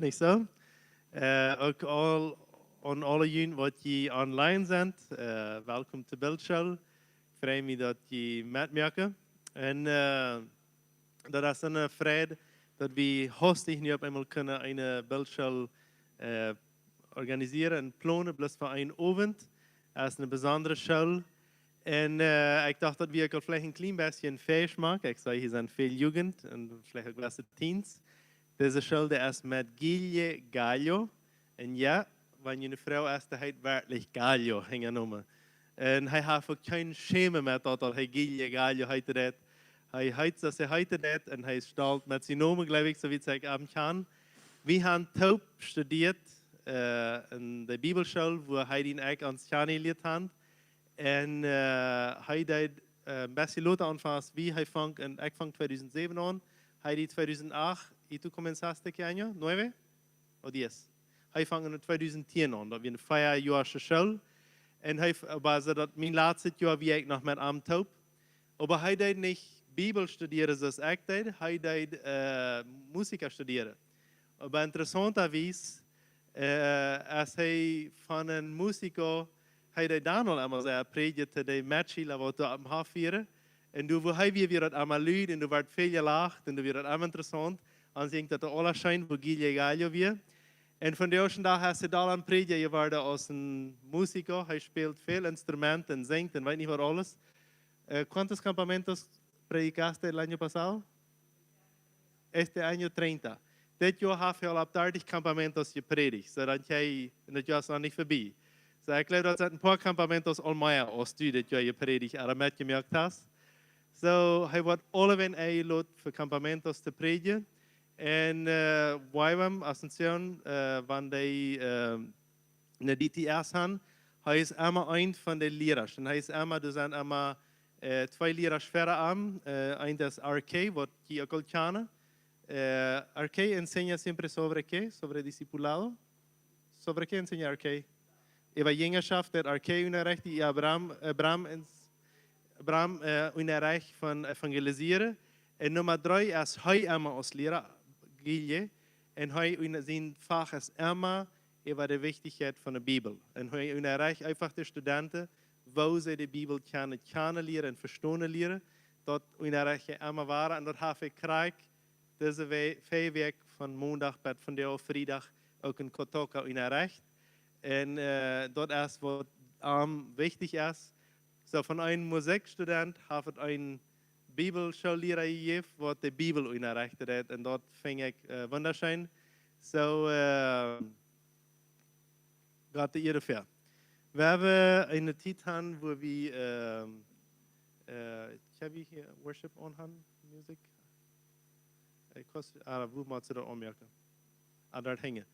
Niet zo? Ook aan alle jullie wat je online zijn, welkom te Beeldschool. Ik freue mich, dat je mitmaken. En dat is een vrede dat we hostig nu op eenmaal kunnen een Beeldschool organiseren en plannen, plus voor een avond. Dat is een bijzondere school. En ik dacht dat we ook vielleicht een klein beetje een feest maken. Ik zei, hier zijn veel jugend en vielleicht ook wel teens. Deze school die is met Gilje Gallo. En ja, wanneer je een vrouw is, dan heet werkelijk Gallo genomen. En hij heeft ook geen schema met dat hij Gilje Gallo heet dat. Hij heet dat hij heet dat en hij stelt met zijn naam, geloof ik, zoiets ik aan kan. We hebben taub studiert in de Bibelschool, waar hij die eigenlijk aan het gaan geleerd had. En hij deed een beetje later aanvang wie hij vangt, en ik vang 2007 aan. Hij deed 2008, y tú comenzaste qué año? 9 o 10? Hij vangt in 2010 aan, dat we een 5-jarige school. En hij was dat mijn laatste jaar wie ik nog met hem taub. Maar hij deed niet Bibel studeren zoals ik deed, hij deed Musiker studeren. Maar interessanterwijs, als hij van een musiker hij deed dan al allemaal zijn predigte de matchila wat we am half vieren. En toen wil hij weer dat allemaal luid en toen werd veel gelacht en toen werd het allemaal interessant. En zingt dat de alle schijn voor Gilje Gallo weer. En van de eerste dag heeft hij daar een prediger geworden als een musiker. Hij speelt veel instrumenten en zingt en weet niet wat alles. ¿Cuántos campamentos predicaste el año pasado? Este año 30. Dit jaar heeft hij al op 30 campamentos gepredigd, zodat jij in het jaar nog niet voorbij. So, ik geloof dat het een paar campamentos al meer als du dit jaar gepredigd hebt, met gemerkt hast. So, hij wordt alle wen eingeladen voor campamentos te predigen. En wij hebben Ascension, wanneer naar DTS gaan, hij is immer een van de leraars. En hij is immer, er zijn immer twee leraars verder aan. Een is RK, wat je ook al kennen. RK enseña siempre sobre qué? Sobre discipulado. ¿Sobre qué enseña RK? Evangelierschaft der RK Unerrecht, die Abraham Unerrecht van evangeliseren. En nummer 3 is hij immer als leraar, Gilje. En hij zijn vak is immer over de wichtigheid van de Bijbel. En hij Unerrecht einfach de studenten, wo ze de Bijbel kennen leren en verstaan leren. Dat Unerrecht immer waren. En dat heb ik krijg deze 5 weken van maandag tot vandaag vrijdag ook een kotoka Unerrecht. En dat is wat wichtig is. So van een muziekstudent heeft het een Bibelschulleraar gegeven, wat de Bibel onderrichtet heeft. En dat vind ik wunderschön. So gaat de eer ver. We hebben een tijd aan waar we, heb je hier worship on hand, music? Hoe moet je dat opmerken? Daar hingen.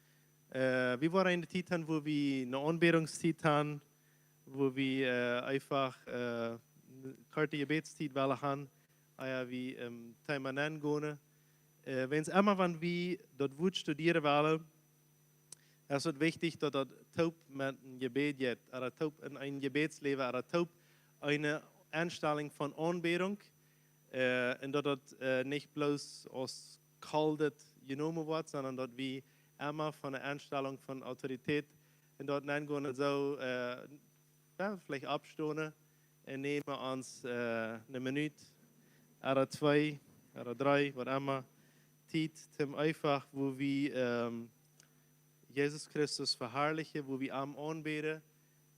We waren in de tijd aan waar we een aanbidingstijd hadden, wo wir einfach karte Gebetszeit willen gaan, wie Taimanen gehen. Wenn es immer, wenn wir dort Wut studieren wollen, ist es wichtig, dass das taub mit einem Gebet geht, oder taub in ein Gebetsleben, oder taub eine Einstellung von Anbetung, und dass das nicht bloß aus kaltet genommen wird, sondern dass wir immer von einer Einstellung von Autorität und dort hineingehen und so ja, vielleicht abstoßen und nehmen uns eine Minute oder 2 oder 3, was immer, Zeit, zum einfach, wo wir Jesus Christus verherrlichen, wo wir am anbeten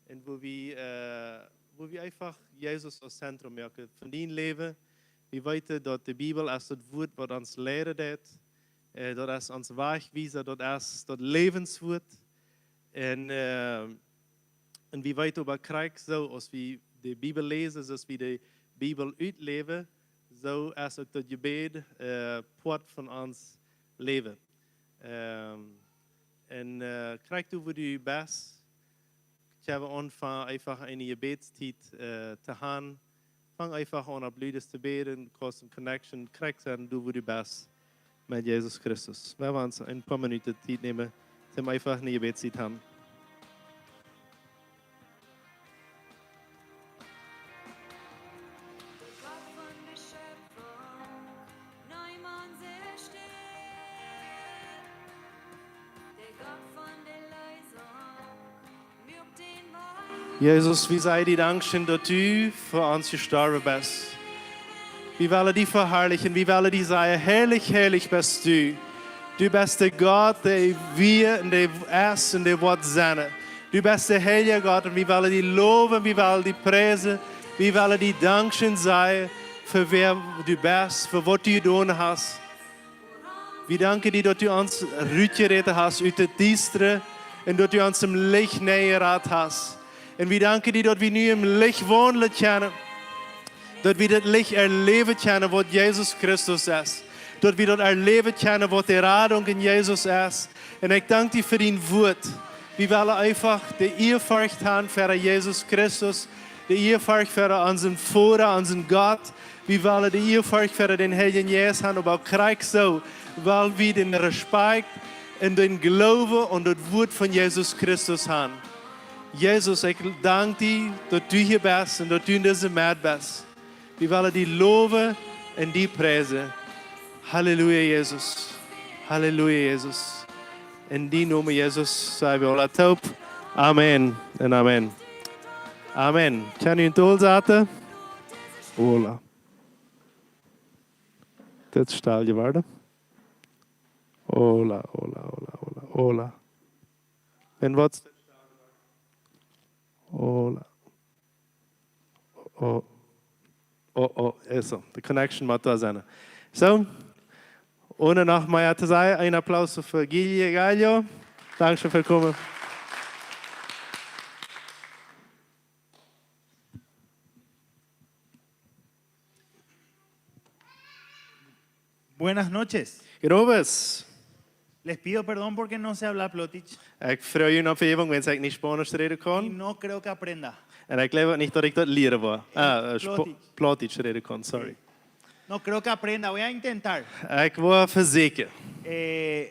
und wo wir einfach Jesus als Zentrum merken von dein Leben. Wir weten, dass die Bibel als das Wort, was uns leren hat, dat is ons wegwijzer, dat is dat levenswoord. En wie weet over krijg, zo als we de Bijbel lezen, zoals we de Bijbel uitleven, zo is ook dat gebed poort van ons leven. Krijgt u voor je best, ik heb aangevangen einfach een gebedstijd te gaan. Fang einfach an, op Lüdes te beden, kost een connection, krijgt en doe voor je best. Met Jesus Christus. Wir werden uns ein paar Minuten Zeit nehmen, um einfach eine Gebetszeit haben. Jesus, wie sei die Dankeschön, dass du für uns gestorben bist. Wir wollen dich verherrlichen, wir wollen dich sagen, herrlich, herrlich bist du. Du bist der Gott, der wir in der erst in der Wort sind. Du bist der heilige Gott und wir wollen dich loben, wir wollen dich preisen, wir wollen dich Dankeschön sagen für wer du bist, für was du getan hast. Wir danken dir, dass du uns rausgerettet hast aus der Düstere und dass du uns im Licht näher hast. Und wir danken dir, dass wir nu im Licht wohnen können. Dass wir das Licht erleben können, was Jesus Christus ist. Dass wir das erleben können, was die Radung in Jesus ist. Und ich danke dir für dein Wort. Wir wollen einfach die Ehrfurcht haben für Jesus Christus. Die Ehrfurcht für unseren Vater, unseren Gott. Wir wollen die Ehrfurcht für den Heiligen Jesus haben, aber auch Krieg so, weil wir den Respekt und den Glauben und das Wort von Jesus Christus haben. Jesus, ich danke dir, dass du hier bist und dass du in diesem Markt bist. Wir wollen dich loben und dich preisen. Halleluja, Jesus. Halleluja, Jesus. In die Namen Jesus sagen wir alle taub. Amen und Amen. Amen. Kan u een tol zetten? Ola. Dit stel je waarde. Ola, ola, ola, ola, ola. En wat? Ola. Oh. Oh, eso. The connection moet daar zijn. So, ohne noch mehr zu sagen, ein Applaus für Guille Gallo. Dankeschön für kommen. Buenas noches. Grobes. Les pido perdón porque no sé hablar Plotich Ik vraag u om vergeving, wenn ik niet Spanisch reden y kan. no creo que aprenda. En ik geloof niet dat ik dat leren wil. Plotisch. Plotisch reden kan, sorry. No creo que aprenda. Voy a intentar. Ik wil verzekeren.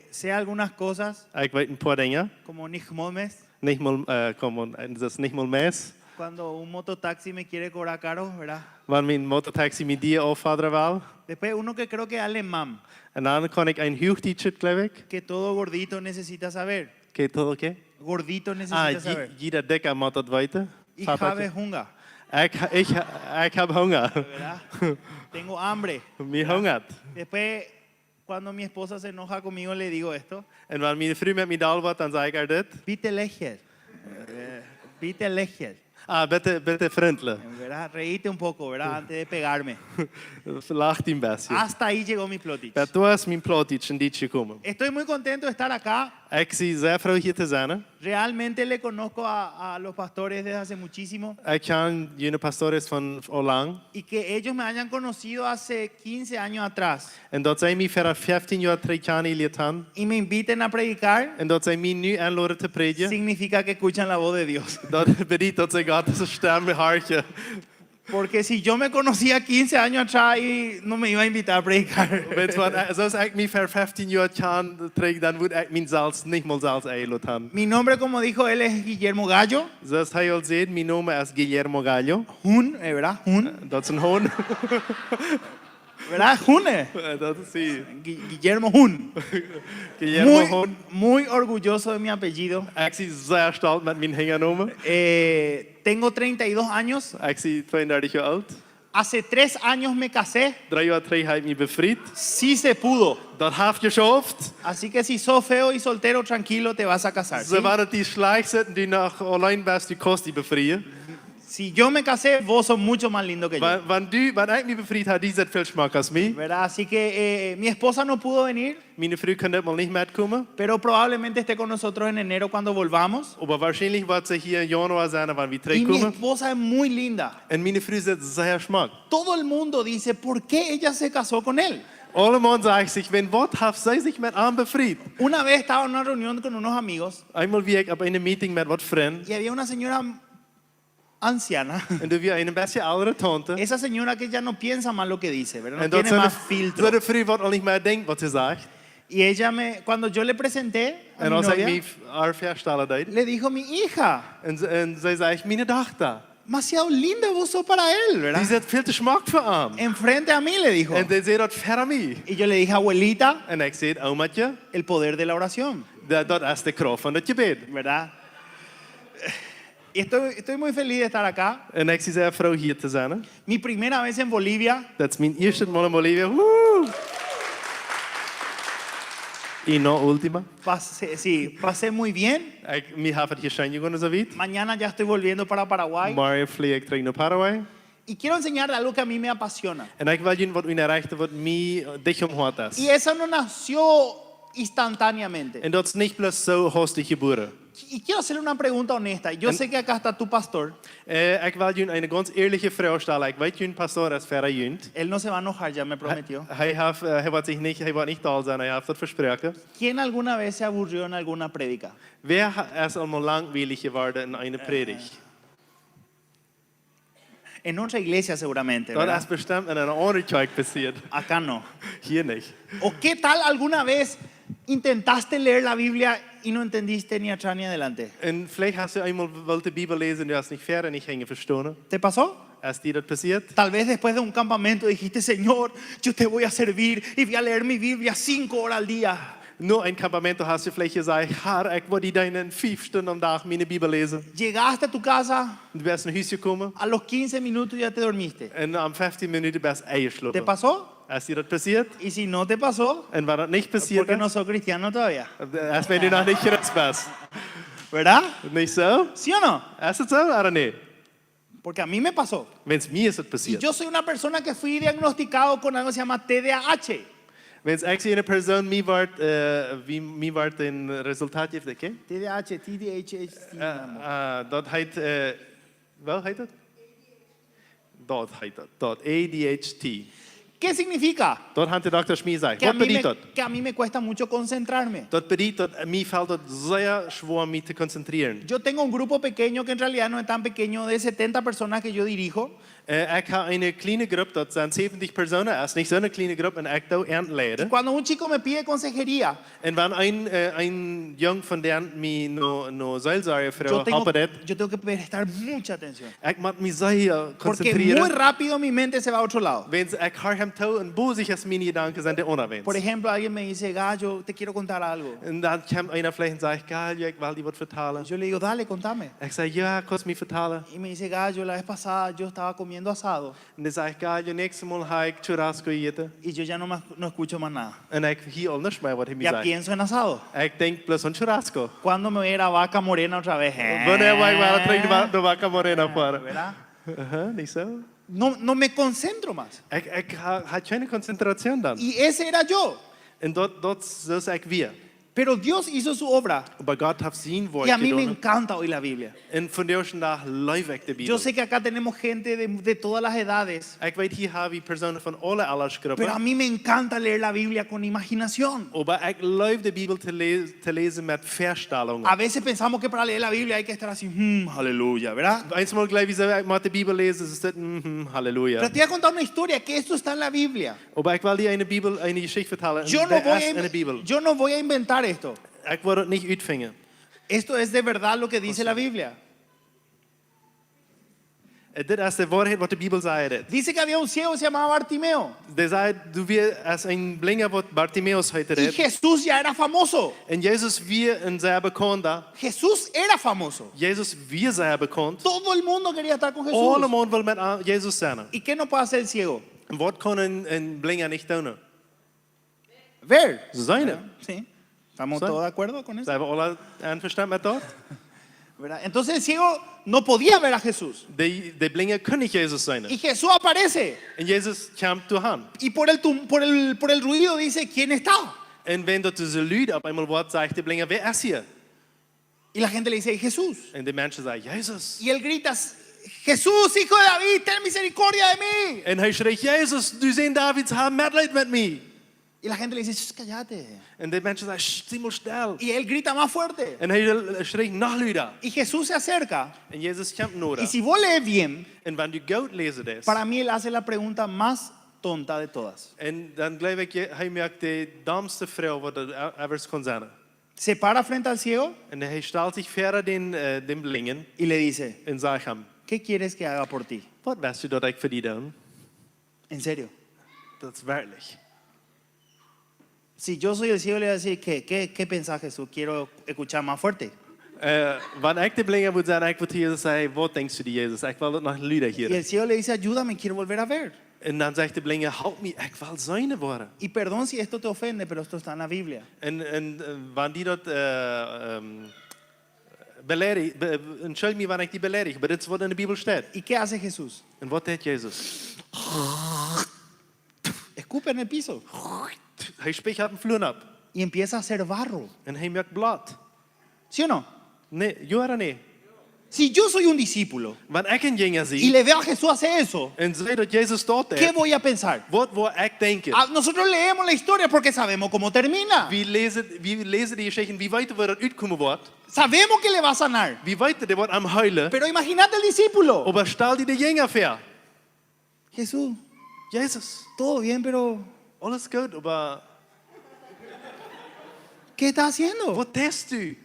Sé algunas cosas Ik weet een paar dingen. como Nijmomes. Niet mal, dat is niet mal mes. Cuando un mototaxi me quiere cobrar caro, ¿verdad? Want mijn motortaxi met die afvaderen wil. Después uno que creo que es alemán, En dan kan ik een huurtietje, geloof ik. que todo gordito necesita saber. Kijk dat oké? Gordito necesita saber. Jeder dikke moet dat weten. Ich habe Hunger, Ik heb honger. ¿verdad? Tengo hambre. Mir hungert. Después, cuando mi esposa se enoja conmigo, le digo esto. En wanneer mijn vriend met mij dal wordt, dan zeg ik haar dit. Bitte lächel. Bitte lächel. Bitte vriendelijk. ¿Verdad? Reíte un poco, ¿verdad? Antes de pegarme. Lacht een beetje. Hasta ahí llegó mi Plotich. Dat was mijn plotietje en dit gekomen. Estoy muy contento de estar acá. Ik zie zeer vroeg hier te zijn. Realmente le conozco a los pastores desde hace muchísimo. Ik ken jullie pastores van al lang. Y que ellos me hayan conocido hace 15 años atrás. En dat zij mij voor 15 jaar terug geleerd hebben. Y me inviten a predicar. En dat zij mij nu aanladen te prediken. Significa que escuchan la voz de Dios. Dat betekent dat zij Gods stem horen. Porque si yo me conocía 15 años atrás y no me iba a invitar a predicar. Weet je, zoals ik mij voor 15 jaar terug, dan moet ik mij zelfs niet meer zelfs aanladen hebben. Mi nombre, como dijo él, es Guillermo Gallo. Zoals hij al zei, mijn naam is Guillermo Gallo. Hun, ¿verdad? Hun. Dat is een hoon. ¿Verdad? Hun. Dat is hij. Guillermo Hun. Guillermo Muy, Hoon. muy orgulloso de mi apellido. Ik zie zeer stolz met mijn hingenomen. Tengo 32 años. Ik zie 32 jaar oud. Hace 3 años me casé. 3 jaar terug heb ik me bevrijd. Sí se pudo. Dat heeft geschaft. Así que si sos feo y soltero, tranquilo, te vas a casar. ¿sí? Ze waren die slecht zitten, die nog alleen best, die kost die bevrijen. Si yo me casé, vos sos mucho más lindo que yo. Wanneer ik me bevrijd heb, die zit veel smaak als mij. ¿Verdad? Así que mi esposa no pudo venir, Mijn vrouw kan dit mal niet metkomen. pero probablemente esté con nosotros en enero cuando volvamos. Maar waarschijnlijk wordt ze hier in januari zijn wanneer we Y mi terugkomen. esposa es muy linda. En mijn vrouw zit zeer smaak. Todo el mundo dice, ¿por qué ella se casó con él? Allemaal zeggen zich, wat heeft zij zich met aan bevrijd? Una vez estaba en una reunión con unos amigos Eenmaal wie ik op een meeting met wat vrienden. y había una señora anciana. En toen weer een beetje oudere tante. Esa señora que ya no piensa más lo que dice, ¿verdad? No En dat tiene más zijn filtro. de vrouw wat al niet meer denkt wat ze zegt. Y ella cuando yo le presenté a En mi als ik novia, me haar voorstellen deed. le dijo mi hija, En zij zei, mijn dochter. demasiado linda vos sos para él, Die ¿verdad? zit veel te smaak voor hem. Enfrente a mí le dijo. En die zei dat ver aan mij. Y yo le dije, abuelita, En ik zei, omaatje, el poder de la oración. Dat is de kracht van het gebed. ¿verdad? Y estoy muy feliz de estar acá. En ik zie zeer vrouw hier te zijn. Hè? Mi primera vez en Bolivia. Dat is mijn eerste mal in Bolivia. Woe! Y no última. Pasé muy bien. Mi have het geschijn gegaan zo viet. Mañana ya estoy volviendo para Paraguay. Maar vlieg ik terug naar Paraguay. Y quiero enseñarle algo que a mí me apasiona. En ik wil jullie wat u rechten wat mij dicht omhoort is. Y eso no nació instantáneamente. En dat is niet plus zo hastig geboren. Y quiero hacerle una pregunta honesta. Yo sé que acá está tu pastor. Ik wil jullie een ganz eerlijke vraag stellen. Ik weet jullie pastor is verder jullie. Él no se va a enojar, ya me prometió. Hij wordt niet al zijn. Hij heeft dat versproken. ¿Quién alguna vez se aburrió en alguna prédica? Wer is allemaal langweilig geworden in een predigt? En otra iglesia seguramente, Dat ¿verdad? is bestimmt in een andere kerk passiert. Acá no. Hier niet. ¿O qué tal alguna vez intentaste leer la Biblia y no entendiste ni atrás ni adelante? En vielleicht hast du einmal wollt die Bibel lesen und du hast nicht verder nicht hängen verstanden. ¿Te pasó? Ist dir das passiert? Tal vez después de un campamento dijiste, Señor, yo te voy a servir y voy a leer mi Biblia 5 horas al día. Nur ein Campamento hast du vielleicht gesagt, Herr, ich will deinen 5 Stunden am Tag meine Bibel lesen. Llegaste a tu casa, Du bist nach Hause gekommen a los 15 minutos ya te dormiste. und am 15 Minuten bist du eingeschlafen. ¿Te pasó? Ist dir das passiert? Y si no te pasó, Und war das nicht passiert? porque no sos cristiano todavía, Erst wenn du noch nicht Christ bist. ¿verdad? Nicht so? ¿Sí o no? Ist das so oder nicht? Porque a mí me pasó. Wenn es mir ist das Y passiert. yo soy una persona que fui diagnosticado con algo que se llama TDAH. Wenn es actually eine Person mir wird, wie wird ein Resultat gibt, okay? TDAH, TDAH. Dat heet, wel heet het? Dat heet het. Dat, ADHD. ¿Qué significa? Dat had de dokter Schmie gezegd. Que a, Wat mí bedoelt me, dat? que a mí me cuesta mucho concentrarme. Dat bedoelt dat mij valt het zeer schwer me te concentreren. Yo tengo un grupo pequeño que en realidad no es tan pequeño, de 70 personas que yo dirijo. Ik heb een kleine groep, dat zijn 70 personen. Het is niet zo'n kleine groep en ik doe aan leiden. Cuando un chico me pide consejería, En wanneer een jong van den me no Seelsorge vrouw helpen dat, yo tengo que prestar mucha atención. ik moet me zeer Porque muy concentreren. rápido mi mente se va a otro lado. Wenn ik haar hem toe en boos is mijn gedanken zijn de onderwens. Por ejemplo, alguien me dice, Gallo, te quiero contar algo. En dan komt einer vielleicht en zegt, Gallo, ik wil die wat vertalen. Yo le digo, dale, contame. Ik zeg, ja, kan je me vertalen? Y me dice, Gallo, la vez pasada yo estaba comiendo asado En dan zeg ik, Gallo, nächste Mal ga ik churrasco eten. y yo ya no escucho más nada. En ik hier al niks meer wat hij me Ya zegt. pienso en asado. Ik denk plus aan churrasco. ¿Cuándo me voy a ir a Vaca Morena otra vez? Wanneer wij wel terug de vaca morena varen. ¿Verdad? Niet zo? No me concentro más. Ik had geen concentratie dan. Y ese era yo. En dat is ik weer. Pero Dios hizo su obra. Maar God heeft zijn woord Y a mí me gedaan. encanta hoy la Biblia. En vandaag vandaag leef ik de Yo Bijbel. sé que acá tenemos gente de todas las edades. Ik weet, hier hebben we personen van alle Pero a aldersgroepen. mí me encanta leer la Biblia con imaginación. Maar ik leef de Bijbel te lezen met verstellingen. A veces pensamos que para leer la Biblia hay que estar así, aleluya, ¿verdad? Einmal gleich, wie ich mal die Bibel lese, ist das, Halleluja. Pero te voy a contar una historia, que esto está en la Biblia. Aber ich will dir eine Geschichte vertellen. Yo Der ist in der no Bibel. voy a inventar esto. Ich will das nicht uitvingen. Esto es de verdad lo que dice la Biblia. Dit is de waarheid wat de Bibel sagt. Dice que había un ciego que se llamaba Bartimeo. Der sagt, du wirst als ein Blinger, wat Bartimäus heute Y redet. Jesús ya era famoso. Und Jesus wir ein sehr bekannter. Jesús era famoso. Jesus wir sehr bekannt. Todo el mundo quería estar con Alle Jesús. man will mit Jesus sein. ¿Y qué no puede hacer el ciego? Und was kann ein Blinger nicht tun? Ver. Seine. ¿Sí? ¿Estamos Sí. todos de acuerdo con eso? Zijn we alle einverstanden met dat? ¿Verdad? Entonces el ciego no podía ver a Jesús. De Blinger können nicht Jesus sein. Y Jesús aparece. Und Jesus kommt durch han. Y por el ruido dice, ¿quién está? Und wenn dort diese Leute auf einmal Wort sagt, der Blinger, wer ist hier? Y la gente le dice, Jesús. Und die Menschen sagen, Jesus. Y él grita, Jesús, hijo de David, ten misericordia de mí. Und er schreit, Jesus, du Sohn Davids, hab Mitleid mit mir. Y la gente le dice, "Shh, cállate." Und die Menschen sagen, sei mal still. Y él grita más fuerte. Und er schreit noch lauter. Y Jesús se acerca. Und Jesus kommt nur. Y si vos lees bien, Und wenn du gut lesen das, para mí él hace la pregunta más tonta de todas. und dann glaube ich, er merkt die dummste Frau, die er ever kann sein. Se para frente al ciego Und er stellt sich vor den Blingen y le dice, und sagt ihm, ¿qué quieres que haga por ti? was weißt du, dass ich für dich tun? En serio. Das ist wirklich. Si yo soy el ciego, le voy a decir, ¿qué pensás, Jesús? Quiero escuchar más fuerte. Wanneer ik de blinger moet zijn, ik moet hier zeggen, wat denkst du Jezus? Ik wil het nog luider Y hier. el ciego le dice, ayúdame, quiero volver a ver. En dan zegt de blinger, help me, ik wil zuinig worden. Y perdón si esto te ofende, pero esto está en la Biblia. En wanneer die dat beledig, entschuldig me wanneer ik die beledig, maar dit is wat in de Bijbel staat. ¿Y qué hace Jesús? En wat deed Jezus? Escupe en el piso Hij spuugt op een vloer op. y empieza a hacer barro. En hij maakt blad. ¿Sí o no? Nee, ja of nee? Si yo soy un discípulo Wanneer ik een jongen y zie le veo a Jesús hacer eso, en zie dat Jezus dat ¿qué deed, voy a pensar? wat wil ik denken? Nosotros leemos la historia porque sabemos cómo termina. Wie lezen die geschichten, wie weten waar het uitkomen wordt? Sabemos que le va a sanar. Wie weten, die wordt am huilen. Pero imagínate el discípulo. Maar stel die de jongen voor. Jesús, Jezus, todo bien, pero alles goed, maar ¿qué está haciendo? wat deed u?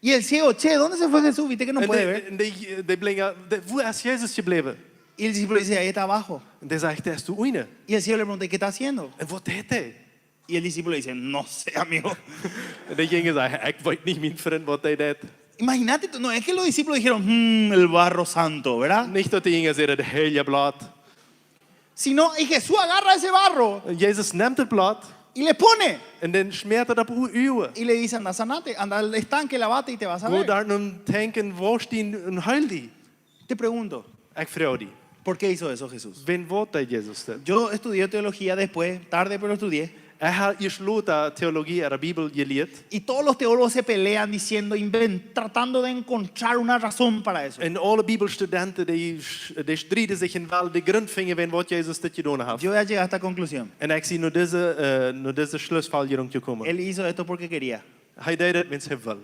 Y el ciego, che, ¿dónde se fue Jesús? Viste que no En puede ver. de blinger, hoe is Jezus gebleven? Y el discípulo dice, ahí está abajo. En die zegt, daar is de oene. Y el ciego le pregunta, ¿y qué está haciendo? En wat deed hij? Y el discípulo dice, no sé, amigo. En de jongen zei, ik weet niet, mijn vriend, wat hij deed. Imagínate, no es que los discípulos dijeron, el barro santo, ¿verdad? Niet dat de jongen zei, het hele blad. Sino, y Jesús agarra ese barro En Jezus neemt het blad y le pone. en dan smeert het op uw uwe. Y le dice, anda, sanate, anda al estanque, lavate y te vas a Go ver. daar een tank en wash die en huil die. Te pregunto, Ik vraag die. ¿por qué hizo eso Jesús? Wen wordt dat Jezus dat? Yo estudié teología después, tarde, pero estudié. Hij had eerst later theologie en de Bijbel geleerd. Y todos los teólogos se pelean diciendo, tratando de encontrar una razón para eso. En alle Bibelstudenten die strijden zich in wel de grond vinden wat Jezus dit gedaan heeft. Yo voy a llegar a esta conclusión. En ik zie naar deze Schlussfolgerung gekomen. Él hizo esto porque quería. Hij deed het met zijn wil.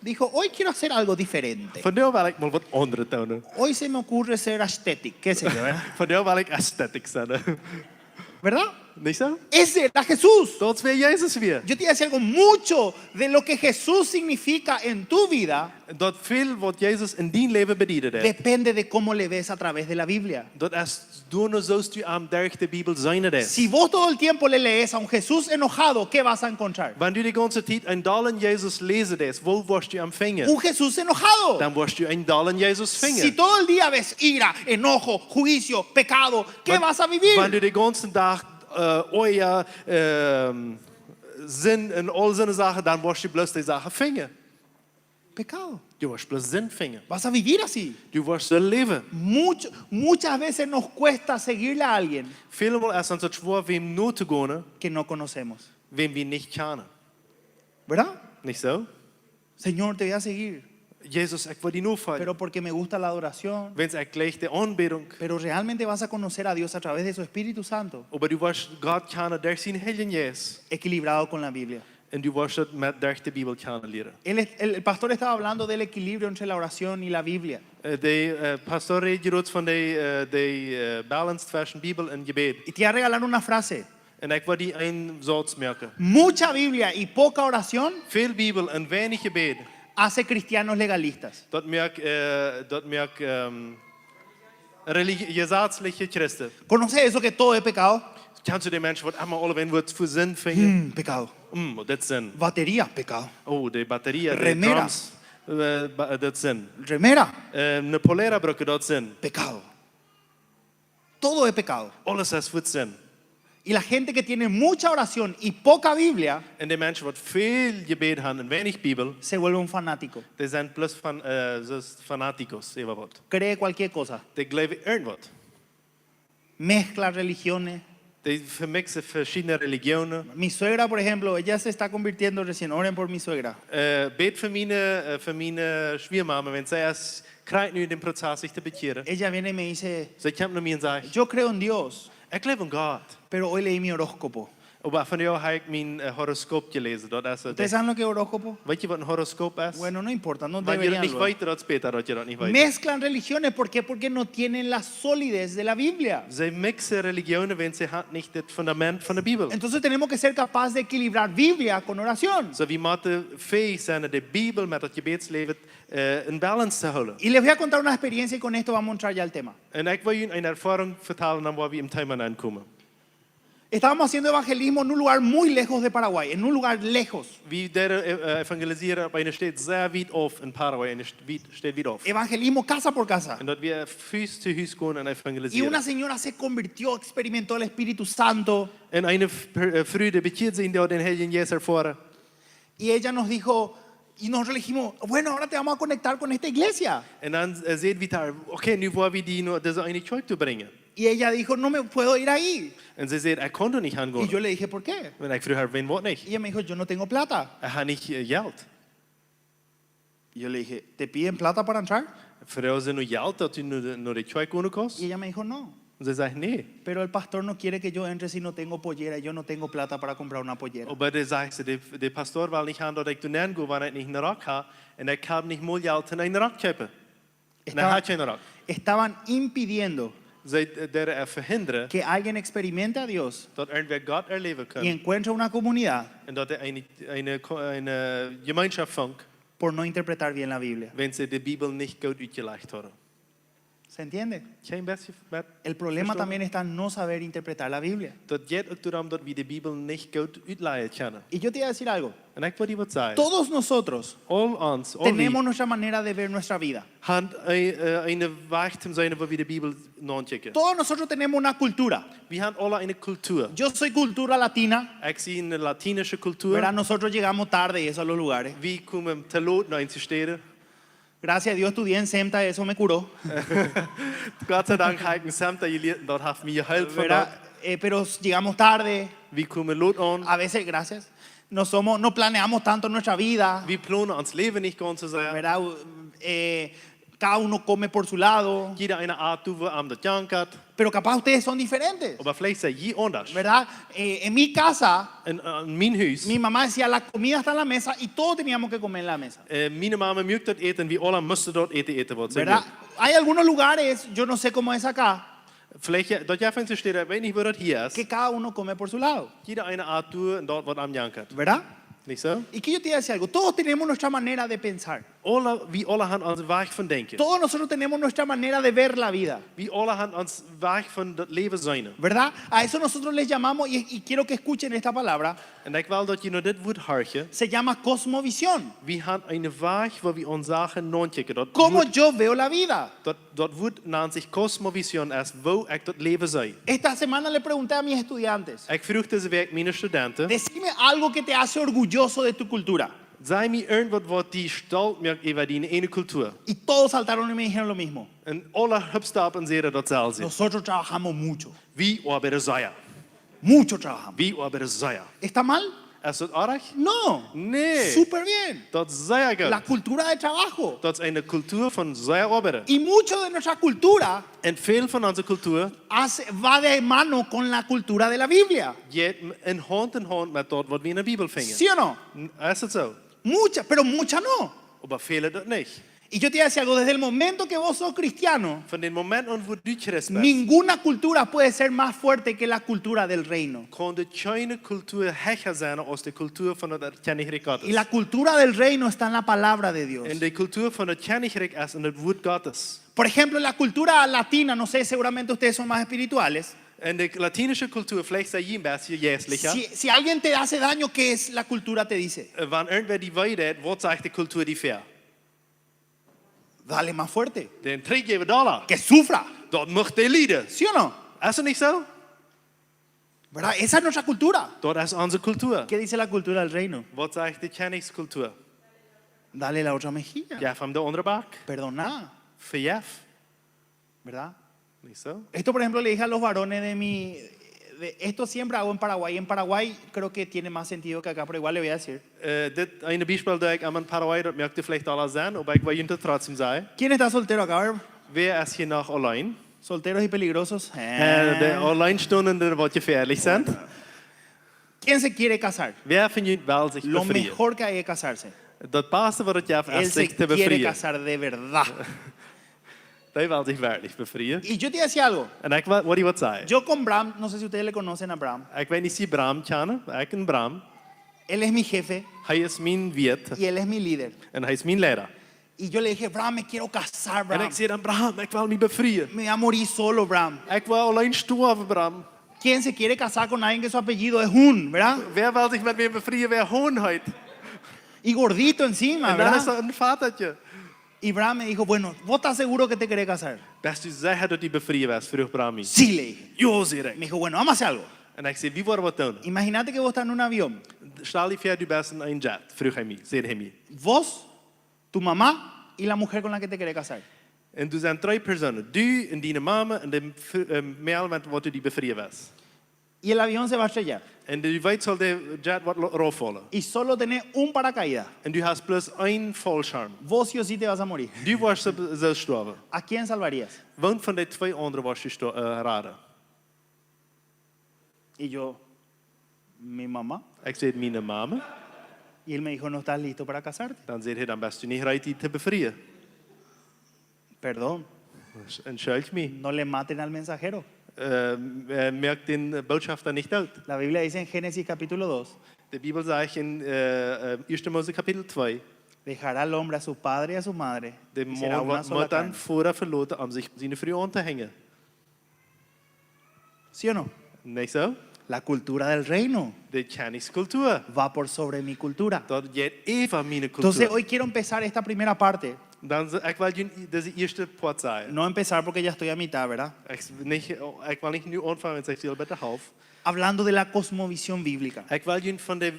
Dijo, hoy quiero hacer algo diferente. Vandaar wil ik maar wat andere tonen. Hoy se me ocurre ser estético, qué sé yo, ¿verdad? Vandaar wil ik aesthetic zijn. ¿Verdad? Niet zo? Ese era Jesús. Dat is weer Jezus weer. Yo te iba a decir algo, mucho de lo que Jesús significa en tu vida Dat veel wat Jezus in die leven bediende deed. depende de cómo le ves a través de la Biblia. Dat is door zoals u aan de Bijbel zijn deed. Si vos todo el tiempo le lees a un Jesús enojado, ¿qué vas a encontrar? Wanneer u de ganze tijd een dalen Jezus lezen deed, wo worst u am vinger? Un Jesús enojado. Dan worst u een dalen Jezus Si vinger. todo el día ves ira, enojo, juicio, pecado, ¿qué vas a vivir? Wanneer u de ganze dag oja, zin en al zijn zaken, dan worst u bloos die zaken vinger. Pecado. Je worst bloos zin vinger. Vas a vivir así. Je worst zo leven. Muchas veces nos cuesta seguirle a alguien Veelmaal is ons het zwaar wem no te gaan, que no conocemos. wem we niet kennen. ¿Verdad? Niet zo? Señor, te voy a seguir, Jezus, ik wil die no vallen. pero porque me gusta la adoración. Wens ik gleich de aanbidding. Pero realmente vas a conocer a Dios a través de su Espíritu Santo, Maar du wirst Gott kennen durch zijn Heilige Geest. equilibrado con la Biblia. En du wirst het met durch de Bijbel kennen leren. El pastor estaba hablando del equilibrio entre la oración y la Biblia. De pastor reed hier van de balance tussen Bijbel en gebed. Y te voy a regalar una frase. En ik wil die een zots merken. Mucha Biblia y poca oración Veel Bijbel en weinig gebed. hace cristianos legalistas. Dat merk religieusaatsliche Christen. ¿Conoces eso que todo es pecado? Kennst du die mensen wat allemaal alle woord voor zin vinden? Pecado. Dat zin. Batería, pecado. Oh, de batterieën, de Remera. drums. Dat zin. Remera, Een polera broeken, dat zin. pecado. Todo es pecado. Alles is voor zin. Y la gente que tiene mucha oración y poca Biblia En de mensen wat veel gebed hebben en weinig Bijbel, se vuelve un fanático. die zijn plus van fanaticos, even wat. Cree cualquier cosa. Die geloven irgendwas. Mezcla religiones. Die vermixen verschillende religionen. Mi suegra, por ejemplo, ella se está convirtiendo recién. Oren por mi suegra. Beet voor mijn schwiermama, want zij krijgt nu in de proces zich te bekeren. Ella viene y me dice, Zij komt naar mij en zegt, yo creo en Dios, ik geloof in God. pero hoy leí mi horóscopo. Maar van jou heb ik mijn horoscoop gelezen. Dat is het. ¿Ustedes saben lo que es horóscopo? Weet je wat een horoscoop is? Bueno, no importa, no Wanneer je dat deberían. niet luego. weet, dat speelt dat je dat niet weet. Mezclan religiones, ¿por qué? Porque no tienen la solidez de la Biblia. Zij mixen religionen, want ze hebben niet het fundament van de Bijbel. Entonces tenemos que ser capaces de equilibrar Biblia con oración. Zo wie moeten fähig zijn de Bijbel met het gebedsleven in balance te houden. Y les voy a contar una experiencia y con esto vamos a entrar ya al tema. En ik wil je een ervaring vertellen aan waar we in thema aankomen. Estábamos haciendo evangelismo en un lugar muy lejos de Paraguay, en un lugar lejos. We deden evangeliseren op een stad zeer weit af in Paraguay, een stad weit af. Evangelismo casa por casa. En dat we huis te huis gaan en Y una evangeliseren. señora se convirtió, experimentó el Espíritu Santo. En een vrouw bekeert zich door den Heiligen Jezus ervaren. Y ella nos dijo, y nosotros le dijimos, bueno, ahora te vamos a conectar con esta iglesia. En dan zeiden we daar, oké, nu willen we die naar deze ene kerk toe brengen. Y ella dijo, no me puedo ir ahí. En ze zei, ik kon er niet aan Y gaan. yo le dije, ¿por qué? En ik vroeg haar, wen wat niet? Y ella me dijo, yo no tengo plata. Ik heb niet geld. Y yo le dije, ¿te piden plata para entrar? Vrouwen ze nu geld dat u naar de kerk kunnen kost? Y ella me dijo, no. En ze zegt, nee. Pero el pastor no quiere que yo entre si no tengo pollera. Y yo no tengo plata para comprar una pollera. Maar dan zegt ze, de pastoor wil niet gaan dat ik toen ga, wanneer ik niet een rok heb. En ik heb niet meer geld in een rok kopen. En hij had geen rok. Estaban impidiendo Zij deden verhinderen que alguien experimente a Dios dat er weer God erleven y kan. encuentre una comunidad En dat er een gemeenschap vangt, por no interpretar bien la Biblia. wanneer ze de Bijbel niet goed uitgelegd hebben. ¿Se entiende? Geen beetje met El problema también está en no saber interpretar la Biblia. dat gaat ook daarom dat we de Bijbel niet goed uitleggen kunnen. Y yo te voy a decir algo. En ik wil je wat zeggen. Todos nosotros All ons, all tenemos we, nuestra manera de ver nuestra vida. hebben een weg te zijn waar we de Bijbel nakijken. Todos nosotros tenemos una cultura. We hebben alle een cultuur. Yo soy cultura latina. Ik zie een Latinische cultuur. ¿Verdad? Nosotros llegamos tarde y eso a los lugares. We komen te laat naar onze steden. Gracias a Dios estudié en SEMTA, eso me curó. God sei Dank heb ik een samt geleerd, dat heeft me geholpen. ¿Verdad? Pero llegamos tarde. We komen laat aan. A veces, gracias. No planeamos tanto nuestra vida. We plannen ons leven niet gewoon te zijn. ¿Verdad? Cada uno come por su lado. Jeder eine Art toe aan de jank had. Pero capaz ustedes son diferentes. Maar vielleicht zijn je anders. ¿Verdad? En mi casa, In mijn huis. mi mamá decía, la comida está en la mesa y todos teníamos que comer en la mesa. Mijn mama mocht dat eten. We alle moesten dat eten wat ze ¿Verdad? Hay algunos lugares, yo no sé cómo es acá, Vielleicht, dat jij van ze steden, weet niet waar dat hier is. que cada uno come por su lado. Jeder eine Art toe en dat wat aan jank had. ¿Verdad? Niet zo? Y que yo te voy a decir algo, todos tenemos nuestra manera de pensar. We alle hebben onze weg van denken. Todos nosotros tenemos nuestra manera de ver la vida. We alle hebben onze weg van dat leven zijn. ¿Verdad? A eso nosotros les llamamos, y quiero que escuchen esta palabra, En ik wil dat je naar dit woord hoort. se llama cosmovisión. We hebben een weg waar we ons zaken nakijken. Cómo yo veo la vida. Dat woord naam zich cosmovision als hoe ik dat leven zie. Esta semana le pregunté a mis estudiantes, Ik vroeg deze week mijn studenten. decime algo que te hace orgulloso de tu cultura. Zei me irgendwas wat die stolz maakt over die ene cultuur. Y todos saltaron y me dijeron lo mismo. En alle hupstappen zeiden datzelfde. Nosotros trabajamos mucho. Wie arbeiden zij? Mucho trabajamos. Wie arbeiden zij? ¿Está mal? Is dat erg? No. Nee. Súper bien. Dat is zeer La goed. cultura de trabajo. Dat is een cultuur van zeer arbeiden. Y mucho de nuestra cultura En veel van onze cultuur va de mano con la cultura de la Biblia. gaat in hand met dat wat we in de Bijbel vinden. ¿Sí o no? Is het zo? Mucha, pero mucha no. Maar velen dat niet. Y yo te voy a decir algo, desde el momento que vos sos cristiano, Van het moment aan wo du christ bent, ninguna cultura puede ser más fuerte que la cultura del reino. kan de kleine cultuur hechter zijn als de cultuur van het koninkrijk Y Gottes. la cultura del reino está en la palabra de Dios. En de cultuur van het koninkrijk is in het woord Gottes. Por ejemplo, la cultura latina, no sé, seguramente ustedes son más espirituales. En de Latinische cultuur, vielleicht sei je een beetje geestlicher. Si alguien te hace daño, ¿qué es la cultura te dice? Wanneer irgendwer die weet, wat zegt de cultuur die ver? Dale más fuerte. Den trek je dollar. Que sufra. Dat mag de lijden. ¿Sí o no? Is het niet zo? ¿Verdad? Esa es nuestra cultura. Dat is onze cultuur. ¿Qué dice la cultura del reino? Wat zegt de koningscultuur? Dale la otra mejilla. Geef hem de andere bak. Perdona. Verjef. ¿Verdad? Niet zo? Esto, por ejemplo, le dije a los varones esto siempre hago en Paraguay. En Paraguay creo que tiene más sentido que acá, pero igual le voy a decir. Dit een Beispiel dat ik aan mijn Paraguay, dat merkte vielleicht alle zijn, maar ik wil je het trotzdem zeggen. ¿Quién está soltero acá? A ver. Wer is hier nog alleen? Solteros y peligrosos. De alleenstaande wat gefährlich zijn. ¿Quién se quiere casar? Wer van jullie wil zich Lo bevrijen? mejor que hay es casarse. Dat beste wat het je Él is se zich te quiere bevrijen. casar de verdad. Hij wil zich werkelijk bevrijen. Y yo te decía algo. En ik wil wat hij wat zei. Yo con Bram, no sé si ustedes le conocen a Bram. Ik weet niet of je Bram kennen. Ik ken Bram. Él es mi jefe Hij is mijn wiet. y él es mi líder. En hij is mijn leider. Y yo le dije, Bram, me quiero casar, En Bram. ik zei dan, Bram, ik wil me bevrijen. Me voy a morir solo, Bram. Ik wil alleen sterven, Bram. ¿Quién se quiere casar con alguien que su apellido es Hun, verdad? Wer wil zich met me bevrijen? Wer hoonheid? Y gordito encima, En dan is ¿verdad? er een vadertje. Y Bram me dijo, bueno, ¿vos estás seguro que te querés casar? Best u zeggen dat die bevrijen was, vroeg Brahmi. Sí, le dije. Jo, zei ik. Me dijo, bueno, vamos a hacer algo. En ik zei, wie worden wat doen? Imagínate que vos estás en un avión. Stel je voor, du bent in een jet, vroeg hij me, zei hij me. Vos, tu mamá y la mujer con la que te querés casar. En toen zijn 3 personen. Du en die mama en de mail met wat u die bevrijen was. Y el avión se va a estrellar. En du weet zal de jet wat raufvallen. Y solo tenés un paracaídas. En du hast plus 1 fallschirm. Vos sí o sí te vas a morir. Du was zo sterven. ¿A quién salvarías? Want van de 2 anderen was je raden. Y yo, mi mamá. Ik zei, mijn mama. Y él me dijo, no estás listo para casarte. Dan zei hij, dan best u niet rijdt die te bevrijen. Perdón, Entschuldig me. no le maten al mensajero. Merkt den Botschafter nicht uit. La Biblia dice en Génesis capítulo 2, De Bibel zegt in 1 Mose kapitel 2. dejará al hombre a su padre y a su madre. De Y será una man sola moet dan carne. vooraf verloten om zich zijn vrouw aan te hangen. ¿Sí o no? Niet zo? La cultura del reino De Chinese cultuur. va por sobre mi cultura. Dat jij even mijn Entonces cultuur. hoy quiero empezar esta primera parte. Dan ik wil je deze eerste pot zeggen. No empezar porque ya estoy a mitad, ¿verdad? Ik wil niet nu aanvangen met zegt bij de half. Hablando de la cosmovisión bíblica. Ik wil je van de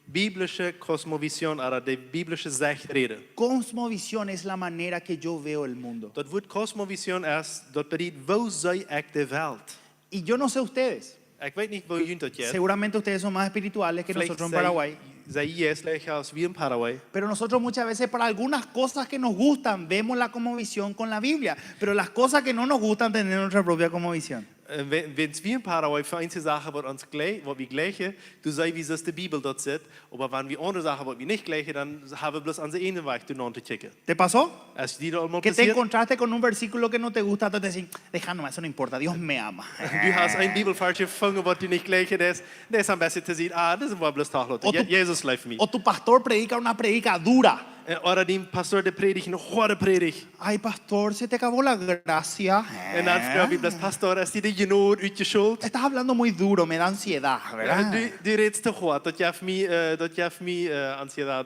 biblische cosmovisie, de biblische zicht reden. Cosmovisión es la manera que yo veo el mundo. Dat woord cosmovisie is dat betekent hoe zie ik de wereld. Y yo no sé ustedes, Ik weet niet hoe jullie dat jij. seguramente ustedes son más espirituales que nosotros en Paraguay. Zij is leger als wie in Paraguay. Pero nosotros muchas veces para algunas cosas que nos gustan vemos la cosmovisión con la Biblia. Pero las cosas que no nos gustan tenemos nuestra propia cosmovisión. Wenn wir in Paraguay für einzelne Sachen, was wir gleichen, du sagst, wie es die Bibel dort sieht, aber wenn wir andere Sachen, was wir nicht gleichen, dann haben wir bloß an der einen Weg zu checken. ¿Te pasó? Als die da einmal Que te passiert, encontraste con un versículo que no te gusta, te decís, deja nomás, eso no importa, Dios me ama. du hast ein Bibelvers gefunden, was du nicht gleichen, das ist am besten zu sehen, das war bloß Taglotte. Jesus läuft mir. O tu pastor predica una predica dura. Oder die Pastor, der predigt eine harte Predigt. Ay, pastor, se te acabó la gracia. Und dann fragt wir bloß, Pastor, ist die genug uitgeschuld? Estás hablando muy duro, me da ansiedad, ¿verdad? Du redest te hard, dat geeft me ansiedad,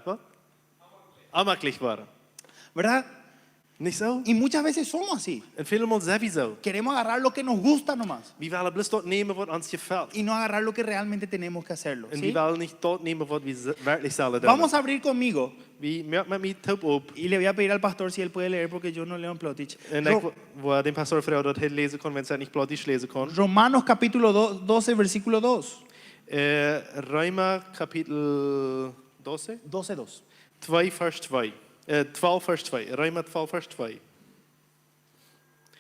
wat? Aanmakkelijk worden. ¿Verdad? Niet zo? Y muchas veces somos así. En helemaal sowieso. Queremos agarrar lo que nos gusta nomás. We willen bloß dort nemen wat ons gefällt. Y no agarrar lo que realmente tenemos que hacerlo. En ¿sí? we willen niet dort nemen wat we werkelijk zullen doen. Vamos a abrir conmigo. Wie merkt met mij top op. Y le voy a pedir al pastor si él puede leer porque yo no leo en Plotich. En ik wil den pastor vragen dat hij lezen kon, wanneer hij niet Plottisch lezen kon. Romanos capítulo 12, versículo 2. Römer kapitel 12? 12:2. 2 vers 2. 12 vers 2. Römer 12 vers 2.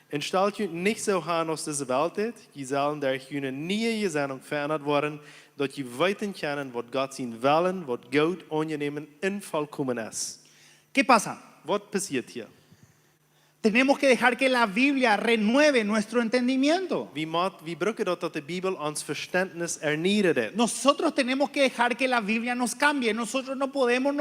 En stelt je niet zo aan als deze wereld is. Je zullen daar je nieuwe gezending veranderd worden, dat je weten kennen wat God zijn willen, wat goed, aangenemen en volkomen is. ¿Qué pasa? Wat passiert hier? Tenemos que dejar que la Biblia renueve nuestro entendimiento. Wie brücken dat de Bibel ons verständnis erneuert. Nosotros tenemos que dejar que la Biblia nos cambie. Nosotros no podemos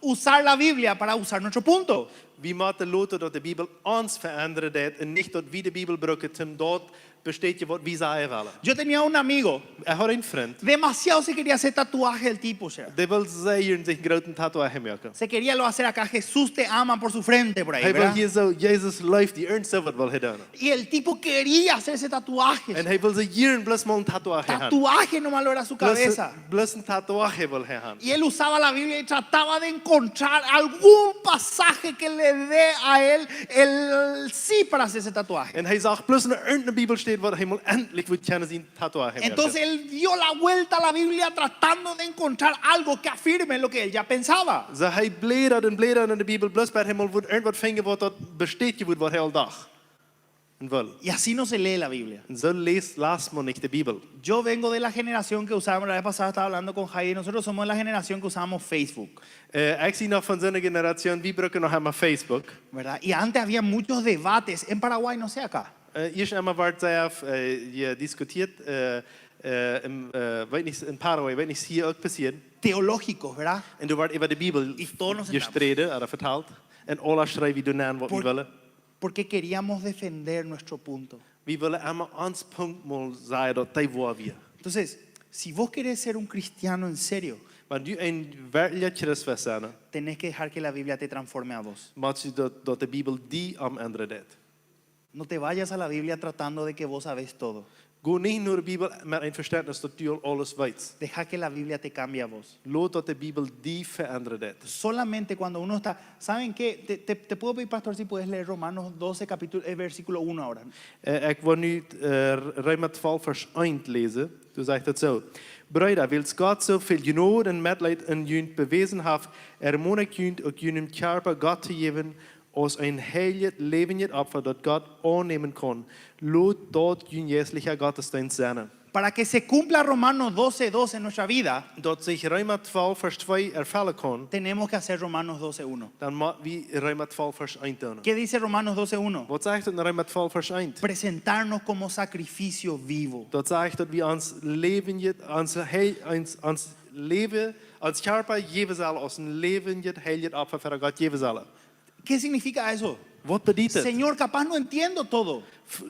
usar la Biblia para usar nuestro punto. Wie moeten laten dat de Bibel ons verandert en niet dat wie de Bibel brücken, zum dort besteed je wat wie zeggen willen. Yo tenía un amigo, Had een vriend. demasiado se quería hacer tatuaje el tipo, ¿sí? Die wil hier zich een grote tatoeage maken. Se quería lo hacer acá, Jesús te ama por su frente, por ahí, Hij wil ¿verdad? hier zo, Jezus leeft, die ernst wat wil gedaan. Y el tipo quería hacerse tatuajes. En hij wil ze hier plus maar een tatoeage hebben. Tatuaje nomás lo era su cabeza. Plus een tatoeage wil hij hebben. Y él usaba la Biblia y trataba de encontrar algún pasaje que le dé a él el sí para hacer ese tatuaje. En hij zag plus in de Bibel staat wat hij moet eindelijk wil kennen zijn tatoeage maken. Entonces él dio la vuelta a la Biblia tratando de encontrar algo que afirme lo que él ya pensaba. Zo hij bladert in de Bibel plus bij hem wil wat vinden wat dat besteed wordt wat hij al dacht. En wil. Y así no se lee la Biblia. En zo laat men niet de Bibel. Yo vengo de la generación que usábamos, la vez pasada estaba hablando con Jair, nosotros somos de la generación que usábamos Facebook, Ik zie nog van zijn generatie, wie brücken nog helemaal Facebook. ¿verdad? Y antes había muchos debates en Paraguay, no sé acá. Eerst einmal werd zelf je diskutiert, weet niet, in Paraguay, weet niet, hier ook passiert. Teológicos, ¿verdad? En er werd over de Bibel Y todos nos gestreden, verteld. En alle schrijven doen aan wat we willen. porque queríamos defender nuestro punto. Vi willen immer ons punt moet zijn dat die waar we. Entonces, si vos querés ser un cristiano en serio, Maar du een werkelijk Christus zijn, tenés que dejar que la Biblia te transforme a vos. moet je dat de Bijbel die am änderen deed. No te vayas a la Biblia tratando de que vos sabés todo. Ga niet naar de Bijbel met een verständnis dat du al alles weet. Deja que la Biblia te cambie a vos. Laat dat de Bijbel die veranderen deed. Solamente cuando uno está... ¿Saben qué? Te puedo pedir, pastor, si puedes leer Romanos 12, versículo 1 ahora. Ik wil nu Römer 12 vers 1 lezen. Toen zegt het zo. Brüder, wils Gott so viel Genade und Mitleid in jünt bewiesen hat, ermutigt jünt auch jünt Körper Gott zu geben, als ein heiliges, lebendiges Opfer, das Gott annehmen kann. Lot dort jünt jährlicher Gottesdienst sein. Para que se cumpla Romanos 12:2 en nuestra vida, Dat sich Römer 12 vers 2 erfüllen kann, tenemos que hacer Romanos 12:1. dann machen wir Römer 12 vers 1 tun. ¿Qué dice Romanos 12:1? Was sagt in Römer 12 vers 1? Presentarnos como sacrificio vivo. Dat sagt, dat wir ons levendig, ons leven, ons Körper geben sollen, als ein levendig, heiliges Opfer für Gott geben sollen. ¿Qué significa eso? Was bedeutet? Señor, capaz no entiendo todo,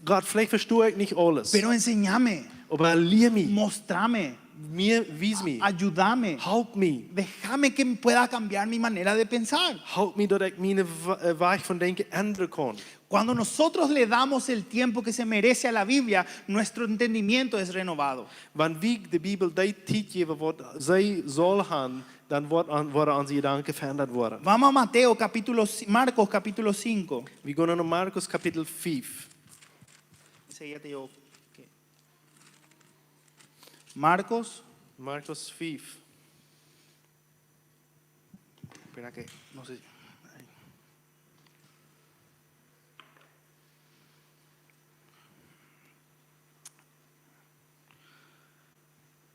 Gott, vielleicht verstehe ich nicht alles. pero enséñame, Aber lehr mich, mostrame, mir, wies mich, ayúdame, help mich. déjame que pueda cambiar mi manera de pensar. Help mich, dat ik mijn weg van denken ändern kan. Cuando nosotros le damos el tiempo que se merece a la Biblia, nuestro entendimiento es renovado. Wanneer we de Bijbel die tijd geven wat zij zal gaan, dan worden onze gedanken veranderd worden. Vamos a Marcos capítulo 5. We gaan naar Marcus kapitel 5. Enseguida te digo qué. Marcos, Marcus 5. espera que no sé.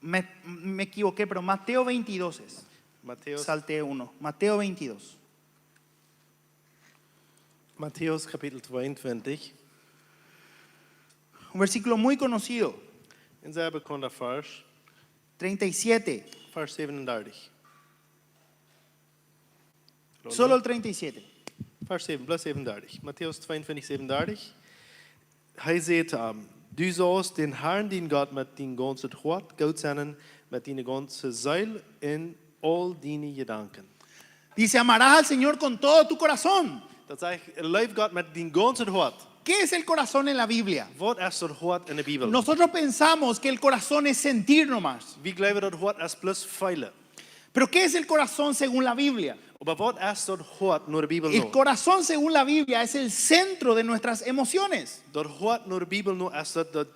Me equivoqué, pero Mateo 22 es. Matthäus, Salté uno. Mateo 22. Matthäus kapitel 22. Un versículo muy conocido. Een zeer bekende vers. 37. Vers 37. Solo el 37. Vers 7, plus 37. Matthäus 22, 37. Hij zei te hem, du sollst den Herrn, den Gott, mit deinem ganzen Hort, Gott sein, mit deiner ganzen Seele, in all deine Gedanken. Dice, amarás al Señor con todo tu corazón. Dat zegt, lief Gott mit deinem ganzen Hort. ¿Qué es el corazón en la Biblia? Wat is dat hart in de Bijbel? Nosotros pensamos que el corazón es sentir nomás. Wie geloven dat hart is plus feilen. Pero ¿qué es el corazón según la Biblia? Maar wat is dat hart naar de Bijbel El nou? corazón según la Biblia es el centro de nuestras emociones. Dat hart naar de Bijbel nou is dat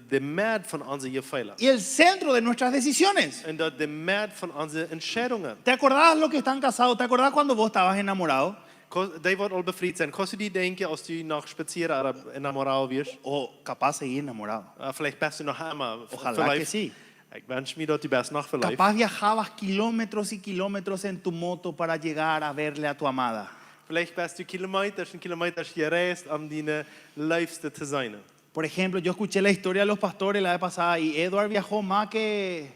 de maat van onze gevoelens. Y el centro de nuestras decisiones. En dat de maat van onze entscheidungen. ¿Te acordás los que están casados? ¿Te acordás cuando vos estabas enamorado? Die wordt al bevrijd zijn. Kan je die denken als je nog spazieren enamoraal wirst? O capaz seguir enamorado. Vielleicht best du noch einmal. Ojalá que sí. Ik wens me dat u best nog verlijft. Capaz viajabas kilómetros y kilómetros en tu moto para llegar a verle a tu amada. Vielleicht best du kilometers en kilometers gereisd om die liefste te zijn. Por ejemplo, yo escuché la historia de los pastores la vez pasada y Edward viajó más que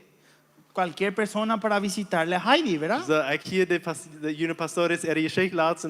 cualquier persona para visitarle a Heidi, ¿verdad? So, ik hier de jonge pastor is geschikt laatst.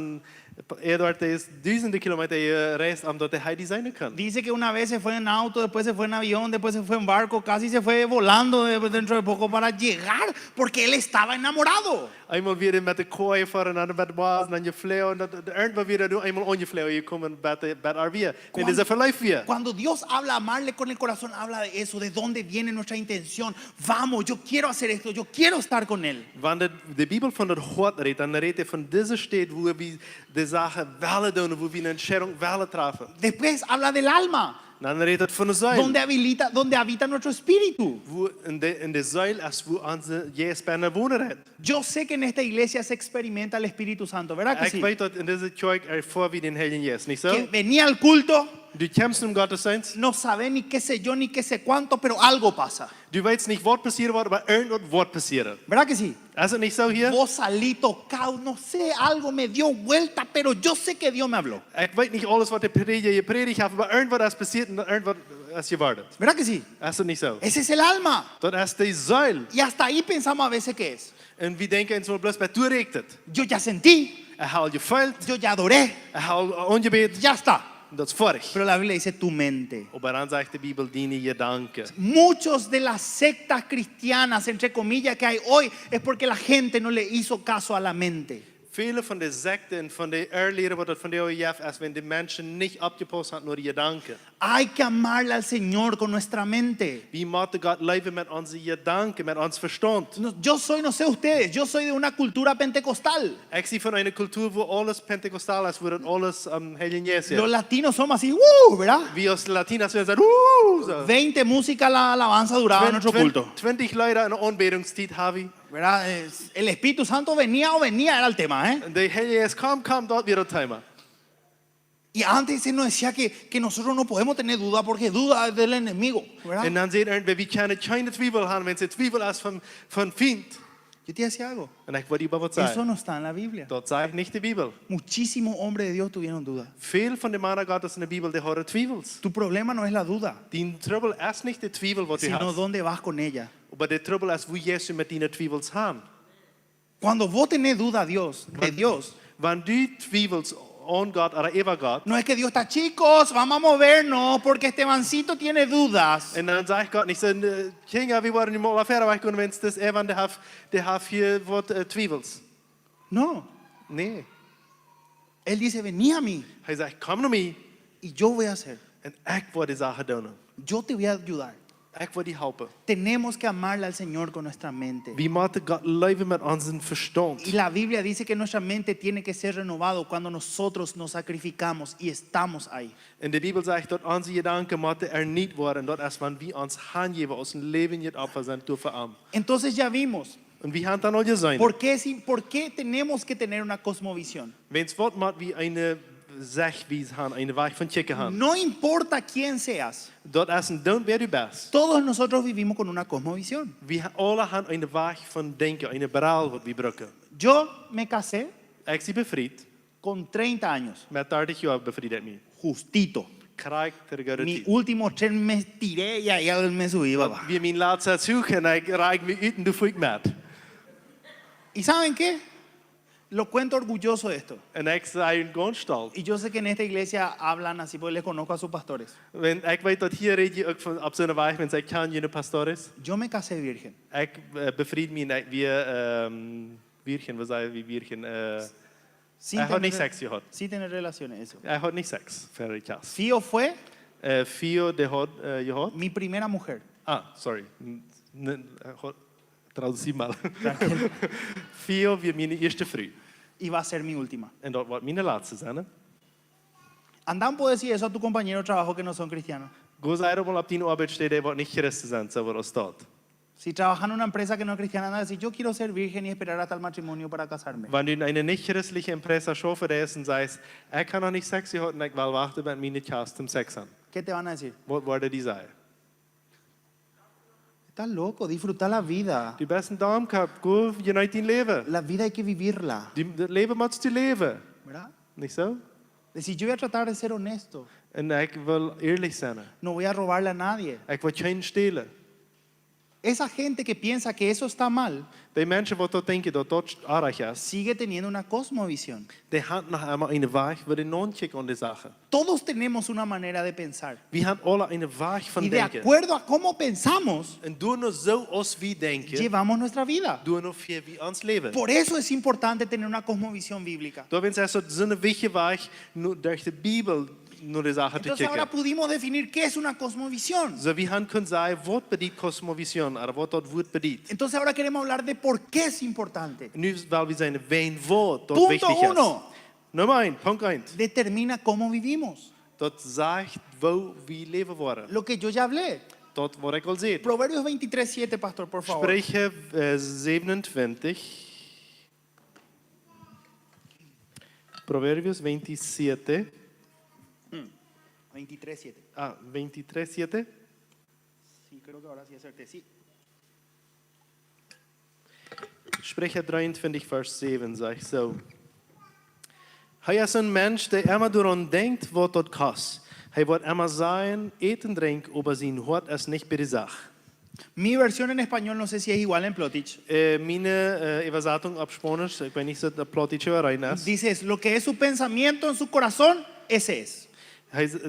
Eduard is duizenden kilometer gereisd omdat hij die zijn kan. Dice que una vez se fue en auto, después se fue en avión, después se fue en barco, casi se fue volando dentro de poco para llegar porque él estaba enamorado. Eenmaal weer met de kooi voor en dan met waas en dan je vleeuw en dat eenmaal weer doen eenmaal on je vleeuw je komt bij RV. En is er verliefd weer. Cuando Dios habla amarle con el corazón, habla de eso, de dónde viene nuestra intención. Vamos, yo quiero hacer esto, yo quiero estar con él. Wanneer de Bijbel van het hart redt, dan redt hij van deze stad waar we de zaken willen doen, waar we een entscheidung willen treffen. Después habla del alma, Dan redt het van de ziel. donde habita nuestro espíritu. In de ziel is waar onze geest wonen. Yo sé que en esta iglesia se experimenta el Espíritu Santo, ¿verdad que Ik sí? weet dat in deze kerk voor wie den Heiligen Geest, niet zo? Que venía al culto, Du kommst zum Gottesdienst, no sabe ni qué sé yo ni qué sé cuánto, pero algo pasa. du weet niet wat passieren wordt, maar irgendwas wordt passieren. ¿Verdad que sí? Is het niet zo hier? Vos salí tocado, no sé, algo me dio vuelta, pero yo sé que Dios me habló. Ik weet niet alles wat de prediker je predigt heeft, maar irgendwas is passiert en irgendwas is geworden. ¿Verdad que sí? Is het niet zo? Ese es el alma. Dat is de ziel. Y hasta ahí pensamos a veces que es. En wie denken eens wel plus bij toe reikt het. Yo ya sentí, haal je vuilt, yo ya adoré, haal ongebed. ya está. Dat is vorig. Pero la Biblia dice tu mente. Maar dan zegt de Bijbel, dienen je danken. Muchos de las sectas cristianas, entre comillas, que hay hoy, es porque la gente no le hizo caso a la mente. Vele van de secten en van de erleren wordt het van de OEF als wenn de mensen niet opgepast had naar je danken. Hay que amarle al Señor con nuestra mente. Wie moeten God leven met onze gedanken, met ons verstand? Yo soy, no sé ustedes, yo soy de una cultura pentecostal. Ik zie van een cultuur waar alles pentecostal is, waar het alles heiligheid Los is. latinos somos así, ¿verdad? Wie als Latinas we zeggen, zo. 20 música la alabanza duraba nuestro culto. 20 Leute in de aanbidingstijd hebben. ¿Verdad? El Espíritu Santo venía o venía, era el tema, ¿eh? En de heiligheid kwam dat weer het thema. Y antes se nos decía que nosotros no podemos tener duda porque duda es del enemigo, ¿verdad? En dan zei er, we kunnen geen twijfel hebben, want twijfel is van vriend. Yo te decía algo, En ik wil je wat eso zeggen. no está en la Biblia. Dat zegt niet de Bijbel. Muchísimos hombres de Dios tuvieron duda. Veel van de mannen Gottes in de Bijbel, die hadden twijfels. Tu problema no es la duda, Die trouble is niet de twijfel wat je sino hebt. dónde vas con ella. Maar de trouble is hoe jij met die twijfels gaan. Cuando vos tenés duda de Dios, Wanneer du twijfels aan God of over God, no es que Dios está, chicos, vamos a movernos porque Estebancito tiene dudas. en dan zegt God niet, Kinga, we worden nu mal verder weg kunnen wensen, dus Evan, die heeft hier wat twijfels. No, Nee. Él dice, vení a mí Hij zegt, kom naar mij y yo voy a hacer. en ik wil die zaken doen. Yo te voy a ayudar. Ik wil die helpen. Tenemos que amarle al Señor con nuestra mente. We moeten God leven met onze verstand. Y la Biblia dice que nuestra mente tiene que ser renovado cuando nosotros nos sacrificamos y estamos ahí. En de Bijbel zegt dat onze gedanken moeten niet worden. Dat is wanneer we ons aangeven, ons leven niet op zijn toe voor. Entonces ya vimos, En wie gaan dan al je zijn? ¿por qué tenemos que tener una cosmovisión? Wens wat moet we een zegwijs gaan, een weg van checken gaan. No importa quién seas, Dat is een don't weer je best. todos nosotros vivimos con una cosmovisión. We alle gaan een weg van denken, een beraal wat we gebruiken. Yo me casé Ik zie bevrijd, con 30 años, met 30 jaar bevrijd ik me. justito. Krijg ter Mi garantie. último tren me tiré y ahí me subí, papá. Wie mijn laatste zoeken en ik raak me uit en doe ik met. ¿Y saben qué? Lo cuento orgulloso de esto. En ik zei een gonstal. Y yo sé que en esta iglesia hablan así porque les conozco a sus pastores. Ik weet dat hier red je ook van, op zo'n weg, want ik ken je pastor is. Yo me casé virgen. Ik bevrijd me en weer virgen, wat zei wie virgen? Sin Hij had niet tener, seks gehad. sin tener relaciones, eso. Hij had niet seks, verder jas. Fío fue Fio de had gehad. mi primera mujer. Ah, sorry. Traduzie mal. Fio weer mijn eerste vrouw. Y va a ser mi última. En dat wordt mijn laatste zijn. Hè? Andan puede decir eso a tu compañero de trabajo que no son cristianos. Go zei mal op die arbeidsstede wat niet christen zijn, zo wordt staat. Si trabajan en una empresa que no es cristiana, andan a decir, yo quiero ser virgen y esperar hasta el matrimonio para casarme. Wanneer du in een niet-christelijke empresa schaffen is en zegt, ik kan nog niet seks gehad en ik wil wachten met mijn kast om seks aan. ¿Qué te van a decir? Wat worden die zeggen? Estás loco, disfruta la vida. Die beste dame hebt, go je uit die leven. La vida hay que vivirla. Het leven moet je leven. ¿Verdad? Niet zo? Decir, yo voy a tratar de ser honesto. En ik wil eerlijk zijn. No voy a robarle a nadie. Ik wil geen stelen. Esa gente que piensa que eso está mal, Die mensen wat dat denken dat dat aardig is, sigue teniendo una cosmovisión. die hebben nog eenmaal een weg waar de non-check aan de zaken. Todos tenemos una manera de pensar. We hebben alle een weg van Y de denken. acuerdo a cómo pensamos, En door nou zo als we denken, llevamos nuestra vida. door nou via wie ons leven. Por eso es importante tener una cosmovisión bíblica. Door wens zo'n wichtige weg door de Bijbel naar de zaken te Entonces ahora checken. pudimos definir qué es una cosmovisión. Zo we gaan kunnen zeggen, wat bedient cosmovisie, of wat dat woord bedient. Entonces ahora queremos hablar de por qué es importante. Nu wil we zijn wijn woord dat Punto wichtig is. uno. Nummer 1, punt 1. Determina cómo vivimos. Dat zegt hoe we leven worden. Lo que yo ya hablé. Dat wat ik al zei. Proverbios 23:7, pastor, por favor. Spreuche 27. Proverbios 27. 23:7. Ah, 23:7. Sí, creo que ahora sí acerté. Sí. Spreuche 23, vers 7 zegt zo. Hij is een mens die immer daran denkt, wat dat kost. Hij wordt immer zijn, eten, drinken, aber zijn hart is niet bij de zaak. Mi versión en español no sé si es igual en Plotich. Meine overzetting op Spanisch, ik weet niet of dat plotje erin is. Dice, es, lo que es su pensamiento en su corazón, ese es.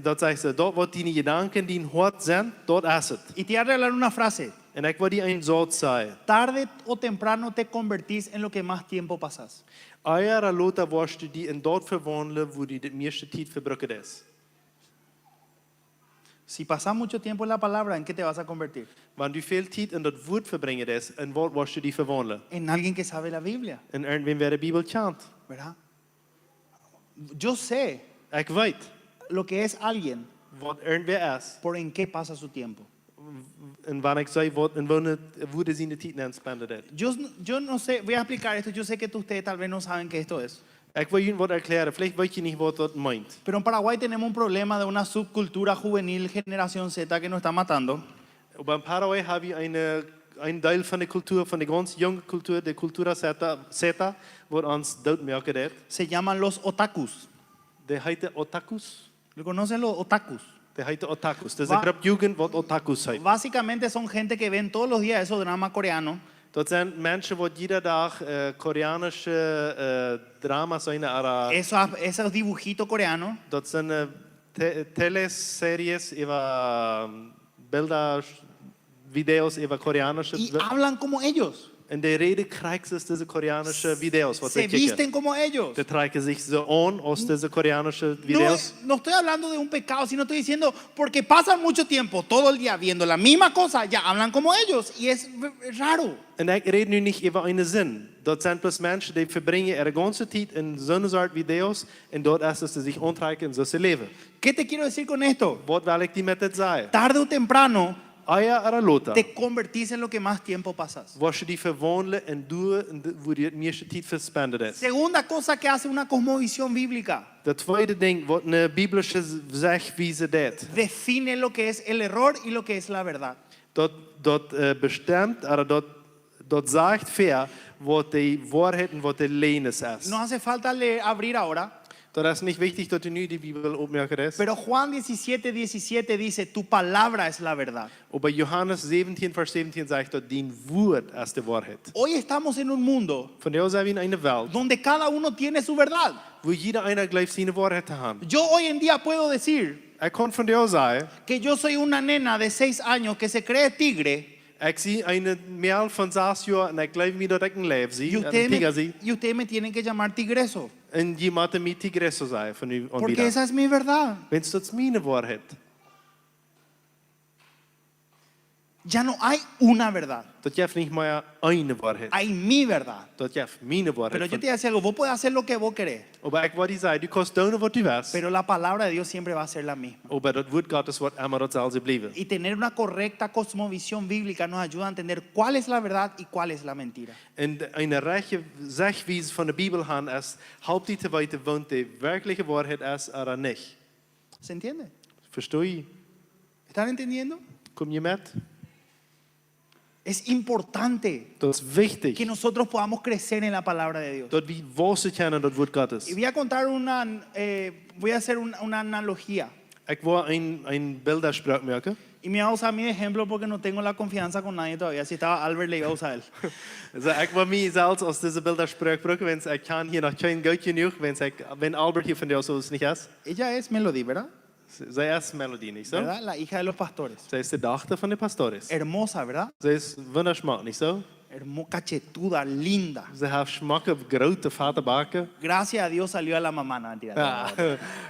Dat zegt ze, dat wat die gedanken die in hart zijn, dat is het. Y te voy a regalar una frase. En ik wil die een zout zeggen. Tarde o temprano te convertís en lo que más tiempo pasas. Eier oder later wirst du die in dort verwandeln, wo die meiste Zeit verbruikt ist. Si pasas mucho tiempo en la palabra, ¿en qué te vas a convertir? Wenn du viel Zeit in das Wort verbringen ist, in was wirst du die verwandeln? En alguien que sabe la Biblia, In irgendwen wer die Bibel kennt. ¿verdad? Yo sé Ich weiß, lo que es alguien was irgendwer ist. por en qué pasa su tiempo. En wanneer ik zei, wat en wo de zijn de tijd aan spenden dat. Yo no sé, voy a explicar esto, yo sé que ustedes tal vez no saben qué esto es. Ik wil jullie wat erklären, vielleicht weet je niet wat dat meint. Pero en Paraguay tenemos un problema de una subcultura juvenil generación Z que nos está matando. Aber in Paraguay hebben we een deel van de cultuur, van de ganz jonge cultuur, de cultura zeta, wat ons doodmerken dat. Se llaman los otakus. De heette otakus. ¿Lo conocen los otakus? De heette otakus. Dat is een groep jugend wat otakus heet. Básicamente son gente que ven todos los días esos dramas coreanos. Dat zijn mensen wat iedere dag Koreanische drama's zijn. Esos dibujitos coreanos. Dat zijn teleseries over beelden, video's over Koreanische. Y hablan como ellos. En de reden krijgen ze deze Koreanische video's. Wat Se visten como ellos. Ze trekken zich zo aan als deze Koreanische No, video's. no estoy hablando de un pecado, sino estoy diciendo porque pasan mucho tiempo todo el día viendo la misma cosa, ya hablan como ellos y es raro. En ik red nu niet over een zin. Dat zijn plus mensen die verbrengen er ganze tijd in zo'n soort video's en dat is dat ze zich aantrekken en zo ze leven. ¿Qué te quiero decir con esto? Wat wil ik die met dit zeggen? Tarde o temprano Eier oder Lothar. te convertís en lo que más tiempo pasas. Was je die verwandelen en doen wo die het meeste tijd verspenden is. Segunda cosa que hace una cosmovisión bíblica, De tweede ding wat een biblische zegwijze deed. define lo que es el error y lo que es la verdad. Dat bestemt, oder dat zegt ver wat de waarheid en wat de lenis is. No hace falta abrir ahora, Dat is niet wichtig dat u nu die Bibel opmerken is. pero Juan 17:17 dice, tu palabra es la verdad. Aber Johannes 17, Vers 17 zegt dat die woord is de waarheid. Hoy estamos en un mundo Vandaar zijn we in een wereld donde cada uno tiene su verdad. waar ieder einer gleich zijn waarheid te hebben. Yo hoy en día puedo decir Ik kan vandaar zeggen, que yo soy una nena de 6 años que se cree tigre ik zie een meisje van 6 jaar en ik geloof me dat ik een leeuw y zie, een tiger zie. ustedes me tienen que llamar tigreso, En die moeten mij tigresso zijn van u porque aanbieden. esa es mi verdad. Wens dat is mijn waarheid. Ya no hay una verdad, Dat je niet maar een waarheid. hay mi verdad. Dat je mijn Pero waarheid. yo te voy a decir algo, vos podés hacer lo que vos querés, Maar ik wil die zeggen, du kan doen wat u wilt. pero la palabra de Dios siempre va a ser la misma. Maar dat woord Gottes wordt immer hetzelfde blijven. Y tener una correcta cosmovisión bíblica nos ayuda a entender cuál es la verdad y cuál es la mentira. En een rechte zegwijze van de Bibel gaan is, helpt die te weten wat de werkelijke waarheid is of niet. ¿Se entiende? Verstoor je? ¿Están entendiendo? Kom je met? Es importante Dat is wichtig. que nosotros podamos crecer en la palabra de Dios. Dat we wassen kennen dat woord Gottes. Y voy a contar voy a hacer una analogía. Ik wil een beeldspraak maken. Y me voy a usar mi ejemplo porque no tengo la confianza con nadie todavía. Si estaba Albert, le iba a usar él. Also ik wil mezelf als deze beeldspraak gebruiken, want ik kan hier nog geen goed genoeg, wenn Albert hier van jou zo is niet is. Ella es Melody, ¿verdad? Zij is Melody, niet zo? ¿Verdad? La hija de los pastores. Zij is de dochter van de pastores. Hermosa, ¿verdad? Zij is wundersmaak, niet zo? Cachetuda, linda. Ze heeft smaak op grote vette bakken. Gracias a Dios salió a la mamá, no mentira. Ja,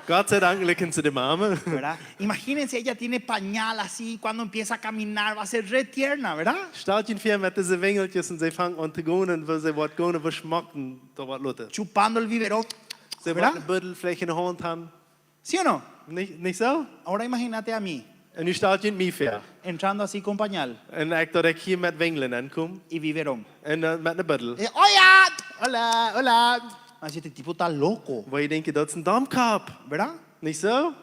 Gott sei Dank likken ze de mama. ¿Verdad? Imagínense, ella tiene pañal así, cuando empieza a caminar va a ser re tierna, ¿verdad? Stel je voor met deze wingeltjes en ze vangen aan te gaan en wil ze wat gaan en wat smaken, dat wat lotte. Chupando el biberón, Ze ¿verdad? wat een buddelvlees in de hand hebben. ¿Sí o no? Niet zo? Ahora imagínate a mí, En nu stel je het mij voor. entrando así con pañal En dat ik hier met wingelen aankom. y biberón. En met een buddel. Hola, hola, hola. Así este tipo está loco, Waar je denkt, dat is een damkap. ¿verdad? Niet zo?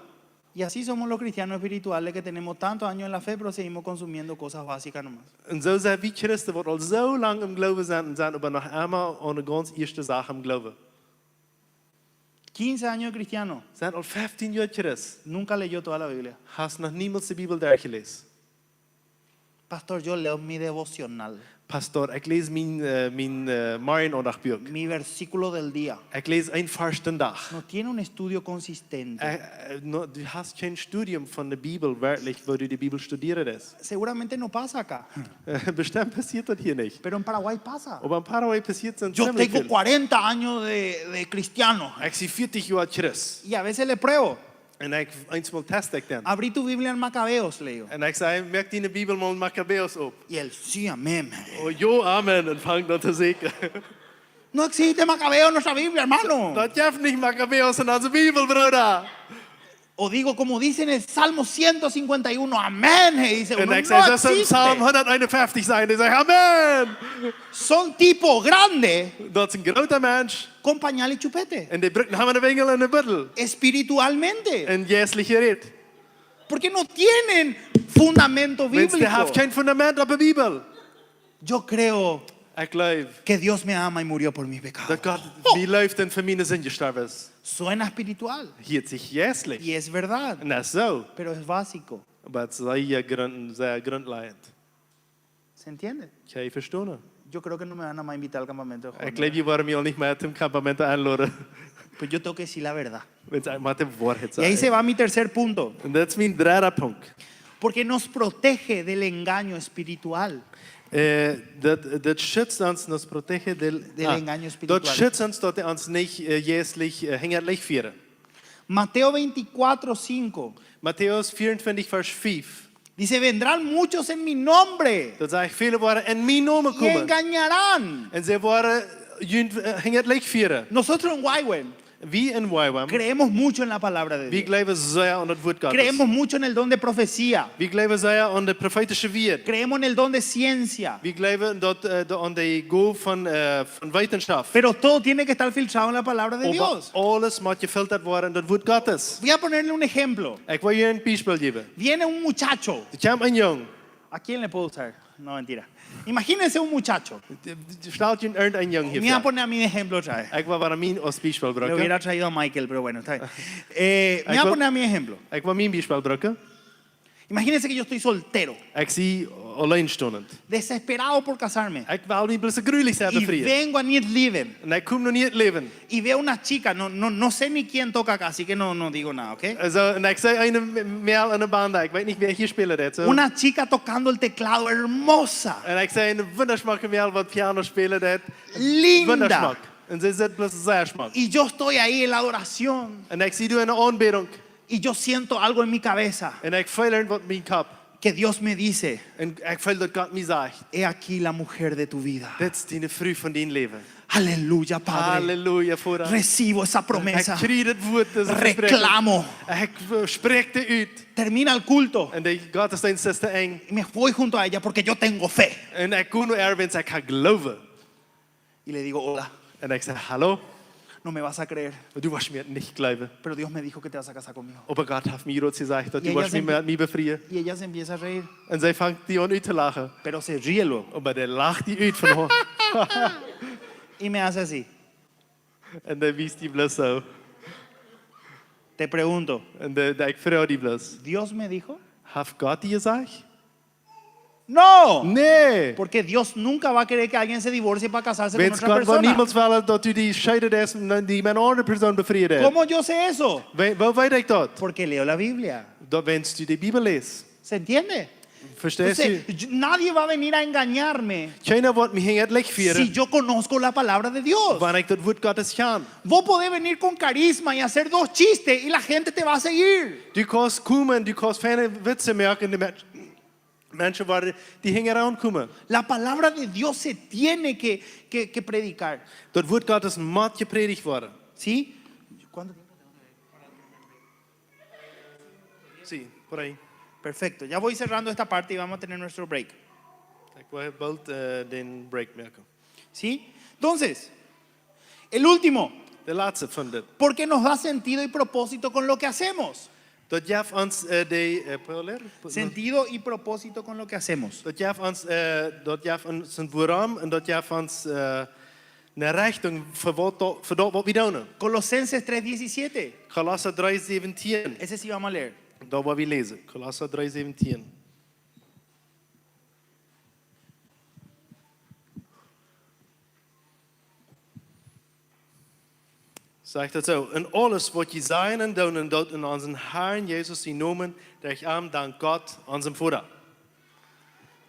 Y así somos los cristianos espirituales que tenemos tantos años en la fe, pero seguimos consumiendo cosas básicas nomás. En zo zijn we christen, wat al zo lang im geloven zijn, en zijn maar nog eenmaal aan de ganz eerste zaak im geloven. 15 años de cristiano, Zijn al 15 jaar christen. nunca leyó toda la Biblia. Hast nog niemals de Bibel doorgelezen. Pastor, yo leo mi devocional, Pastor, ek lees mijn morgenandagboek. mi versículo del día. Ek lees een vers ten dag. No tiene un estudio consistente. Du hast kein Studium von der Bibel, wirklich, wo du die Bibel studieren lässt. Seguramente no pasa acá, Bestimmt passiert das hier nicht. pero en Paraguay pasa. Aber in Paraguay passiert es Yo ziemlich tengo viel. 40 años de cristiano Ik zie 40 jaar Christ. y a veces le pruebo. En ik eenmaal test ik dan. Abrí tu Biblia en Macabeos, le digo. En ik zei, merk die in de Bibel mal Maccabeus op. Y él, sí, amén. Oh, jo, amen. En vang dat te zeggen. No existe Macabeo en nuestra Biblia, hermano. Dat heeft niet Maccabeus in onze Bibel, broeder. O digo, como dice en el Salmo 151, amén. Y dice, En uno, ik zei, no dat zou Psalm existe. 151 zijn. En zei, amen. Son tipo grande Dat is een grote mens. con pañal y chupete. En die brukt hem een wingel en een buddel. Espiritualmente. En geestliche red. Porque no tienen fundamento Mensen die bíblico. heeft geen fundament op de Bibel. Yo creo Ik geloof que Dios me ama y murió por mis pecados. dat God wie leeft en voor mijn zin gestorven is. Suena espiritual. Hier zich geestlich. Y es verdad. En dat is zo. Pero es básico. Maar het is zeer grundleggend. ¿Se entiende? Kan je verstaan? Yo creo que no me van a más invitar al campamento de Ik jóvenes. geloof je waarom je al niet meer het campament aanladen. Pues yo tengo que decir la verdad. Mensen maar de waarheid Y ahí se zeggen. va mi tercer punto. En dat is mijn derde punt. Porque nos protege del engaño espiritual. Dat schützt uns protege del engaño espiritual. Dat schützt uns dat ons niet geestlich hinderlich vieren. Mateo 24:5 Matthäus 24 vers 5. dice, vendrán muchos en mi nombre Dat zegt vele waren in mijn naam y komen. engañarán. En ze waren hinderlich vieren. Nosotros en Huaywen Wie in Waiwam. creemos mucho en la palabra de Wie Dios. geloven zeer aan het woord Gottes. Creemos mucho en el don de profecía. Wie geloven zeer aan de profetische woord. Creemos en el don de ciencia. Wie geloven dat aan de go van wetenschap. Pero todo tiene que estar filtrado en la palabra de Maar Dios. alles moet gefilterd worden in het woord Gottes. Voy a ponerle un ejemplo. Ik wil je een voorbeeld geven. Viene un muchacho. Er komt een jong. ¿A quién le puedo usar? No, mentira. Imagínense un muchacho. Stelt je een jong Me voy a hier. poner a mí de ejemplo otra vez. Ik wil waar mijn als voorbeeld Le gebruiken. hubiera traído a Michael, pero bueno, está bien. Me voy a poner a mí de ejemplo. Ik wil mijn voorbeeld gebruiken. Imagínense que yo estoy soltero, Ik zie alleenstaand. desesperado por casarme. Ik wil niet bloos gruwelijk zijn Y bevrijd. vengo a Niedliven En ik kom nog niet het leven. y veo una chica, no sé ni quién toca acá, así que no digo nada, ¿ok? En ik zei een mail in de band. Ik weet niet wie hier spelen dit. Zo. Una chica tocando el teclado, hermosa, En ik zei een wondersmaak mail wat piano spelen dit. linda. Wondersmaak. En ze zit bloos zeer smak. Y yo estoy ahí en la adoración En ik zie u in de aanbidding. y yo siento algo en mi cabeza En ik voel wat mijn kop. que Dios me dice, En ik voel dat God mij zegt. he aquí la mujer de tu vida. Dit is die vrouw van die leven. Aleluya, Padre. Halleluja voor dat. Recibo esa Ik promesa. kreeg het woord. dat ze Reclamo. spreken. Ik spreek het uit. Termina el culto En de godsdienst is te eng. y me voy junto a ella porque yo tengo fe. En ik kon nu ergens, ik ga geloven. Y le digo, hola, En ik zei, hallo, no me vas a creer, du was mir nicht geloven. pero Dios me dijo que te vas a casar conmigo. Aber Gott hat mir jetzt gesagt, dass Y du ella was se mir nie befrieden. Y ella se empieza a reír, En zij vangt die aan uit te lachen. pero se ríe luego Maar der lacht die uit van haar. y me hace así. En dan wies die bloos zo. Te pregunto, En ik vraag die bloos. ¿Dios me dijo? Heeft God die gezegd? No, Nee. porque Dios nunca va a querer que alguien se divorcie para casarse con Wens otra God wil persona. niemand willen dat u die scheiden is die met een andere persoon bevrieden. ¿Cómo yo sé eso? Wel weet ik dat? Porque leo la Biblia. Dat wenst u de Bibel leest. ¿Se entiende? Versteht u? Entonces, nadie va a venir a engañarme Keiner wordt me het licht si vieren. yo conozco la palabra de Dios. Wanneer ik dat woord Gottes gaan. Vos podés venir con carisma y hacer dos chistes y la gente te va a seguir. Du kannst komen, du kannst fijne witsen maken. De mensen waar die hingen aankomen. La palabra de Dios se tiene que predicar. Dat woord Gottes moet gepredigd worden. ¿Sí? ¿Cuánto tiempo? Sí, por ahí. Perfecto. Ya voy cerrando esta parte y vamos a tener nuestro break. Ik wil bald den break merken. ¿Sí? Entonces, el último, De laatste van dit. porque nos da sentido y propósito con lo que hacemos. Dat geeft ons Sentido y propósito con lo que hacemos. dat geeft ons een waarom en dat geeft ons een richting voor dat wat we doen. Colosenses 3:17. Colosser 3:17. Ese sí vamos a leer. Dat wat we lezen. Colosser 3:17. Zegt het zo. En alles wat je zijn en doen en doet in onze Herrn Jezus die noemen, der ich am dank Gott, unserem Vater.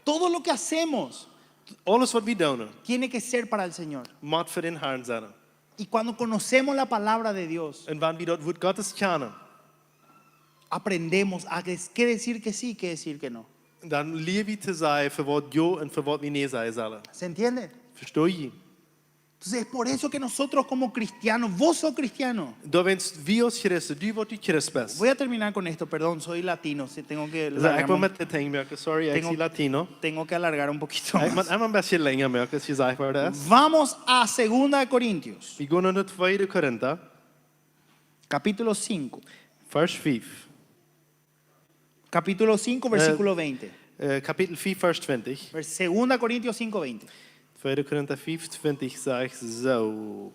Todo lo que hacemos Alles wat we doen, tiene que ser para el Señor. moet voor den Herrn zijn. Y cuando conocemos la palabra de Dios, En wanneer we dat woord Gottes kennen, aprendemos a qué decir que sí, qué decir que no. dan leer we te zeggen voor wat ja en voor wat we nee zeggen zullen. ¿Se entiende? Verstoor je? Entonces es por eso que nosotros como cristianos, vos sos cristiano. Daar wenst wie als Christen, du wat je Christ bent. Voy a terminar con esto, perdón, soy latino, tengo que Dus ik wil alargar, met dit ding merken, sorry, ik Tengo- zie Latino. tengo que alargar un poquito Ik moet más. een beetje langer merken als je zegt waar dat is. Vamos a 2 Corintios, We gaan naar het 2 Korinthe, capítulo 5. vers 5. Capítulo 5, versículo 20. Kapitel 4, vers 20. 2 Corintios 5, 20. 2 Korinthe 5, 20 zegt zo.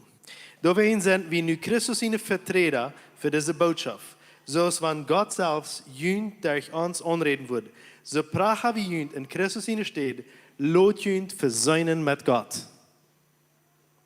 Doorheen zijn we nu Christus in de vertreder voor deze boodschap. Zoals van God zelfs junt durch ons onreden wordt. Zo praten we junt in Christus in de stede, lood junt verzuinen met God.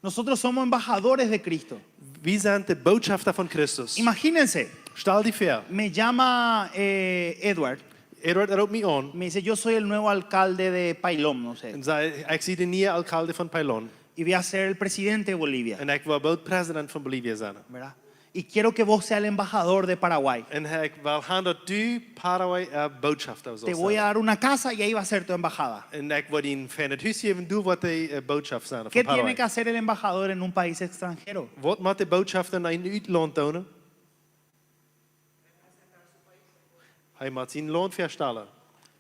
Nosotros somos embajadores de Cristo. We zijn de botschafter van Christus. Imagínense, Stel die voor. me llama Edward, Edward roept me aan me dice, yo soy el nuevo alcalde de Pailón, no sé, en zei, ik zie de nieuwe alcalde van Pailón. y voy a ser el presidente de Bolivia, En ik wil wel president van Bolivia zijn. ¿verdad? Y quiero que vos seas el embajador de Paraguay. En ik wil gaan dat du Paraguay botschafter zal Te voy a zijn. dar una casa y ahí va a ser tu embajada. En ik wil in van het huis geven, doe wat de boodschap zijn van ¿Qué tiene Paraguay. que hacer el embajador en un país extranjero? Wat moet de boodschafter in een uitland doen? Hij moet zijn land verstellen.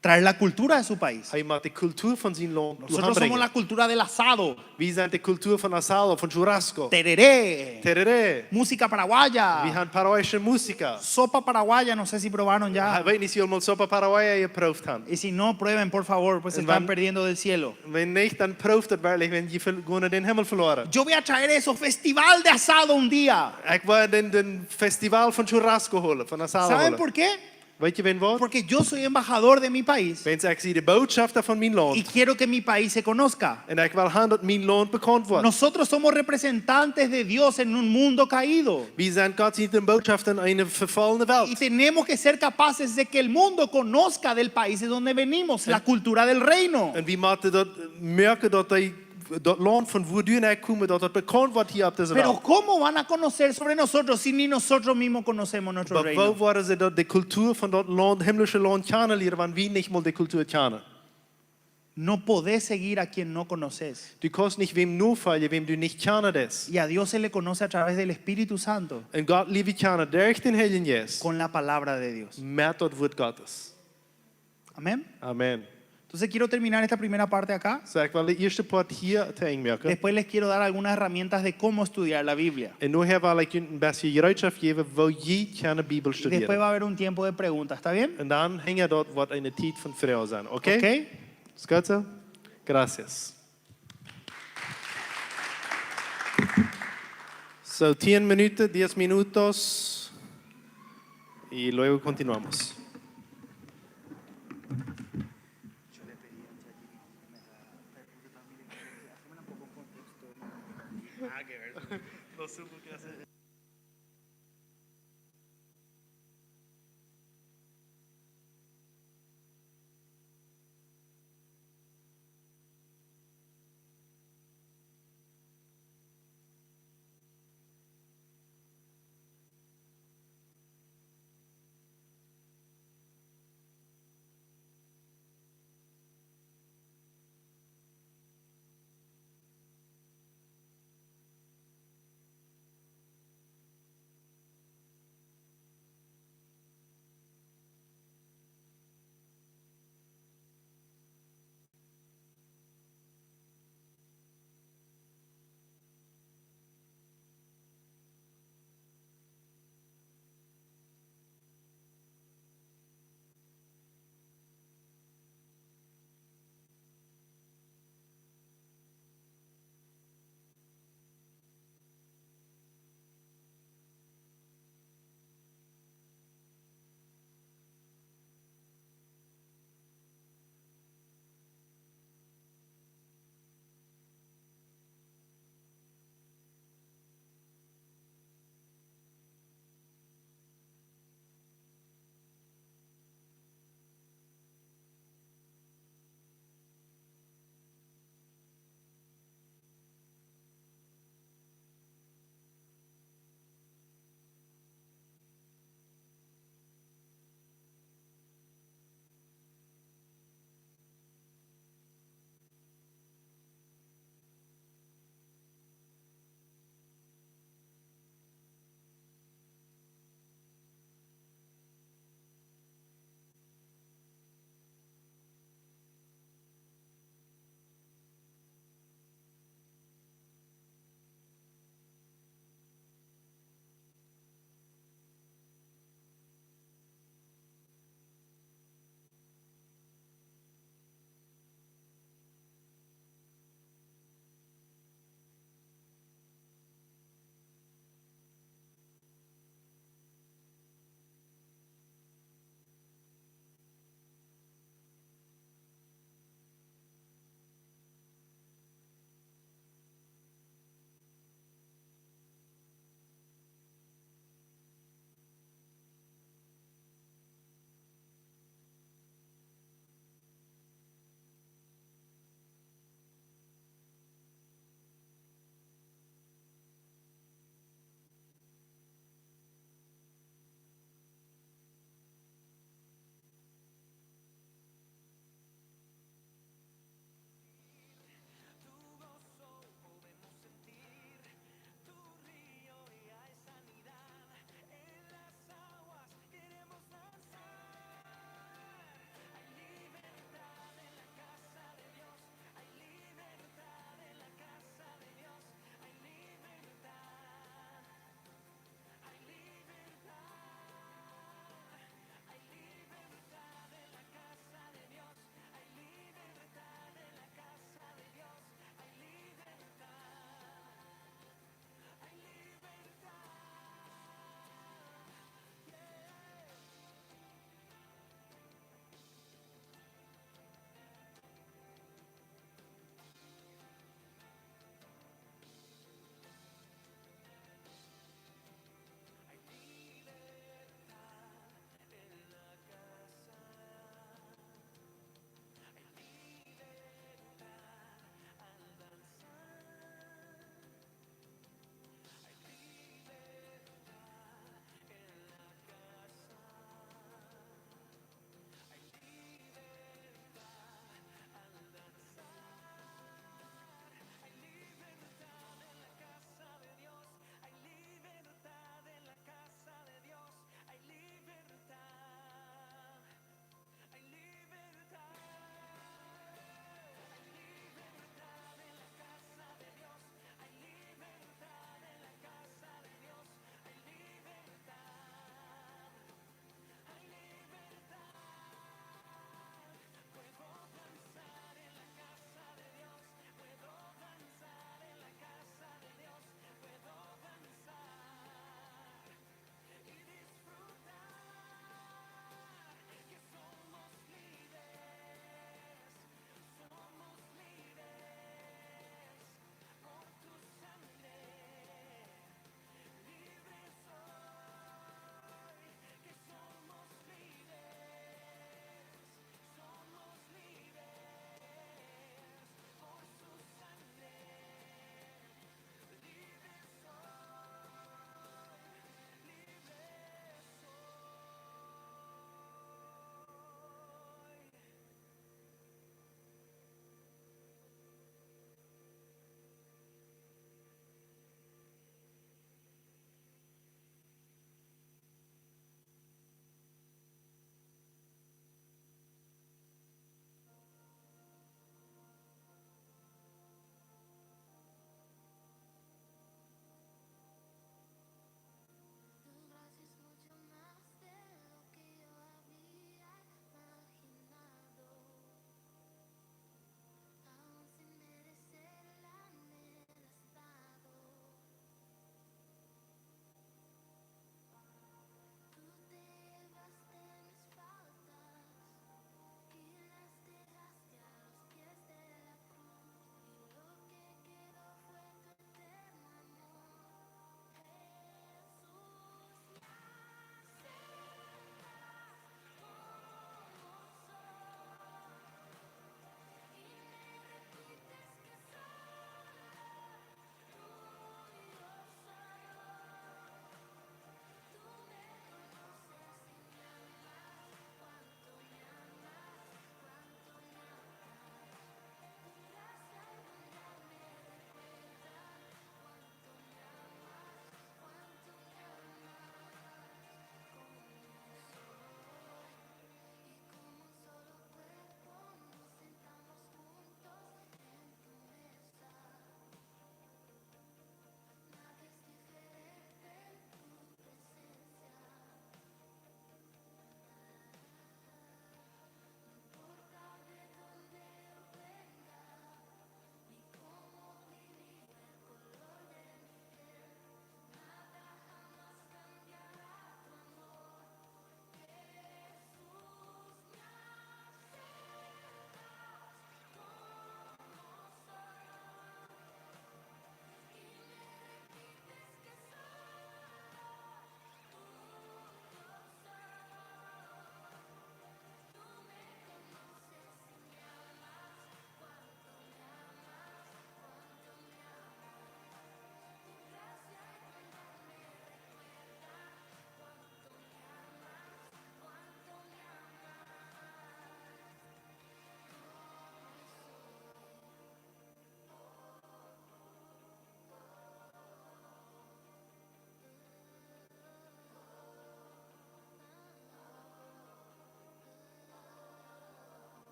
Traer la cultura de su país. Hij moet de cultuur van zijn land Nosotros somos brengen. la cultura del asado, We zijn de cultuur van asado, van churrasco. tereré, Tereré. música We paraguaya, hebben Paraguayse música. sopa paraguaya, no sé si probaron Hij ya. weet niet of je sopa Paraguay geproefd hebt. Y si no, prueben, por favor, pues se En están van- perdiendo del cielo. Wenn nicht, dann proeft het werkelijk, wenn je gewoon den Himmel verloren. Yo voy a traer eso, festival de asado un día. Ik wil den festival van churrasco holen, van asado ¿Saben holen. por qué? Weet je wen wat? Porque yo soy embajador de mi país Wens ik zie de botschafter van mijn y land. quiero que mi país se conozca. En ik wil gaan dat mijn land bekend wordt. Nosotros somos representantes de Dios en un mundo caído. We zijn God niet een botschafter in een vervallene Y wereld. tenemos que ser capaces de que el mundo conozca del país de donde venimos, la cultura del reino. En we moeten dat merken dat dat land van waar du en ik komen, dat het bekend wordt hier op deze Pero wereld. ¿cómo van a conocer sobre nosotros si ni nosotros mismos conocemos nuestro Maar reino? waar worden ze dat de cultuur van dat land, himmlische land kennen leren, wanneer we niet mal de cultuur kennen? No podés seguir a quien no conoces. Du kannst nicht wem nur fallen, wem du nicht kennen das. Y a Dios se le conoce a través del Espíritu Santo, En God lieve kennen durch den Heiligen Geest. con la palabra de Dios. Met dat woord Gottes. Amén. Amen. Entonces quiero terminar esta primera parte acá. So ik wil de eerste part hier te inmerken. Después les quiero dar algunas herramientas de cómo estudiar la Biblia. En nu wil ik je een beetje gereedschap geven, wil je kan de Bijbel Y después studeren. va a haber un tiempo de preguntas, ¿está bien? En dan hangt dat wat in de tijd van vrouw zijn. Oké? ¿Ok? Is goed zo? Gracias. So, 10 minuten, 10 minutos. Y luego continuamos.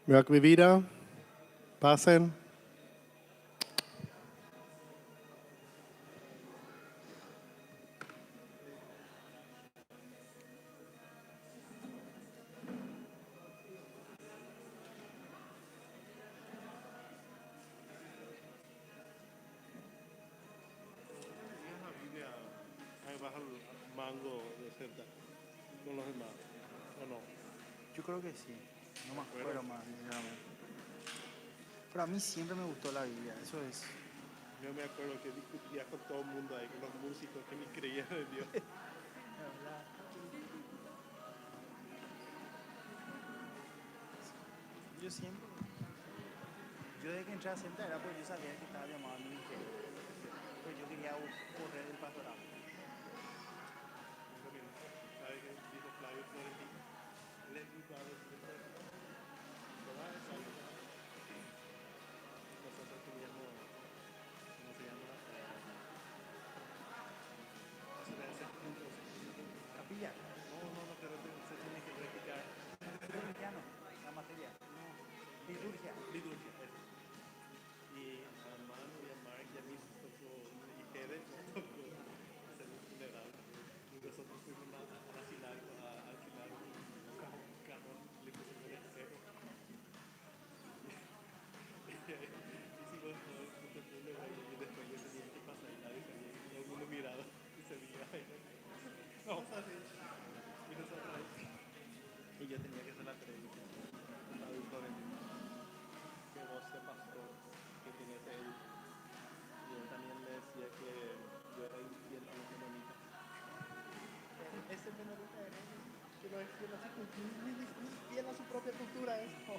Merken wir wieder. Passen. Mango de cerda con los demás, ¿o no? Yo creo que sí. No me acuerdo más, sinceramente. Pero a mí siempre me gustó la Biblia, eso es. Yo me acuerdo que discutía con todo el mundo ahí, con los músicos que ni creían en Dios. Yo siempre. Yo desde que entré a Celta era porque yo sabía que estaba llamado al ministerio. Pero yo quería correr del pastorado. ¿Sabes qué dijo Flavio Florentino? Let me go to the church. Nosotros teníamos, ¿cómo se llama? Capilla. No, pero se tiene que practicar Cristiano, la materia. Liturgia. liturgia. Y a Manu y a Mark y a mí nos tocó, y Pérez nos tocó hacer un funeral. Y nosotros fuimos a alquilar un cajón, le pusimos el espejo. Hicimos todo el funeral y después yo tenía que pasar y nadie sabía. Y todo el mundo miraba y se veía. No, así. Y nosotros ahí. Y yo tenía que hacer la predica. Flavio Florentino. Que vos se pastor, que tenés él. Y él también le decía que yo era infiel a los menonitas. Ese menonita era que no es fiel a su cultura, ni fiel a su propia cultura eso.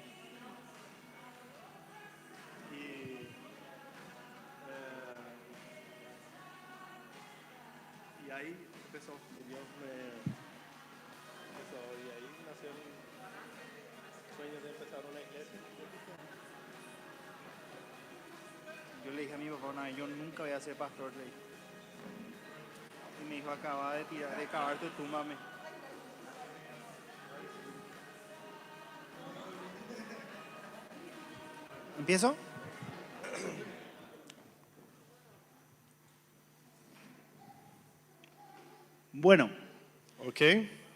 Y ahí empezó, Dios me empezó, y ahí nació el sueño de empezar una iglesia. Yo le dije a mi papá una vez, yo nunca voy a ser pastor, le dije. Y me dijo, acaba de cavar tu tumba. ¿Empiezo? Bueno, Ok,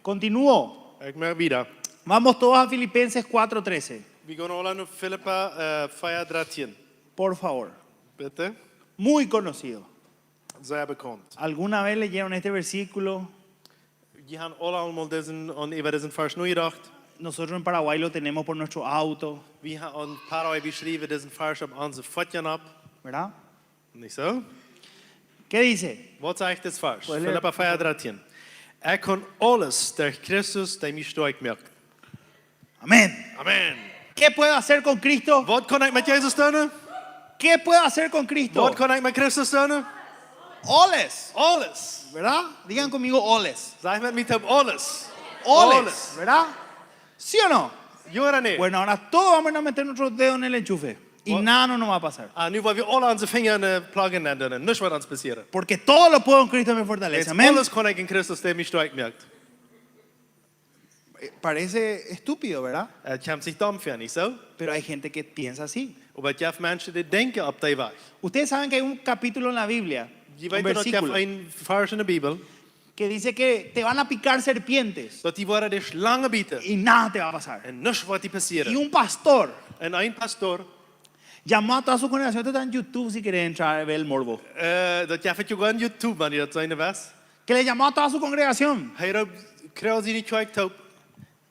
continúo. ik merk wieder. Vamos todos a Filipenses 4:13, We gaan alle naar Filippa 4:13. por favor. Bitte. Muy conocido. Sehr bekannt. ¿Alguna vez leyeron este versículo? Je gaan alle allemaal over deze vers nu gedacht. Nosotros en Paraguay lo tenemos por nuestro auto, We gaan een paar jaar beschreven deze vers op onze voetjen op. ¿verdad? Niet zo? ¿Qué dice? Wat zegt dit vers? Puedes leer, Filippa por favor. 4:13. Ik kan alles door Christus die mij sterk maakt. Amén. Amen. ¿Qué puedo hacer con Cristo? Wat kan ik met Jezus doen? ¿Qué puedo hacer con Cristo? Wat kan ik met Christus doen? Oles, Alles. ¿verdad? Digan conmigo oles. Zeg met mij op alles. Oles, ¿verdad? ¿Sí o no? Jora nee. Bueno, ahora todos vamos a meter nuestros dedos en el enchufe y Bueno. nada no nos va a pasar. Nu waar we alle onze vingers pluggen en doen. Niks wat ons passeren. Porque todo lo puedo en Cristo me fortalece. Amén. Alles kan ik in Christus die mij sterk maakt. Parece estúpido, ¿verdad? Het komt zich dom voor, niet zo? Pero hay gente que piensa así. Maar je hebt mensen die denken op die weg. Ustedes saben que hay un capítulo en la Biblia, Je un weet dat je hebt versículo, een vers in de Bijbel. que dice que te van a picar serpientes Dat die worden de slangen bieten. y nada te va a pasar. En niks wat die Y passeren. un pastor En een pastoor, llamó a toda su congregación, esto está en YouTube si quieren entrar a ver el morbo, dat je het gewoon YouTube, man, dat zijn was. que le llamó a toda su congregación Hij roept, kruil die niet kijkt op.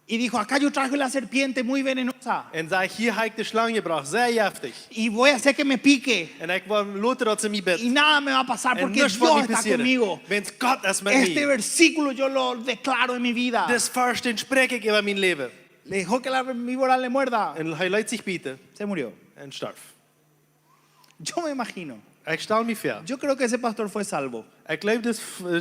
y dijo, acá yo traje la serpiente muy venenosa En zei, hier heb ik de slang gebracht, zeer heftig. y voy a hacer que me pique En ik wil laten dat ze mij y bidt. nada me va a pasar En porque niks Dios wat niet está passeren. conmigo. Want God is met Este mij. versículo yo lo declaro en mi vida. Dit vers, den spreek ik over mijn leven. Le dejó que la víbora le muerda. En hij laat zich bieten Se murió. en sterf. Yo me imagino. Ik stel me voor. Yo creo que ese pastor fue salvo. Ik leef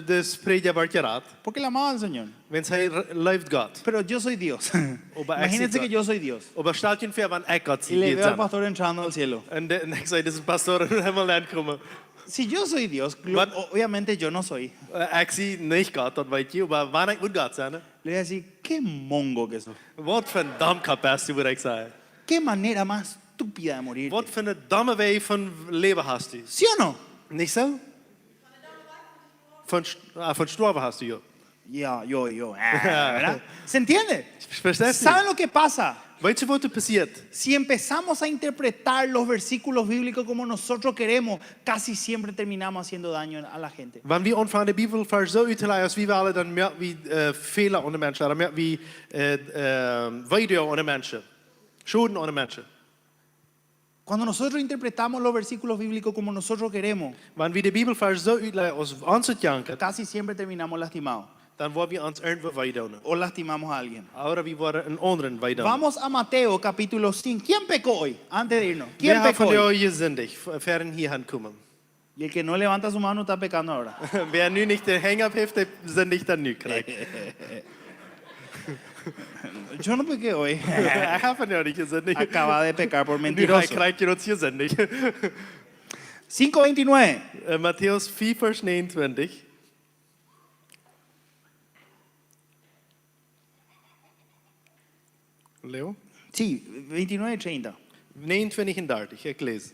de spreekje wordt geraad. Porque le amaba al Señor. Want hij leeft God. Pero yo soy Dios. Opa, Imagínense exit, que yo soy Dios. Maar stel je voor, want ik God Y le zie veo al dit pastor entrando al cielo. En ik zei, dit is een pastoor in de hemel aankomen. Si yo soy Dios, Wat? obviamente yo no soy. Ik zie niet God, dat weet je. Maar wanneer ik moet God zijn? Le voy a decir, qué mongo que sos. Wat voor dam kapest moet ik zeggen? ¿Qué manera más estúpida de morir? Wat voor een domme way van leven hast du? ¿Sí o no? Niet zo? Van sterven hast du, ja. Yo. ¿Verdad? ¿Se entiende? Verstehst du? ¿Saben lo que pasa? Weet je wat er passiert? Si empezamos a interpretar los versículos bíblicos como nosotros queremos, casi siempre terminamos haciendo daño a la gente. Wanneer we ontvangen de Bibelvers zo uit te leiden als wie willen, dan merken we Fehler onder mensen, dan merken we video onder mensen, Schulden onder mensen. Cuando nosotros interpretamos los versículos bíblicos como nosotros queremos, Wanneer we de Bibelvers zo uitleiden als ons het janken, casi siempre terminamos lastimados dan worden we ons irgendwo weidoen. o lastimamos a alguien. Ahora we worden een anderen weidoen. Vamos a Mateo capítulo 5. ¿Quién pecó hoy? Antes de irnos. Wer ¿Quién hat pecó von hoy? euch gesündigt, fern hierhin kommen? Y el que no levanta su mano está pecando ahora. Wer nu nicht den Hänger heeft, der sündigt dan nu krijgt. Yo no pequé hoy. Ik heb van jou niet gesündigt. Acaba de pecar por Nu hij mentiroso. krijgt je ons gesündigt. 5:29. Matthäus 4, vers 29. Leo? Sí, 29:30. 29 en 30, ik lees.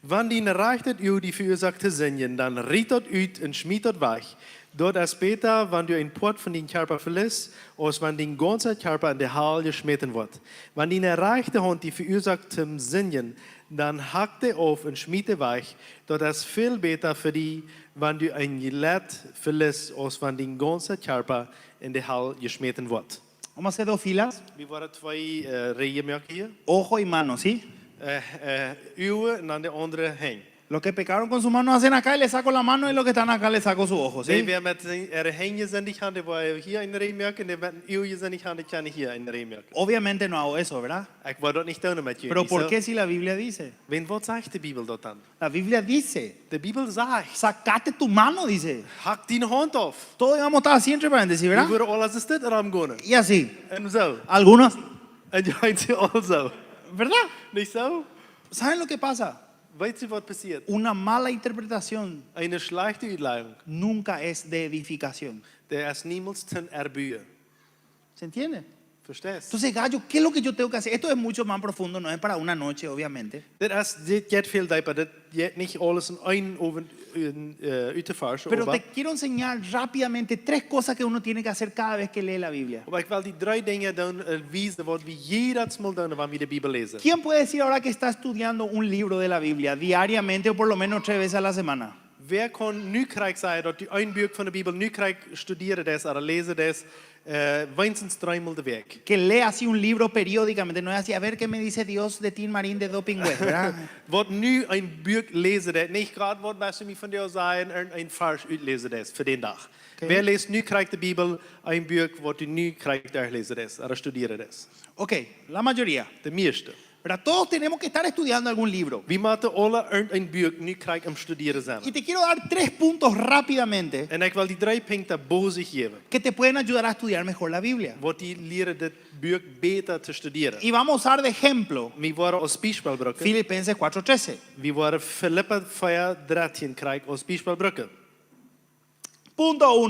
Wanneer reichtet u die verursachte zinnen, dan riet dat uit en schmied dat weg. Dort als beter, wanneer u een poort van die Körper verliest, als wanneer die ganze Körper in de hel geschmeten wordt. Wanneer reichte hond die verursachte zinnen, dan hakte auf en schmied weg. Dort als veel beter voor die, wanneer u een gelet verliest, als wanneer die ganze Körper in de hel geschmeten wordt. Vamos a hacer 2 filas. We worden 2 rijen maken hier. Ojo y mano, ¿sí? Uwe en dan de andere heen. Los que pecaron con su mano hacen acá y le saco la mano y los que están acá le saco su ojo, Die ¿sí? wer met ihre Hände sendig haben, die wollen hier in der Reh merken, die met uw sendig haben, die kann ich hier in der Reh merken. Obviamente no hago eso, ¿verdad? Ich wollte dort nicht tun mit Pero jullie. ¿por qué si la Biblia dice? Wen wat sagt die Bibel dort dann? La Biblia dice, Die Bibel sagt, sacate tu mano, dice. hack die Hand auf. Todos íbamos a estar así entre paréntesis, Wir ¿verdad? würden alles ist dit eram gehen. Y así. Und so. Algunos, Und die Heinze also. ¿verdad? Nicht so? ¿Saben lo que pasa? Weißt du, was passiert? Una mala interpretación Eine schlechte Uitleiding, nunca es de edificación. der ist niemals ten erbühe. ¿Se entiende? Verstehst? Entonces, gallo, ¿qué es lo que yo tengo que hacer? Esto es mucho más profundo, no es para una noche, obviamente. Dit geht viel dieper, dit geht nicht alles in einen Ofen uit te farsen. Pero te quiero enseñar rápidamente 3 cosas que uno tiene que hacer cada vez que lee la Biblia. Maar ik wil die 3 dingen doen, wijzen wat we jedersmaal doen wanneer we de Bibel lezen. ¿Quién puede decir ahora que está estudiando un libro de la Biblia diariamente o por lo menos 3 veces a la semana? Wer kan nu krijgt zeggen dat die een boek van de Bibel nu krijgt studeren des of lezen des, wenigstens 3 maal de week. Que lee así un libro periódicamente, no es así, a ver qué me dice Dios de Tin Marín de Doping West, ¿verdad? Wat nu een boek lezen des, niet gerade wat was mij van jou zijn en een vers uitlezen des voor den dag. Okay. Wer leest nu krijgt de Bibel een boek wat u nu krijgt daar lezen des, of studeren des. Ok, la mayoría. De meeste. ¿Verdad? Todos tenemos que estar estudiando algún libro. Wie moeten alle een boek nu krijgt om studeren Y samen. te quiero dar 3 puntos rápidamente En ik wil die 3 punten boven zich geven. que te pueden ayudar a estudiar mejor la Biblia. Wat die leren dit boek beter te studeren. Y vamos a usar de ejemplo We worden als Beispiel gebruiken. Filipenses 4:13. We worden Filippa 4:13 krijgen als Beispiel gebruiken. Punto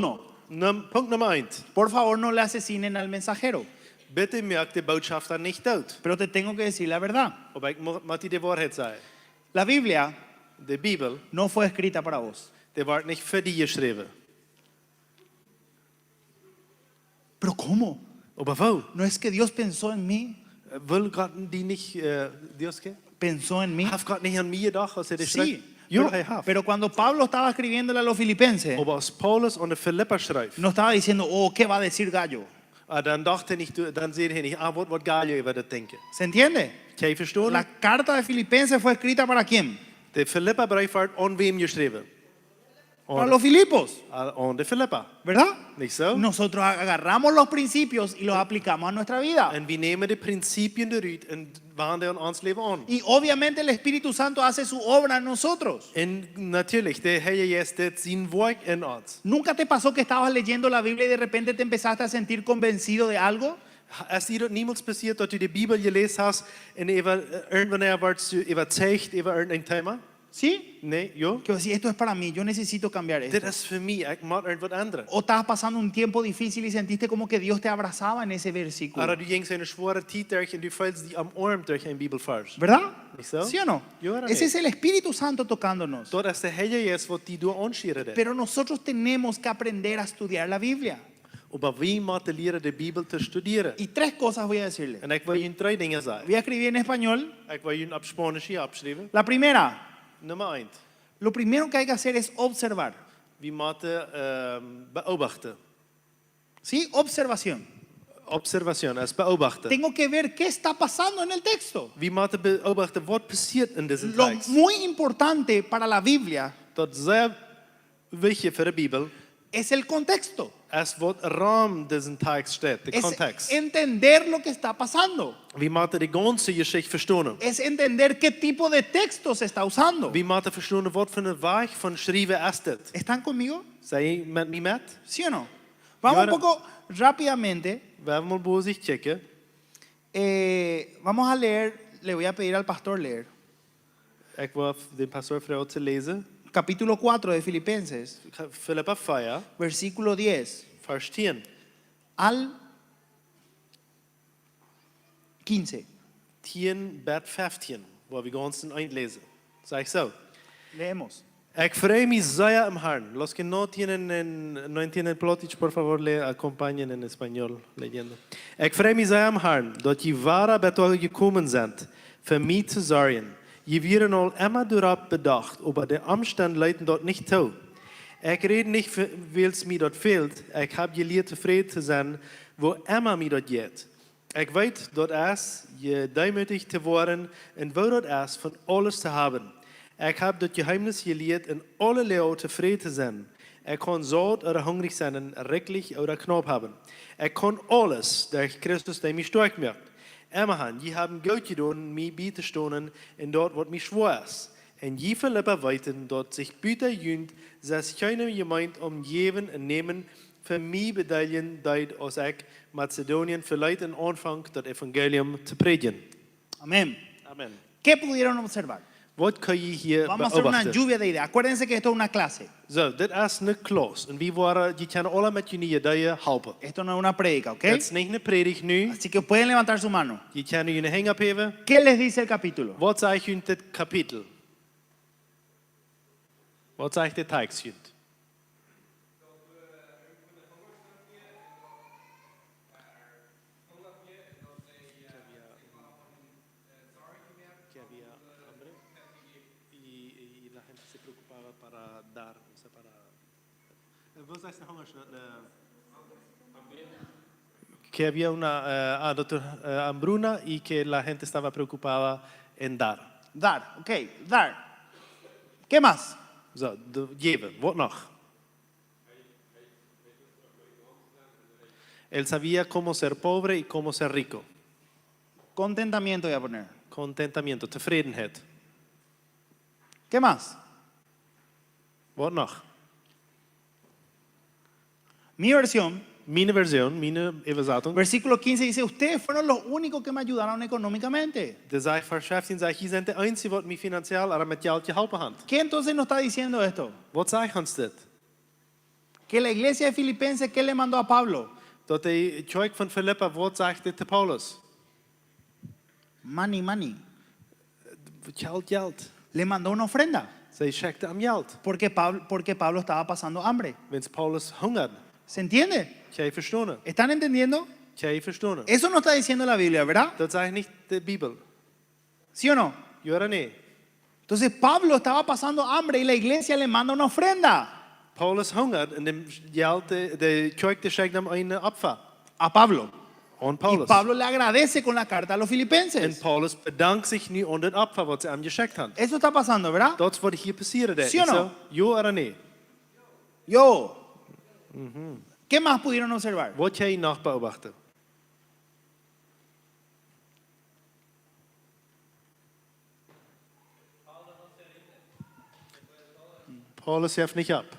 1. Punkt nummer 1. Por favor, no le asesinen al mensajero. Bitte merk de Botschafter nicht dood. Pero te tengo que decir la verdad. Maar ik moet die de waarheid zeggen. La Biblia De Bibel, no fue escrita para vos. die wordt niet voor die geschreven. ¿Pero cómo? Maar wou? ¿No es que Dios pensó en mí? Wil God die niet, Dios qué? ¿Pensó en mí? Heeft God niet aan mij gedacht als hij dit Sí. schrijft? Ja, Pero, hij heeft. pero cuando Pablo estaba escribiéndole a los filipenses, Maar als Paulus aan de Filippa schrijft, no estaba diciendo, oh, ¿qué va a decir Gallo? dan dacht hij niet, dan zei hij niet, wat ga je over dat denken? ¿Se entiende? Kan je verstaan? La carta de Filipenses fue escrita para quién? De Filippa brief wordt aan wem geschreven? Para los Filipos, Aan de Filippa. ¿verdad? Niet zo? Nosotros agarramos los principios y los aplicamos a nuestra vida. En we nemen de principien eruit en wandelen ons leven aan. Y obviamente el Espíritu Santo hace su obra en nosotros. En natuurlijk, de Heer Jezus dit zijn werk in ons. ¿Nunca te pasó que estabas leyendo la Biblia y de repente te empezaste a sentir convencido de algo? Is dir dat niemals passiert dat u de Bibel gelezen hast en even, wanneer wordt u overtuigd over een thema? ¿Sí? Nee, jo. Que decir, esto es para mí, yo necesito cambiar Dit esto. is vir my, ek maak er wat ander. O estabas pasando un tiempo difícil y sentiste como que Dios te abrazaba en ese versículo. Maar du ging een zware tijd terug en du voelt die omarmd door een Bibelvers. ¿Verdad? Niet zo? ¿Sí o no? Yo ahora Ese nee. es el Espíritu Santo tocándonos. Dat is de Heilige Geest wat die door ons schieren. Pero nosotros tenemos que aprender a estudiar la Biblia. Maar wie moet leren de Bijbel te studeren? Y tres cosas voy a decirle. En ik wil je drie dingen zeggen. Voy a escribir en español. Ik wil je op Spanisch hier opschrijven. La primera, Nummer 1. lo primero que hay que hacer es observar. Wie moeten beobachten. ¿Sí? Observación. Observatie is beobachten. Tengo que ver qué está pasando en el texto. Wie moeten beobachten wat passiert in deze Lo tekst. muy importante para la Biblia Dat zeer wichtig voor de Bijbel es el contexto. is wat raam deze tekst staat, de Es context. entender lo que está pasando. Wie moeten de ganze geschichte verstaan. Es entender qué tipo de texto se está usando. Wie moeten verstaan wat voor een weg van schrijven is dit. ¿Están conmigo? Zij je met me met? ¿Sí o no? Vamos un ahora- poco rápidamente. We hebben mal bij zich checken. Vamos a leer, le voy a pedir al pastor leer. Ik wil de pastor vrouw te lezen. Capítulo 4 de Filipenses, Filippa 4, versículo 10 vers 10. al 15. 10 bed 15, waar we ganz in eind lezen. Zeg zo. Leemos. Ik vrij me zeer im Herrn. Los que no entienden Plotich, por favor, le acompañen en español leyendo. Ik vrij me zeer im Herrn, dat je ware betal gekomen bent, voor mij te zorgen. Je wieren al immer erop bedacht, aber de Umstände leiden dort nicht toe. Ik red nicht, weil es mir dort fehlt. Ik heb geleerd tevreden te zijn, wo immer mir dort geht. Ik weet dat es je duimütig te worden en wo dat es van alles te hebben. Ik heb dat geheimnis geleerd in alle leo tevreden te zijn. Ik kan zout oder hungrig zijn en rijkelijk oder knap hebben. Ik kan alles durch Christus, der mich stark macht. Immerhin, je hebben goed gedaan, mij bij te staan in dat wat mij schwer is. En je Philippa weten dat zich buiten junt, zes keine gemeint geven en nemen voor mij bedeelen dat als ik Macedoniën verleid en aanvang dat evangelium te predigen. Amén. Amen. ¿Qué pudieron observar? Wat kan je hier Vamos a hacer una beobachten? lluvia de ideas. Acuérdense que esto es una clase. Zo, dit is een klas. En we waren, je kan alle met jullie ideeën helpen. Esto no es una prédica, ¿ok? Het is niet een predik nu. Así que pueden levantar su mano. Je kan nu een hang opheven. ¿Qué les dice el capítulo? Wat zegt u in dit kapitel? Wat zegt de tekst? Y la gente se preocupaba para dar, o sea, para... ¿Vos sabés que había una hambruna y que la gente estaba preocupada en dar? Dar, ok, dar. ¿Qué más? Zo, geven, wat nog? Él sabía cómo ser pobre y cómo ser rico. Contentamiento voy a poner. Contentamiento, tevredenheid. ¿Qué más? Wat nog? Mi versión, Mijn versie, mijn overzetting. versículo 15 dice, ustedes fueron los únicos que me ayudaron económicamente. De zegt vers 15 zegt, je bent de enige wat mij financieel en met geld geholpen heeft. ¿Qué entonces nos está diciendo esto? Wat zegt ons dit? Que la iglesia de Filipenses, ¿qué le mandó a Pablo? Dat de kerk van Filippa, wat zegt dit te Paulus? Money, money. Geld, geld. Le mandó una ofrenda. Zij checkte am geld. Porque Pablo estaba pasando hambre. Wens Paulus hungert. ¿Se entiende? Jij verstaan. ¿Están entendiendo? Jij verstaan. Eso no está diciendo la Biblia, ¿verdad? Dat zegt niet de Bijbel. ¿Sí o no? Ja of nee? Entonces Pablo estaba pasando hambre y la iglesia le manda una ofrenda Paulus hungert en de geld, de kerk de schenkt hem een opfer. a Pablo. Aan Y Paulus. Pablo le agradece con la carta a los En filipenses. Paulus bedankt zich nu aan het opfer wat ze hem geschenkt hebben. Eso está pasando, ¿verdad? Dat is wat hier passiert. Sí o no? Ja of nee? Yo. ¿Qué más pudieron observar? Wat jij nog beobachten? Paulus geeft niet op.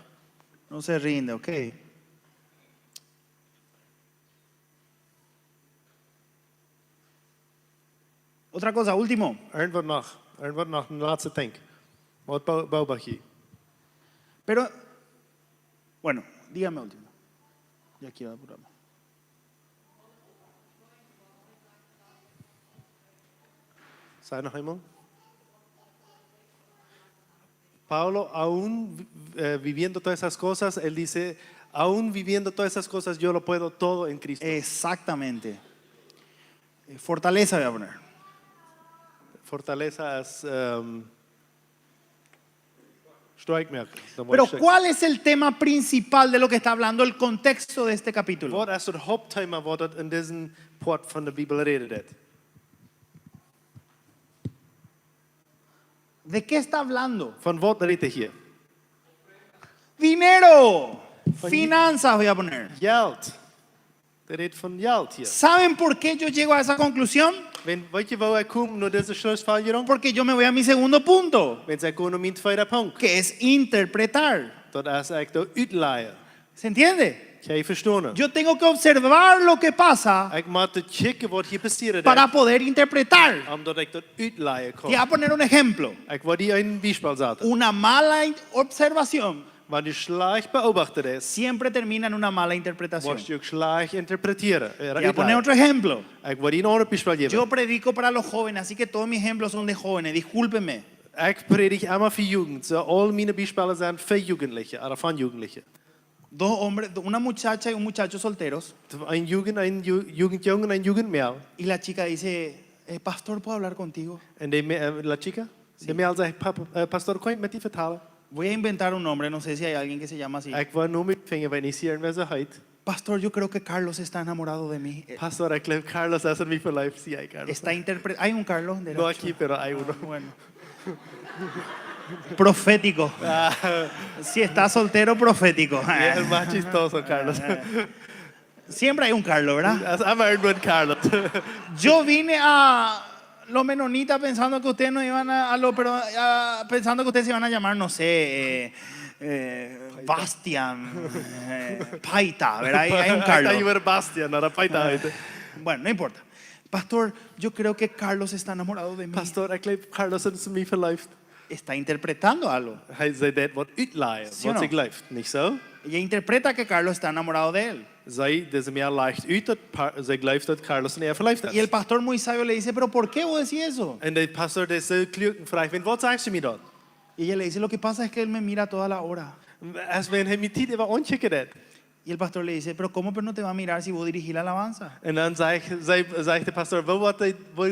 No se rinde, ok. Otra cosa, último. Er wat nog, een laatste ding. Wat beobacht je? Pero, bueno, dígame último. Ya quiero apurarme. Sei noch einmal. Pablo, aún viviendo todas esas cosas, él dice, aún viviendo todas esas cosas, yo lo puedo todo en Cristo. Exactamente. Fortaleza voy a poner. Fortaleza es strijdmerk. Pero ¿cuál es el tema principal de lo que está hablando el contexto de este capítulo? Wat is het hoofdthema wat het in deze poort van de Bijbel redet? ¿De qué está hablando? Van wat redt hij hier? Dinero. Finanzas voy a poner. Geld. Hij redt van geld hier. ¿Saben por qué yo llego a esa conclusión? Weet je waar hij komt naar deze sluitvaartje? Porque yo me voy a mi segundo punto, Want zij komen naar mijn tweede punt. que es interpretar. Dat is eigenlijk de uitleider. ¿Se entiende? Ga je verstaan? Yo tengo que observar lo que pasa Ik moet te checken wat hier passiert. para poder interpretar. Omdat ik tot uitleider Te voy a kom. poner un ejemplo. Ik wil die een bijspel zetten. Una mala observación Maar die slecht beobacht is, siempre termina en una mala interpretación. wordt je ook slecht interpreteren. Te voy a poner otro ejemplo. Ik wil die een ander bijspel geven. Yo predico para los jóvenes, así que todos mis ejemplos son de jóvenes. Discúlpeme. Ik predik allemaal voor jugend. So, al mijn bijspellen zijn voor jugendlichen, of van jugendlichen. Dos hombres, una muchacha y un muchacho solteros. Een jugendjongen en een jugendmeisje. Y la chica dice, pastor, ¿puedo hablar contigo? En la chica, de meisje zegt, pastor, kan je met die vertalen? Voy a inventar un nombre, no sé si hay alguien que se llama así. Ik wil noemen, vinger wij niet zien met zijn huid. Pastor, yo creo que Carlos está enamorado de mí. Pastor, ik geloof Carlos is er niet verliefd. Zie jij, Carlos? Está hay un Carlos. No aquí, pero hay uno. Bueno. Profético. Si está soltero, profético. Ja, el más chistoso, Carlos. Siempre hay un Carlos, ¿verdad? Als allemaal een Carlos. Yo vine a los menonitas pensando que ustedes no iban pensando que ustedes se iban a llamar, no sé, Bastian, Paita, ¿verdad? Hay un Carlos. Hij is Bastian, naar de paita uit. Bueno, no importa. Pastor, yo creo que Carlos está enamorado de mí. Pastor, ik geloof Carlos is niet verliefd. Está interpretando algo. Hij zei dat wat uitlaaien, Sí o wat no? ik geloof. Niet zo? Ella interpreta que Carlos está enamorado de él. Zij, deze meer leicht uit dat zij gelooft dat Carlos niet verliefd Y el is. pastor muy sabio le dice, pero ¿por qué vos decís eso? En de pastor deze kluken vraagt, wat zegt ze me dan? Y ella le dice, lo que pasa es que él me mira toda la hora. Als we hem niet even ontchecken dat. Y el pastor le dice, pero ¿cómo pero no te va a mirar si vos dirigís la alabanza? En dan zegt de pastor,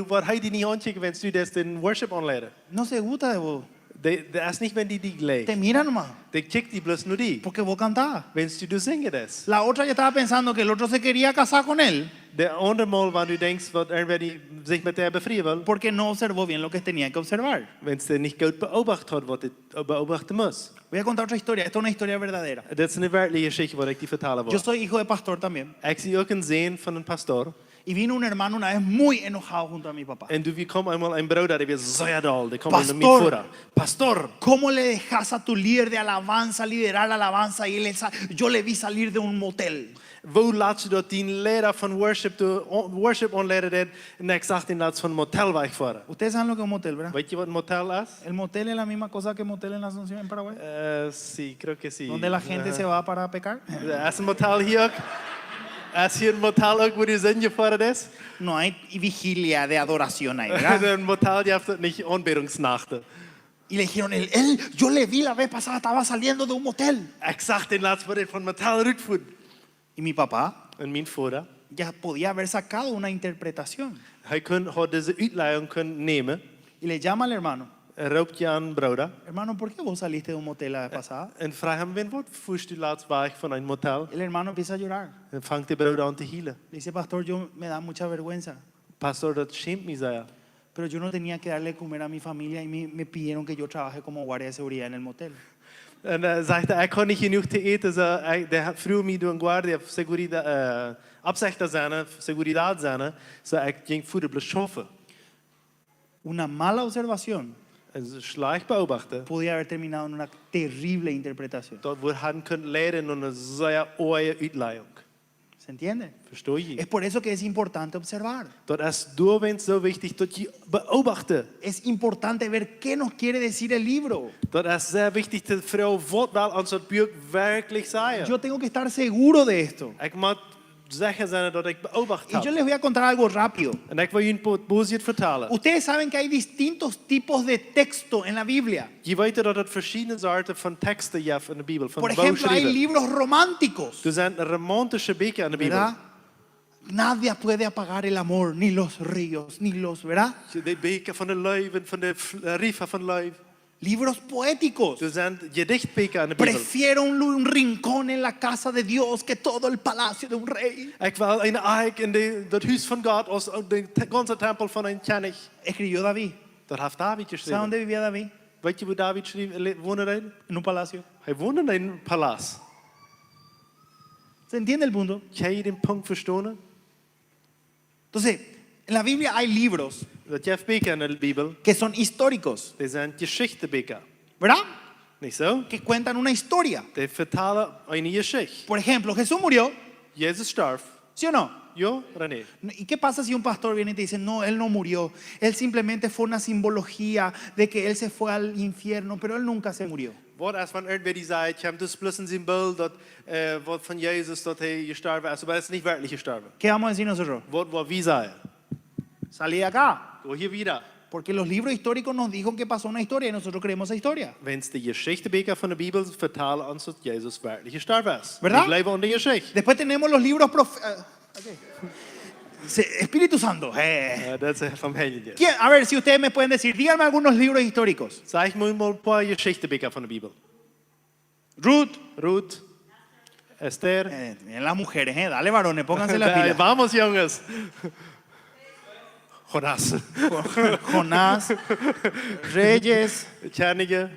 wat hij die niet ontchecken, wens u des den worship onleden? No se gusta de vos. Dat is niet wenn die Te leest. mira nomás, De checkt die bloos nur die. porque vos cantás. Wens du zingen des? La otra ya estaba pensando que el otro se quería casar con él De andere mal, wanneer du denkst, wat er die zich met haar bevrijen wil, porque no observó bien lo que tenía que observar. wens hij niet goed beobacht had wat hij beobachten moest. Voy a contar otra historia. Esta es una historia verdadera. Dat is een werkelijke geschichte wat ik die vertalen Yo wil. soy hijo de pastor también. Ik zie ook een zoon van een pastor. Y vino un hermano una vez muy enojado junto a mi papá. En toen kwam eenmaal een broeder die weer zoiadal. Die kwam Pastor. naar mij voor. Pastor, ¿Cómo le dejas a tu líder de alabanza liderar la alabanza y yo le vi salir de un motel? hoe laat je dat die leraar van worship onleiden deed? En ik zag die laatst van motel wegvaren. Ustedes saben lo que es un motel, ¿verdad? Weet je wat een motel is? El motel es la misma cosa que motel en la Asunción, en Paraguay. Sí, creo que sí. Donde la gente se va para pecar. Is een motel hier ook? Is hier een motel ook waar je zin gevaren is? No hay vigilia de adoración ahí, ¿verdad? Een motel die heeft niet aanbidingsnachten. Y le dijeron, yo le vi la vez pasada, estaba saliendo de un motel. Ik zag den laatst waar hij van motel uitvoert. Y mi papá En mijn vader, ya podía haber sacado una interpretación. hij had deze uitleiding kunnen nemen. Y le llama al hermano. Roept je aan broeder. Hermano, ¿por qué vos saliste de un motel la vez pasada? En vraag hem, wat voest u laatst weg van een motel? El hermano empieza a llorar. En vangt de broeder aan te hielen. Le dice, pastor, me da mucha vergüenza. Pastor, dat schaamt me, zei hij. Pero yo no tenía que darle de comer a mi familia y me pidieron que yo trabaje como guardia de seguridad en el motel. En zegt hij, ik kon niet genoeg te eten. Hij vroeg me door een guardia opzichter zijn, seguridad zijn. Ik ging voeden beschoffen. Una mala observación En ze slecht beobachten. podía haber terminado en una terrible interpretación. Dat we hadden kunnen leiden naar een zeer ooie uitleiding. ¿Se ¿Se entiende? Förstår je? Es por eso que es importante observar. Dat is doorwend zo wichtig dat je beobachten. Es importante ver qué nos quiere decir el libro. Dat is zeer wichtig te vrouw wat wel ons het boek werkelijk zei. Yo tengo que estar seguro de esto. Ik moet zeggen zijn dat ik beobacht Y yo heb. les voy a contar algo rápido. En ik wil je een boosheid vertellen. Ustedes saben que hay distintos tipos de texto en la Biblia. Je weet dat het verschillende soorten van teksten je hebt in de Bijbel. Van Por ejemplo, hay boekschrijven. libros románticos, Er zijn romantische boeken in de Bijbel. ¿verdad? Nadie puede apagar el amor, ni los ríos, ni los, ¿verdad? De boeken van de leven, van de rieven van leven. Libros poéticos. Er zijn gedichtboeken in de Bijbel. Prefiero un rincón en la casa de Dios que todo el palacio de un rey. Ik wil een eik in het huis van God als de ganze tempel van een koning. Escribió David. Dat heeft David ¿Sabe geschreven. dónde vivía David? Weet je waar David woonde? En un palacio. Hij woonde in een paleis. ¿Se entiende el punto? Kan je den punt verstaan? Entonces, en la Biblia hay libros Dat je hebt boeken in de Bijbel. que son históricos, Die zijn geschichteboeken. ¿verdad? Niet zo? Que cuentan una historia. Die vertellen een geschichte. Por ejemplo, Jesús murió, Jezus stierf. ¿sí o no? Ja, René. ¿Y qué pasa si un pastor viene y te dice, no, él no murió, él simplemente fue una simbología de que él se fue al infierno, pero él nunca se murió? Wat als van irgendwer die zei, ik heb dus plus een symbool dat wat van Jezus dat hij gestorven is, maar het is niet werkelijk gestorven. ¿Qué vamos a decir nosotros? Wat wie zei? Salí de acá, Go hier wieder. porque los libros históricos nos dijo que pasó una historia y nosotros creemos esa historia. Wenn es die Geschichteboeken van de Bijbel vertalen ons dat Jezus werkelijk gestorven is. ¿Verdad? Die blijven aan de geschichte. Después tenemos los libros Espíritu Santo. Dat is van Heilige. A ver si ustedes me pueden decir, díganme algunos libros históricos. Zeg me mal een paar geschichteboeken van de Bijbel. Ruth. Ruth, Esther. Miren las mujeres, dale varones, pónganse la pila. Vamos jongens. Jonas. Jonás, Reyes, Kernige,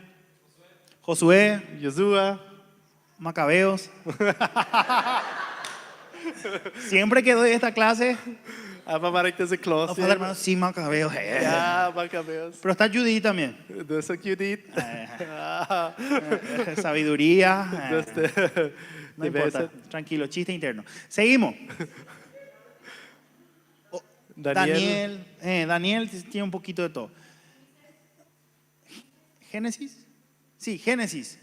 Josué, Josua. Macabeos. Siempre que doy esta clase, Aber waar ik deze klas los padres hermanos, sí, Macabeos. Ja, Maccabeus. Pero está Judy también. Dat is ook Judith. Sabiduría. Dat is de No importa, tranquilo, chiste interno. Seguimos. Daniel. Daniel tiene un poquito de todo. Génesis. Sí, Génesis.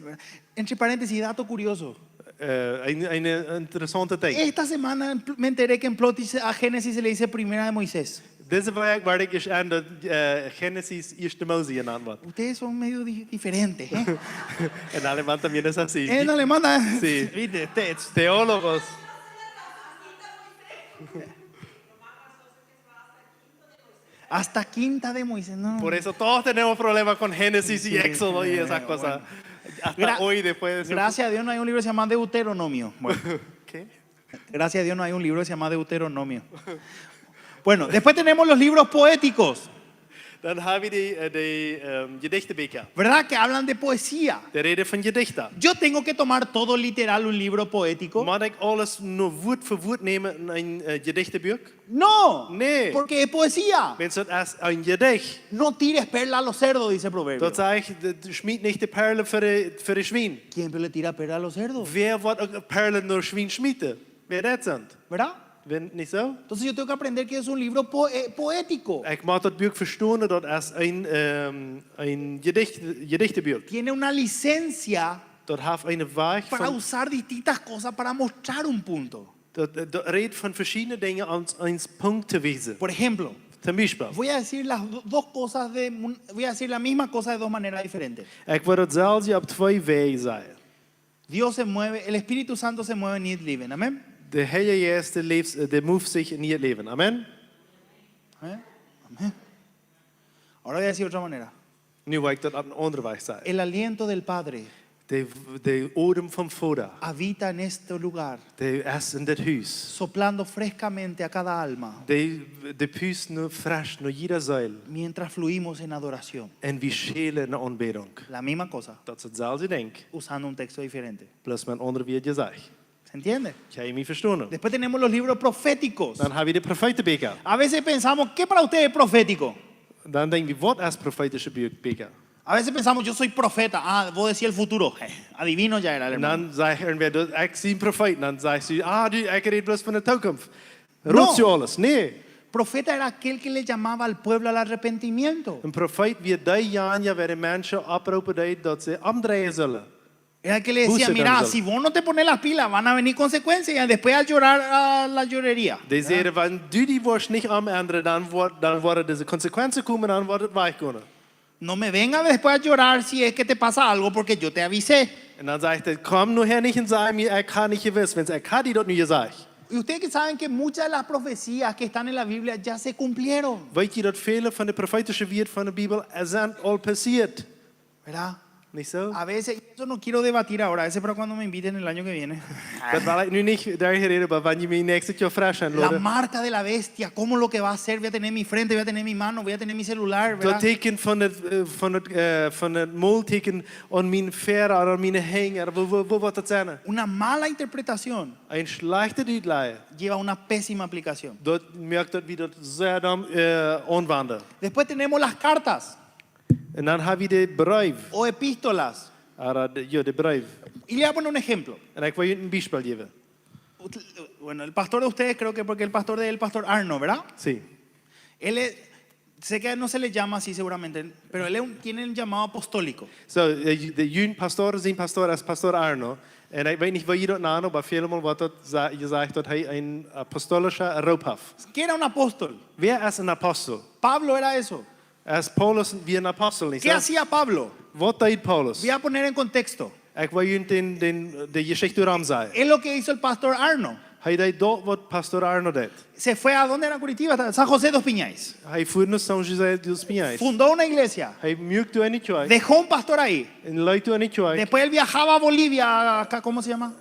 Entre paréntesis, dato curioso. Een interessante tijd. Esta semana me enteré que en Plotis a Génesis se le dice Primera de Moisés. Deze week waar ik eens aan dat Genesis eerste Mose genannt wordt. Ustedes son medio diferentes, ¿eh? En alemán también es así. En alemán, Sí. viste, ustedes. Teólogos. Hasta quinta de Moisés, no. Por eso todos tenemos problemas con Génesis y Sí, Éxodo y esas cosas. Hasta hoy después de Gracias a Dios no hay un libro que se llama Deuteronomio. Bueno, ¿Qué? gracias a Dios no hay un libro que se llama Deuteronomio. Después tenemos los libros poéticos, Dan hebben we de gedichtenboeken. ¿verdad? Que hablan de poesía. De reden van gedichten. Yo tengo que tomar todo literal un libro poético. Mag ik alles nur woord voor woord nemen in een gedichtenboek? No, Nee. porque es poesía. Wenn het als een gedicht. No tires perla a los cerdos, dice el proverbio. Dat zeg ik, schmied niet de perlen voor de zwien. ¿Quién le tira perla a los cerdos? Wer wordt ook perlen naar zwien schmieden? Wer dat zijn? ¿Verdad? Wenn niet zo? Entonces yo tengo que aprender que es un libro poético. Ik mag dat boek verstaan dat als een gedichtenboek. Tiene una licencia Dat heeft een weg para van. usar distintas cosas para mostrar un punto. Dat redt van verschillende dingen als een punt te wijzen. Por ejemplo, Ten Beispiel. voy a decir voy a decir la misma cosa de dos maneras diferentes. Ik wil hetzelfde op twee wegen zeggen. Dios se mueve, el Espíritu Santo se mueve en het leven. Amén. De Heilige Geest de move zich in het leven. Amen. Amén. Amén. Ahora voy a decir otra manera. Nu wil ik dat op een andere weg zeggen. El aliento del Padre De odem van Vader. habita en este lugar, De is in dit huis. soplando frescamente a cada alma De puist nu fresh naar ieder ziel. mientras fluimos en adoración. En we schelen naar aanbidding. La misma cosa, Dat is hetzelfde denk. usando un texto diferente. Plus met andere weer gezegd. ¿Se entiende? Kan je me verstaan? Después tenemos los libros proféticos. Dan hebben we de profetenbeker. A veces pensamos, ¿qué para usted es profético? Dan denk je, wat is profetische beker? A veces pensamos, yo soy profeta. Ah, vos decís el futuro. Adivino ya era el En hermano. dan zeg irgendwer, ik zie een profeet. En dan zegt ze, ik red bloos van de toekomst. No. Roept ze alles? Nee. Profeta era aquel que le llamaba al pueblo al arrepentimiento. Een profeet wie die jaren waar de mensen oproepen deed dat ze omdraaien zullen. Era el que le decía, Puse mira, danzal. si vos no te pones las pilas, van a venir consecuencias y después a llorar a la llorería. Die zeiden, wenn du die worst nicht umändern, dann worden diese Konsequenzen kommen, dann wordt het weichkomen. No me vengas después a llorar si es que te pasa algo porque yo te avisé. En dan zegt hij, kom nu her niet en zeg me, ik ga niet gewist, want ik ga die dat nu gezegd. Y ustedes que saben que muchas de las profecías que están en la Biblia ya se cumplieron, Weet je dat vele van de profetische woord van de Bijbel zijn al passiert? ¿verdad? Niet zo? A veces, eso no quiero debatir ahora, ese para cuando me inviten el año que viene. Dat wil ik nu niet daar reden, maar wanneer je me next jaar vraagt aan La Lode. marca de la bestia, cómo lo que va a hacer, voy a tener mi frente, voy a tener mi mano, voy a tener mi celular, Dat ¿verdad? teken van het molteken aan mijn ver, aan mijn hanger, wat wordt dat zijn? Una mala interpretación Een slechte uitleider. lleva a una pésima aplicación. Dat merkt dat we dat zeer dan aanwenden. Después tenemos las cartas En dan hebben we de brief. o epístolas. Ja, de brief. Y le voy a poner un ejemplo. En ik wil je een voorbeeld geven. Bueno, el pastor de ustedes, creo que porque el pastor de él, el pastor Arno, ¿verdad? Sí. Él es, sé que no se le llama así seguramente, pero él tiene un llamado apostólico. So, de Jun pastor zijn pastor als pastor Arno. En ik weet niet waar je dat naam, maar veelmaal wordt dat gezegd dat hij een apostolische roep heeft. ¿Qué era un apóstol? Wie is een apostel? Pablo era eso. Als Paulus wie een apostel is. ¿Qué hacía Pablo? Wat deed Paulus? Voy a poner en contexto. Ik wil je de geschichte erom zeggen. Es lo que hizo el pastor Arno. Hij deed dat wat pastor Arno deed. Se fue a dónde era Curitiba, San José dos Piñais. Hij voerde naar São José dos Pinhais. Fundó una iglesia. Hij muukte in die tjoei. Dejó un pastor ahí. En leidde in die tjoei. Después él viajaba a Bolivia, acá, ¿cómo se llama?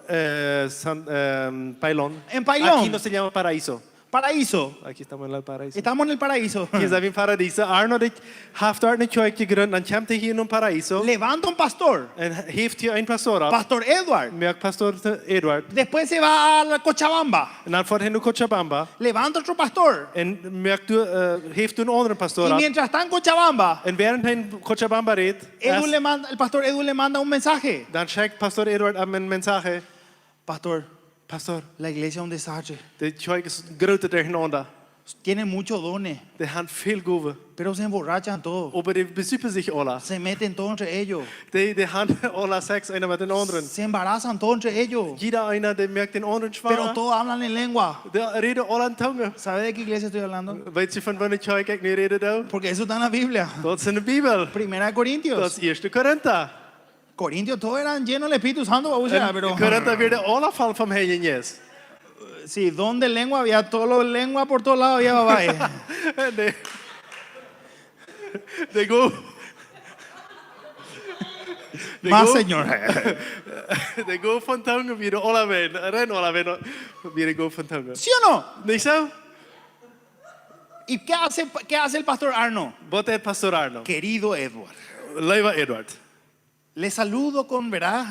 Pailón. En Pailón. Aquí no se llama paraíso. Paraíso. Aquí estamos en el paraíso. Estamos en el paraíso. Hier zijn we in paradiso. Arno heeft daar een tjoei gegrond. Dan komt hij hier in een paraíso. Levanta un pastor. En heeft hier een pastor op. Pastor Edward. Merk pastor Edward. Después se va a la Cochabamba. En dan wordt hij naar Cochabamba. Levanta otro pastor. En merkt heeft een andere pastor Y op. mientras está en Cochabamba, En während hij in Cochabamba reed, el pastor Edu le manda un mensaje. dan schickt pastor Edward aan een mensaje. Pastor, Pastor, la iglesia es un desastre. de tjoei is groter tegenonder. Tiene muchos dones, De hebben veel goven. pero se emborrachan todos. Maar die besuipen zich alle. Se meten todos entre ellos. Die hebben alle seks einer met den anderen. Se embarazan todos entre ellos. Jeder einer, der merkt den anderen Pero schwanger. todos hablan en lengua. Der reden alle in tongen. ¿Sabe de qué iglesia estoy hablando? Weet je van wanneer tjoei ik nu reden doe? Porque eso está en la Biblia. Dat is in de Bijbel. Primera de Dat Corintios. is 1 Korinther. Corintios todos eran llenos del Espíritu Santo. O sea, pero Korinther werden alle van Heilige Geest. sí, don de lengua había todos los lenguas por todos lados había babay. De go. Más señor. De go van tongen werden alle ween. Ren alle ween. Weer go van tongen. ¿Sí o no? Niet zo? ¿Y qué hace el pastor Arno? Wat heeft pastor Arno? Querido Edward, Leva Edward. le saludo con verdad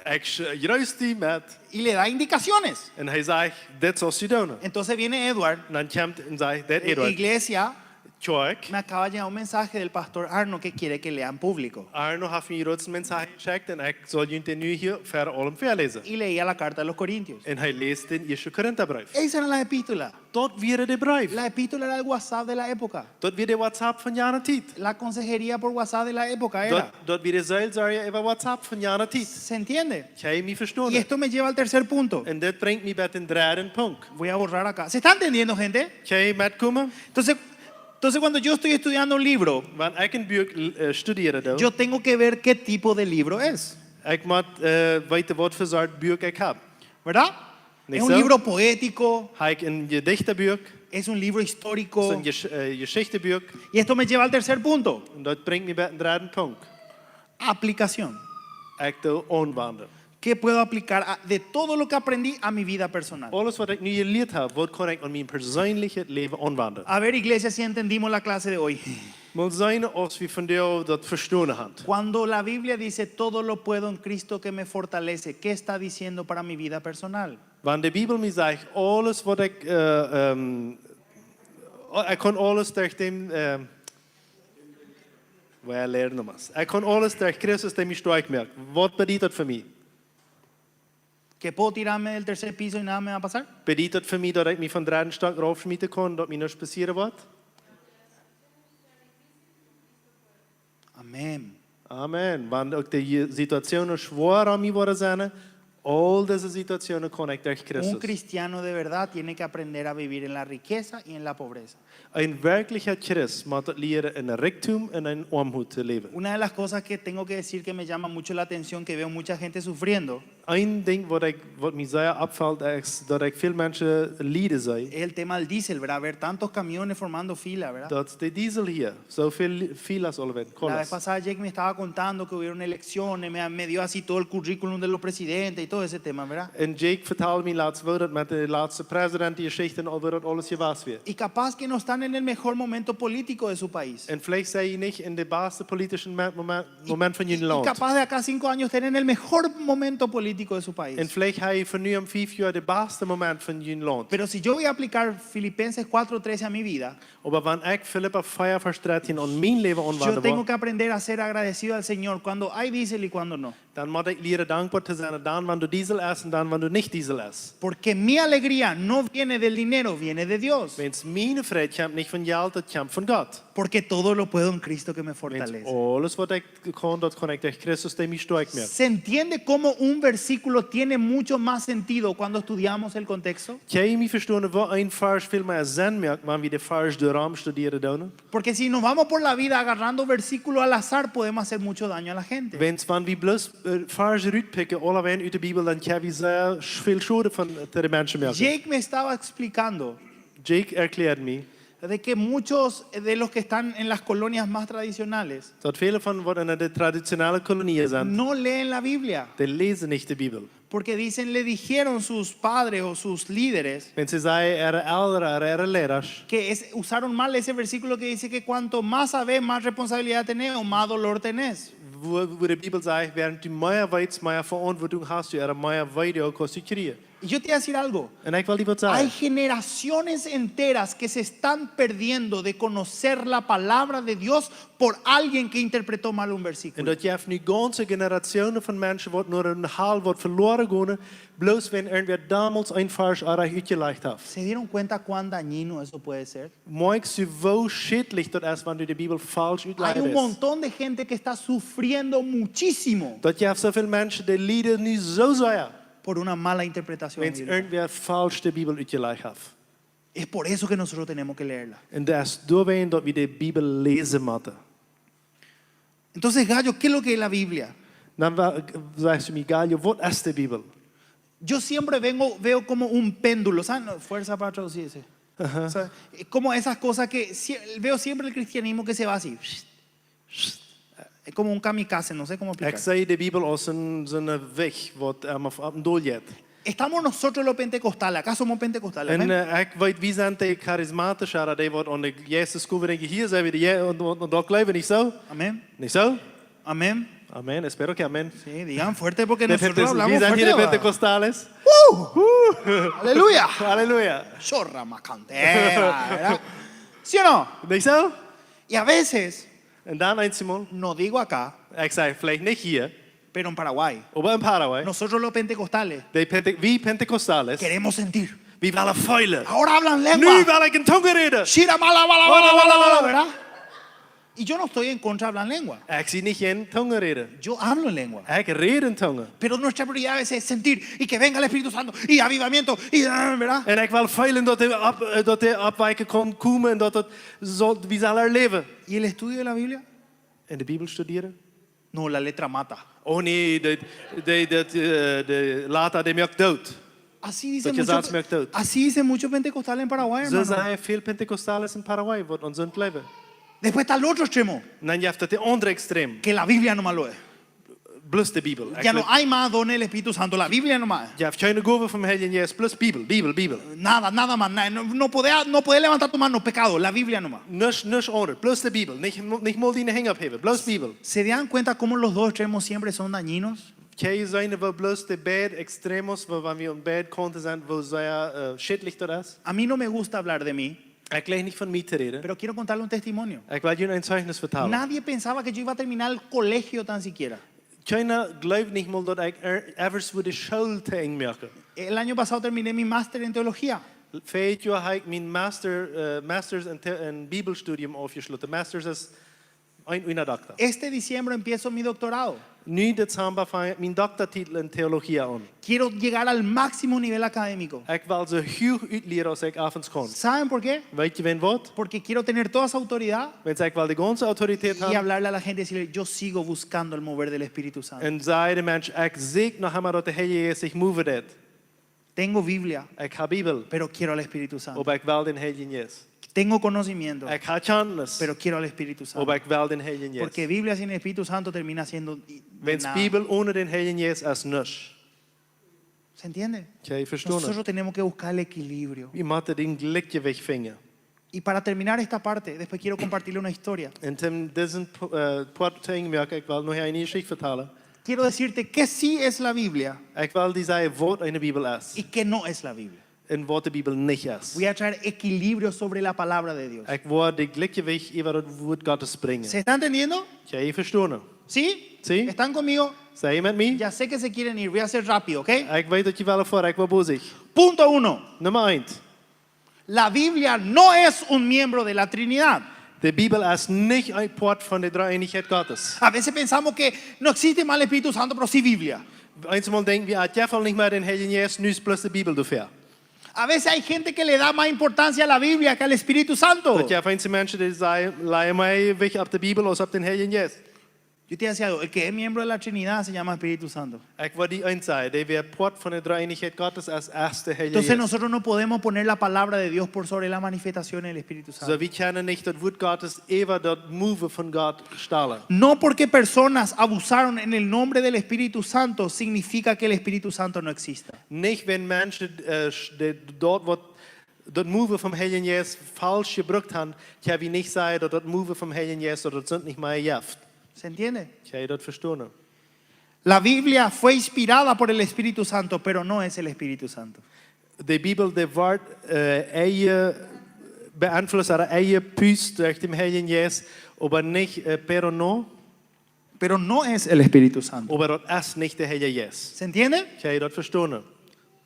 Ik juist die met. y le da indicaciones. En hij zegt, dit zal je doen. Entonces viene Edward, En dan komt en zegt, dit Edward. iglesia, Tjoik. me acaba de llegar un mensaje del pastor Arno que quiere que lean público. Arno heeft me hier een mensage gecheckt en ik zal jullie nu hier verder allemaal voorlezen. Y leía la carta de los Corintios. En hij leest in 1 Korintherbrief. Esa era la epístola. Dat weer de brief. La epístola era el WhatsApp de la época. Dat weer de WhatsApp van jaren tijd. La consejería por WhatsApp de la época era. Dat weer de zeilzaaien over WhatsApp van jaren tijd. ¿Se entiende? Jij me Y verstaan. esto me lleva al tercer punto. En dit brengt me bij een derde punt. Voy a borrar acá. ¿Se está entendiendo, gente? Jij met komen? Entonces cuando yo estoy estudiando un libro, Want ik een boek studeren doe. yo tengo que ver qué tipo de libro es. Ik moet weten wat voor soort boek ik heb. ¿Verdad? Niet Es un zo? libro poético, Heb ik een gedichtenboek? es un libro histórico. Een geschichtenboek? Y esto me lleva al tercer punto. En dat brengt me bij een derde punt. Aplicación. Ik doe aanwenden. ¿Qué puedo aplicar de todo lo que aprendí a mi vida personal? Alles wat ik nu geleerd heb, wat kan ik aan mijn persoonlijke leven aanwenden. A ver, iglesia, si entendimos la clase de hoy. Maar zijn als we van jou dat verstaan hebben. Cuando la Biblia dice todo lo puedo en Cristo que me fortalece, ¿qué está diciendo para mi vida personal? Wanneer de Bijbel me zegt, alles wat ik kan alles tegen dem, Waar je leert nogmaals. Ik kan alles door Christus die mij sterk maakt. Wat betekent dat voor mij? ¿Que puedo tirarme del tercer piso y nada me va a pasar? Betekent dat voor mij dat ik me van derde stuk raufschmieten kan, dat mij niks passeren wordt? Amén. Amen. Want ook de situationen zwaar aan mij worden zijn, al deze situationen kan ik door Un Christus. cristiano de verdad tiene que aprender a vivir en la riqueza y en la pobreza. Een werkelijke Christ moet het leren in een rijkdom en in armoede te leven. Una de las cosas que tengo que decir que me llama mucho la atención, que veo mucha gente sufriendo, Een ding wat mij zeer opvalt is dat ik veel mensen lijden zie. es el tema del diésel, ¿verdad? Ver tantos camiones formando fila, ¿verdad? Dat de diesel hier zoveel files al weten. La vez pasada Jake me estaba contando que hubieron elecciones, me dio así todo el currículum de los presidentes y todo ese tema, ¿verdad? En Jake vertelde me laatst wel dat met de laatste president die geschichte en al dat alles gewas weer. Y capaz que no están en el mejor momento político de su país. En vielleicht zei je niet in de beste politische moment van je Y land. capaz de acá 5 años tener en el mejor momento político de su país. En vielleicht heb je van nu om 5 jaar de beste moment van je land. Pero si yo voy a aplicar Filipenses 4:13 a mi vida, Maar wanneer ik Philippa 4 vers 13 aan mijn leven yo aanwenden tengo wil, que aprender a ser agradecido al Señor cuando hay diésel y cuando no. dan moet ik leren dankbaar te zijn dan wanneer du diesel is en dan wanneer du niet diesel is. Porque mi alegría no viene del dinero, viene de Dios. Wens mijn vrede komt niet van geld, dat komt van God. Porque todo lo puedo en Cristo que me Wens fortalece. alles wat ik kan, dat kan ik door Christus die mij sterk maakt. ¿Se entiende cómo un versículo tiene mucho más sentido cuando estudiamos el contexto? Kan je me verstaan wat een vers veel meer zin maakt, wanneer we de vers door raam studeren doen? Porque si nos vamos por la vida agarrando versículos al azar, podemos hacer mucho daño a la gente. Wens wanneer we bloos vers uitpikken, allebei uit de Bijbel, dan kan we zeer veel schade van de mensen maken. Jake me estaba explicando Jake erklärt me de que muchos de los que están en las colonias más tradicionales dat vele van wat in de traditionele koloniën zijn, no leen la Biblia. die lezen niet de Bijbel. Porque dicen, le dijeron sus padres o sus líderes Mensen zeiden, er leiders, que usaron mal ese versículo que dice que cuanto más sabes, más responsabilidad tenés o más dolor tenés. wo de Bijbel zegt, während du meer weet, meer verantwoording hast, du meer weet ook als je krijgt. Y yo te voy a decir algo. En ik wil die wat Hay zeggen. generaciones enteras que se están perdiendo de conocer la palabra de Dios por alguien que interpretó mal un En versículo. dat je hebt nu ganze generationen van mensen wat naar een haal wordt verloren gaan, bloos wenn irgendwer damals een vers erg uitgelegd heeft. ¿Se dieron cuenta cuán dañino eso puede ser? Maar ik zie hoe schädlich dat is, wanneer de Bijbel falsch Hay uitgelegd un is. montón de gente que está sufriendo muchísimo Dat je hebt zoveel mensen die lijden nu zo zeer, por una mala interpretación wens bíblica. irgendwer falsch de Bijbel uitgelegd heeft. Es por eso que nosotros tenemos que leerla. En dat is doorheen dat we de Bijbel lezen moeten. Entonces, Gallo, ¿qué es lo que es la Biblia? Dan zegt ze me, Galio, wat is de Bijbel? Yo siempre veo como un péndulo, ¿saben? No, fuerza para traducirse. O sea, como esas cosas que veo siempre el cristianismo que se va así. Es como un kamikaze, no sé cómo Ik explicar. zie de Bijbel als een weg wat op een doel gaat. Estamos nosotros los pentecostales, acá somos pentecostales. En amén. ik weet, wie zijn de charismatische, die wat aan de Jezus schoven denken, hier zijn we de en dat geloven niet zo? Amén. Niet zo? Amén. Amén, espero que amén. Sí, digan fuerte porque De nosotros Wie hablamos zijn hier de fuerte. ¿va? Pentecostales? Aleluya. Halleluja. Chorra macantera, ¿verdad? ¿Sí o no? Niet zo? Y a veces, En dan een Simon, no digo acá, ik zei, vielleicht niet hier, pero en Paraguay, maar in Paraguay. nosotros los pentecostales Wie Pentecostales, queremos sentir. wie willen vuilen. Ahora hablan Nu lengua. wil ik in tongen reden. Shira mala, bala, bala, bala, bala, ¿verdad? Y yo no estoy en contra de hablar lengua. Ik zie niet in tongen reden. Yo hablo en lengua. Ik red in tongen. Pero nuestra prioridad a veces es sentir y que venga el Espíritu Santo y avivamiento y ¿verdad? En ik wil vuilen dat de afwijken kan komen en dat het wie zal er leven. ¿Y el estudio de la Biblia? En de Bijbel studeren? No, la letra mata. Oh nee, de later de maakt dood. Así dicen Dat je zelfs merkt dood. así dicen muchos pentecostales en Paraguay, Zo hermano. zijn veel Pentecostales in Paraguay wat onzond leven. Después está el otro extremo, En dan je hebt het de andere extreem. que la Biblia nomás lo es. Plus de Bijbel. Ya no hay más dones del Espíritu Santo, la Biblia nomás. Je hebt geen goven van Heilige Jezus plus Bijbel. Nada, nada más. No podés levantar tu mano, pecado, la Biblia nomás. Niks onder, plus de Bijbel. Niet mal die hang opheffen, plus Bijbel. ¿Se dan cuenta cómo los dos extremos siempre son dañinos? Kijk zijn wel plus de beide extremos, waar we op beide kanten zijn, waar zeer schädlich dat is. A mí no me gusta hablar de mí, Ik leg niet van mij te reden. pero quiero contarle un testimonio. Ik wil jullie een getuigenis vertellen. Nadie pensaba que yo iba a terminar el colegio tan siquiera. Keiner gelooft niet meer dat ik ergens voor de school te eng merken. El año pasado terminé mi máster en teología. Vorig jaar heb ik mijn masters in Bibelstudium afgesloten. Masters is een dokter. Este diciembre empiezo mi doctorado. Nu december vang ik mijn doktertitel in theologie aan. Quiero llegar al máximo nivel académico. Ik wil zo hoog uitleren als ik avonds kan. ¿Saben por qué? Weet je wen wat? Porque quiero tener toda esa autoridad Want ik wil de ganze autoriteit y hebben. hablarle a la gente y decirle, yo sigo buscando el mover del Espíritu Santo. En zei de mens, ik zie nog maar dat de Heilige Geest zich move deed. Tengo Biblia, Ik heb Bibel, pero quiero al Espíritu Santo. maar ik wil den Heilige Geest. Tengo conocimiento, Ik heb kennis, pero quiero al Espíritu Santo. maar ik wil den Heilige Geest. Porque Biblia sin Espíritu Santo termina siendo de Wens nada. Bibel ohne den Heiligen Geest is niks. ¿Se entiende? Jij verstaat Nosotros het? tenemos que buscar el equilibrio. Je moet het in gelijke weg vinden. Y para terminar esta parte, después quiero compartirle una historia. En ten deze porting merk ik wil nog een geschichte vertellen. Quiero decirte que sí es la Biblia Ik wil die zeggen wat een Bibel is y que no es la Biblia. en wat de Bibel niet is. Voy a traer equilibrio sobre la palabra de Dios. Ik wil de gelijke weg over het woord Gottes brengen. ¿Se está entendiendo? Jij verstaat het? ¿Sí? Sí. ¿Están conmigo? Zeg je met mij? Ya sé que se quieren ir, voy a ser rápido, ¿ok? Ik weet dat je wel voor, ik wil boezig. Punto 1. Nummer 1. La Biblia no es un miembro de la Trinidad. De Bibel is niet een part van de drie-eenigheid Gottes. A veces pensamos que no existe más el Espíritu Santo, pero sí Biblia. Eenmaal denken we, jij valt niet meer den Heiligen Geest, nu is plus de Bibel doorver. A veces hay gente que le da más importancia a la Biblia que al Espíritu Santo. Dat jij van mensen die zeggen, laat mij weg op de Bibel als op den Heiligen Geest. Yo te decía algo, el que es miembro de la Trinidad se llama Espíritu Santo. Ik wil die eens zeggen, die weer part van de drie-eenigheid Gottes als eerste Heilige Entonces Geest. nosotros no podemos poner la palabra de Dios por sobre la manifestación del Espíritu So, Santo. we kunnen niet dat woord Gottes even dat move van God stellen. No porque personas abusaron en el nombre del Espíritu Santo significa que el Espíritu Santo no exista. Niet wenn mensen dort wat dat move van Heiligen Geest falsch gebruikt hebben, kan we niet zeggen dat dat move van Heiligen Geest dat sind niet meer jeft. ¿Se entiende? Kan je dat verstaan? La Biblia fue inspirada por el Espíritu Santo, pero no es el Espíritu Santo. De Bibel die wordt eigen beïnvloed door eigen puus door de Heilige Geest, maar niet pero no, Pero no es el Espíritu Santo. maar dat is niet de Heilige Geest. ¿Se entiende? Kan je dat verstaan? O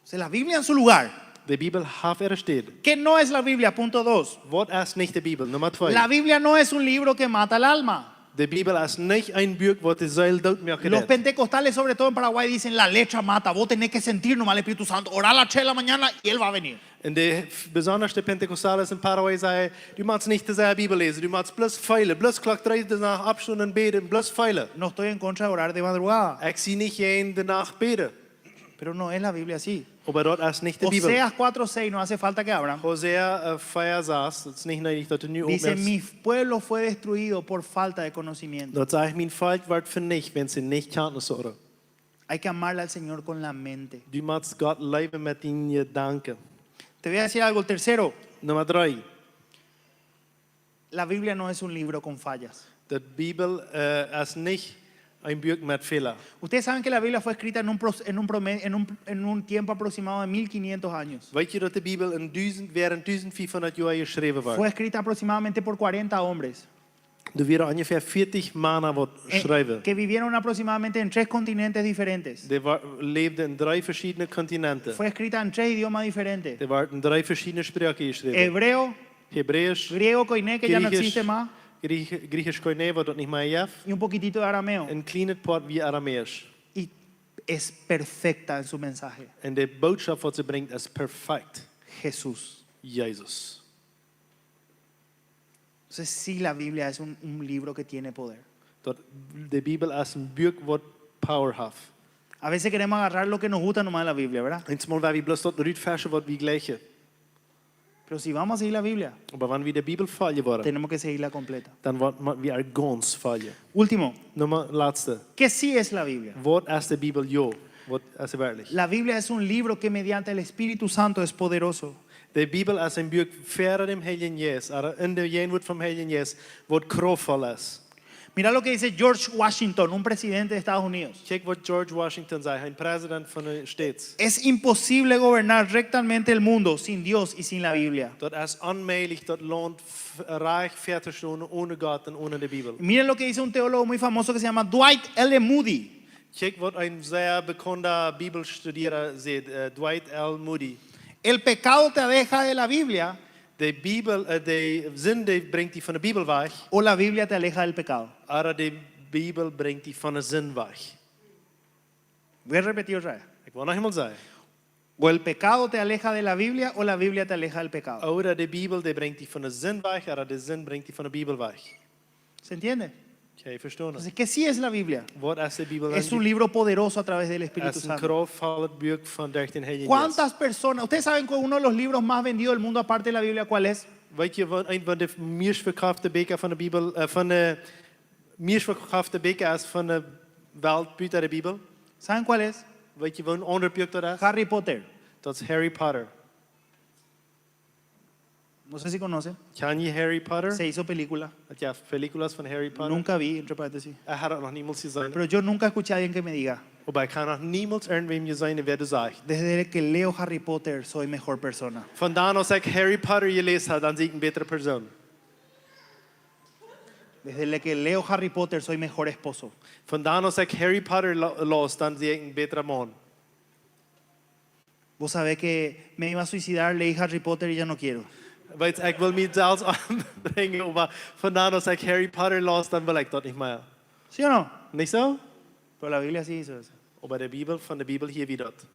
sea, la Biblia en su lugar. De Bibel heeft er staat. ¿Qué no es la Biblia? Punto 2. Wat is niet de Bibel? Nummer 2. La Biblia no es un libro que mata el alma. De Bibel is niet een boek wat de ziel doodmaken Los deed. pentecostales, sobre todo en Paraguay, dicen la letra mata. Vos tenés que sentir nomás el Espíritu Santo. Orar a las 3 de la mañana y Él va a venir. En de besonders de Pentecostalen in Paraguay zeggen, du moet niet de Bibel lezen, du moet plus feilen, plus klok 3 nach Abstunden beten, plus feilen. No estoy en contra de orar de madrugada, Ik zie niet geen de nacht beten. pero no es la Biblia así. Maar dat is niet de Bibel. Oseas 4:6, no hace falta que abran. Hosea 4:6, het is niet nodig dat het nu Dice, opmerkt. mi pueblo fue destruido por falta de conocimiento. Dat zegt, mijn volk wordt vernicht, wenn ze niet kennis hebben. Hay que amarle al Señor con la mente. Du moet God leven met in je danken. Te voy a decir algo. El tercero, Nummer 3. la Biblia no es un libro con fallas. De Bibel is niet een boek met fehler. Ustedes saben que la Biblia fue escrita en un tiempo aproximado de 1500 años. Weet je dat de Bibel in während 1500 jaar geschreven Fue wordt? escrita aproximadamente por 40 hombres Er werden ongeveer 40 mannen wat schrijven. que vivieron aproximadamente en 3 continentes diferentes. Die leefden in 3 verschillende continenten. Fue escrita en 3 idiomas diferentes. Die werden in 3 verschillende spraken geschreven. Hebreo, Hebreeuws, griego, koiné, que ya no existe más, Griechisch koine, wat dat niet meer heeft. y un poquitito de arameo. En kleine part wie Aramees. Y es perfecta en su mensaje. En de boodschap wat ze brengt is perfect. Jesús. Jezus. Entonces sí, la Biblia es un libro que tiene poder. Dat de Bibel is een boek wat power heeft. A veces queremos agarrar lo que nos gusta nomás de la Biblia, ¿verdad? Eenmaal waar we bloos tot uitversen wat we gleichen. Pero si vamos a seguir la Biblia, Maar wanneer we de Bibel vallen worden, tenemos que seguirla completa. dan worden we er gans vallen. Último, Nummer laatste. ¿qué sí es la Biblia? Wat is de Bibel? Jo. Wat is werkelijk? La Biblia es un libro que mediante el Espíritu Santo es poderoso. De Bibel is een boek verder dem Heiligen Geest, in de eenwoord van Heiligen Geest, wat krachtvol is. Mira lo que dice George Washington, un presidente de Estados Unidos. Kijk wat George Washington zei, een president van de States. Es imposible gobernar rectamente el mundo sin Dios y sin la Biblia. Dat is onmogelijk dat land rijk verder te doen ohne God en ohne de Bibel. Miren lo que dice un teólogo muy famoso que se llama Dwight L. Moody. Kijk wat een zeer bekende Bibelstudierer zegt, Dwight L. Moody. El pecado te aleja de la Biblia De Bibel, de zin die brengt hij van de Bibel weg, o la Biblia te aleja del pecado. maar de Bibel brengt hij van de zin weg. Voy a repetir otra vez. Ik wil nog eenmaal zeggen. O el pecado te aleja de la Biblia o la Biblia te aleja del pecado. Oder de Bibel die brengt hij van de zin weg, maar de zin brengt hij van de Bibel weg. ¿Se entiende? Ga je verstaan? Entonces, ¿qué sí es la Biblia? Wat is de Bibel? Es un libro poderoso a través del Het Espíritu is een Santo. krachtvolle boek van 13 Heilige Geest. ¿Cuántas personas? Ustedes saben que uno de los libros más vendidos del mundo aparte de la Biblia, ¿cuál es? Weet je wat een van de meest verkochte boeken van de Bibel, van de meest verkochte boeken is van de wereld buiten de Bibel? ¿Saben cuál es? Weet je wat een ander boek dat is? Harry Potter. Dat is Harry Potter. No sé si conocen. Ken je Harry Potter? Se hizo película. Heb je películas van Harry Potter? Nunca vi, entre paréntesis. Ik heb het nog niemand gezien. Pero yo nunca escuché a alguien que me diga, Maar ik kan nog niemand irgendwem gezien werden zeggen. desde que leo Harry Potter soy mejor persona. Vandaar als ik Harry Potter gelezen heb, dan zie ik een betere persoon. Desde que leo Harry Potter soy mejor esposo. Vandaar als ik Harry Potter las, dan zie ik een betere man. Vos sabés que me iba a suicidar, leí Harry Potter y ya no quiero. Weet je, ik wil me zelfs aanbrengen, maar vandaar als ik Harry Potter las, dan wil ik dat niet meer. ¿Sí o no? Niet zo? Pero la Biblia sí hizo eso. Maar de Bibel, van de Bibel hier wie dat.